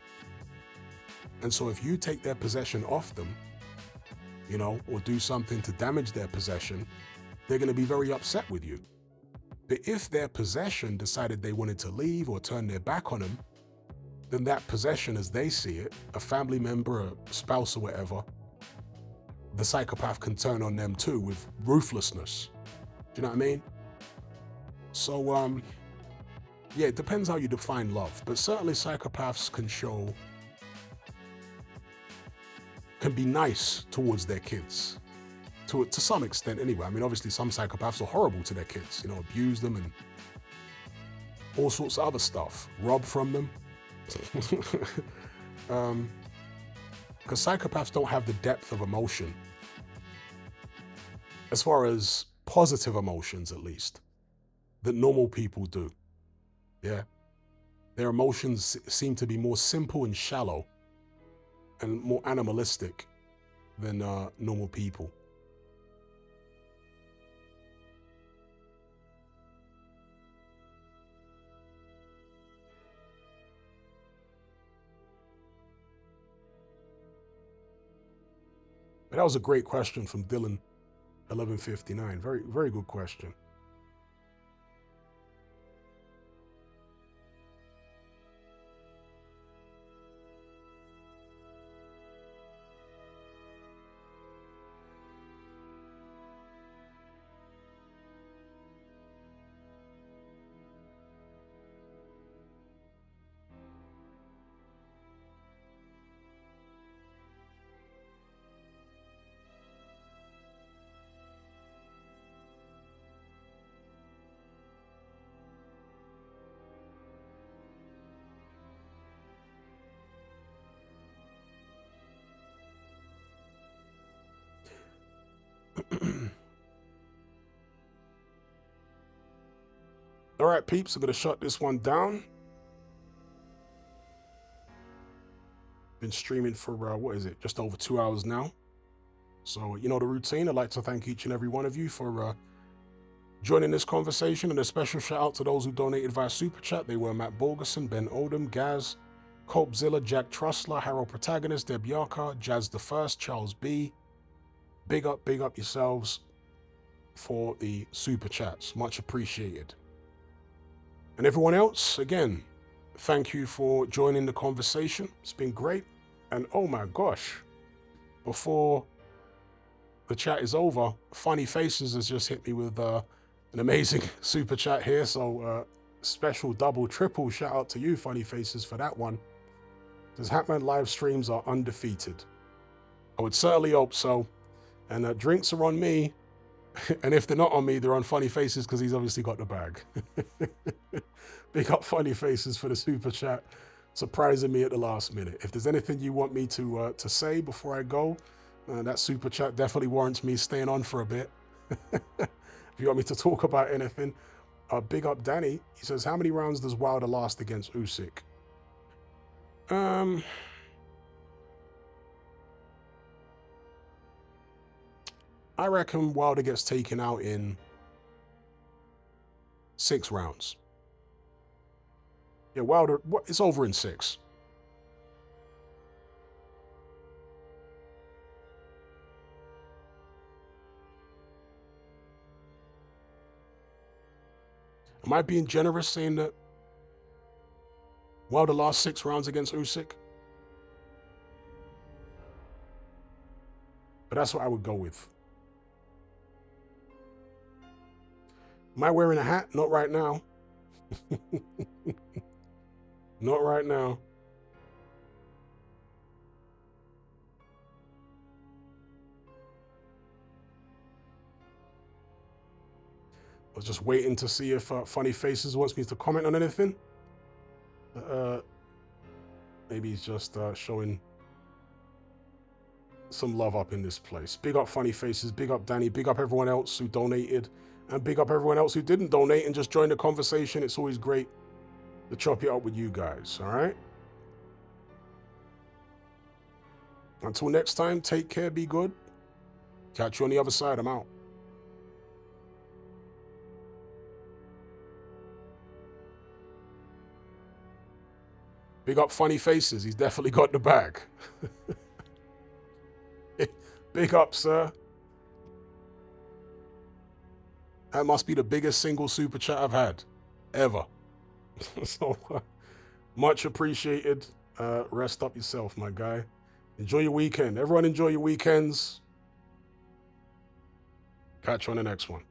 And so if you take their possession off them, you know, or do something to damage their possession, they're going to be very upset with you. But if their possession decided they wanted to leave or turn their back on them, then that possession, as they see it, a family member, a spouse or whatever, the psychopath can turn on them too with ruthlessness. Do you know what I mean? So, yeah, it depends how you define love. But certainly psychopaths can be nice towards their kids. To some extent anyway. I mean, obviously some psychopaths are horrible to their kids, you know, abuse them and all sorts of other stuff, rob from them. Because psychopaths don't have the depth of emotion, as far as positive emotions at least, that normal people do. Yeah. Their emotions seem to be more simple and shallow and more animalistic than normal people. But that was a great question from Dylan 1159. Very, very good question. All right, peeps, I'm going to shut this one down. Been streaming for, what is it, just over 2 hours now. So, you know the routine. I'd like to thank each and every one of you for joining this conversation, and a special shout out to those who donated via Super Chat. They were Matt Borgerson, Ben Odom, Gaz, Copezilla, Jack Trussler, Harold Protagonist, Deb Yarka, Jazz the First, Charles B. Big up yourselves for the Super Chats. Much appreciated. And everyone else, again, thank you for joining the conversation. It's been great. And oh my gosh, before the chat is over, Funny Faces has just hit me with an amazing super chat here. So special double, triple shout out to you, Funny Faces, for that one. Says Hatman live streams are undefeated. I would certainly hope so. And drinks are on me. And if they're not on me, they're on Funny Faces because he's obviously got the bag. Big up Funny Faces for the super chat, surprising me at the last minute. If there's anything you want me to say before I go, that super chat definitely warrants me staying on for a bit. If you want me to talk about anything, big up Danny. He says, how many rounds does Wilder last against Usyk? I reckon Wilder gets taken out in 6 rounds. Yeah, Wilder, it's over in 6. Am I being generous saying that Wilder lost 6 rounds against Usyk? But that's what I would go with. Am I wearing a hat? Not right now. Not right now. I was just waiting to see if Funny Faces wants me to comment on anything. Maybe he's just showing some love up in this place. Big up Funny Faces, big up Danny, big up everyone else who donated, and big up everyone else who didn't donate and just joined the conversation. It's always great to chop it up with you guys, all right? Until next time, take care, be good. Catch you on the other side. I'm out. Big up Funny Faces. He's definitely got the bag. Big up, sir. That must be the biggest single super chat I've had ever. So much appreciated. Rest up yourself, my guy. Enjoy your weekend. Everyone enjoy your weekends. Catch you on the next one.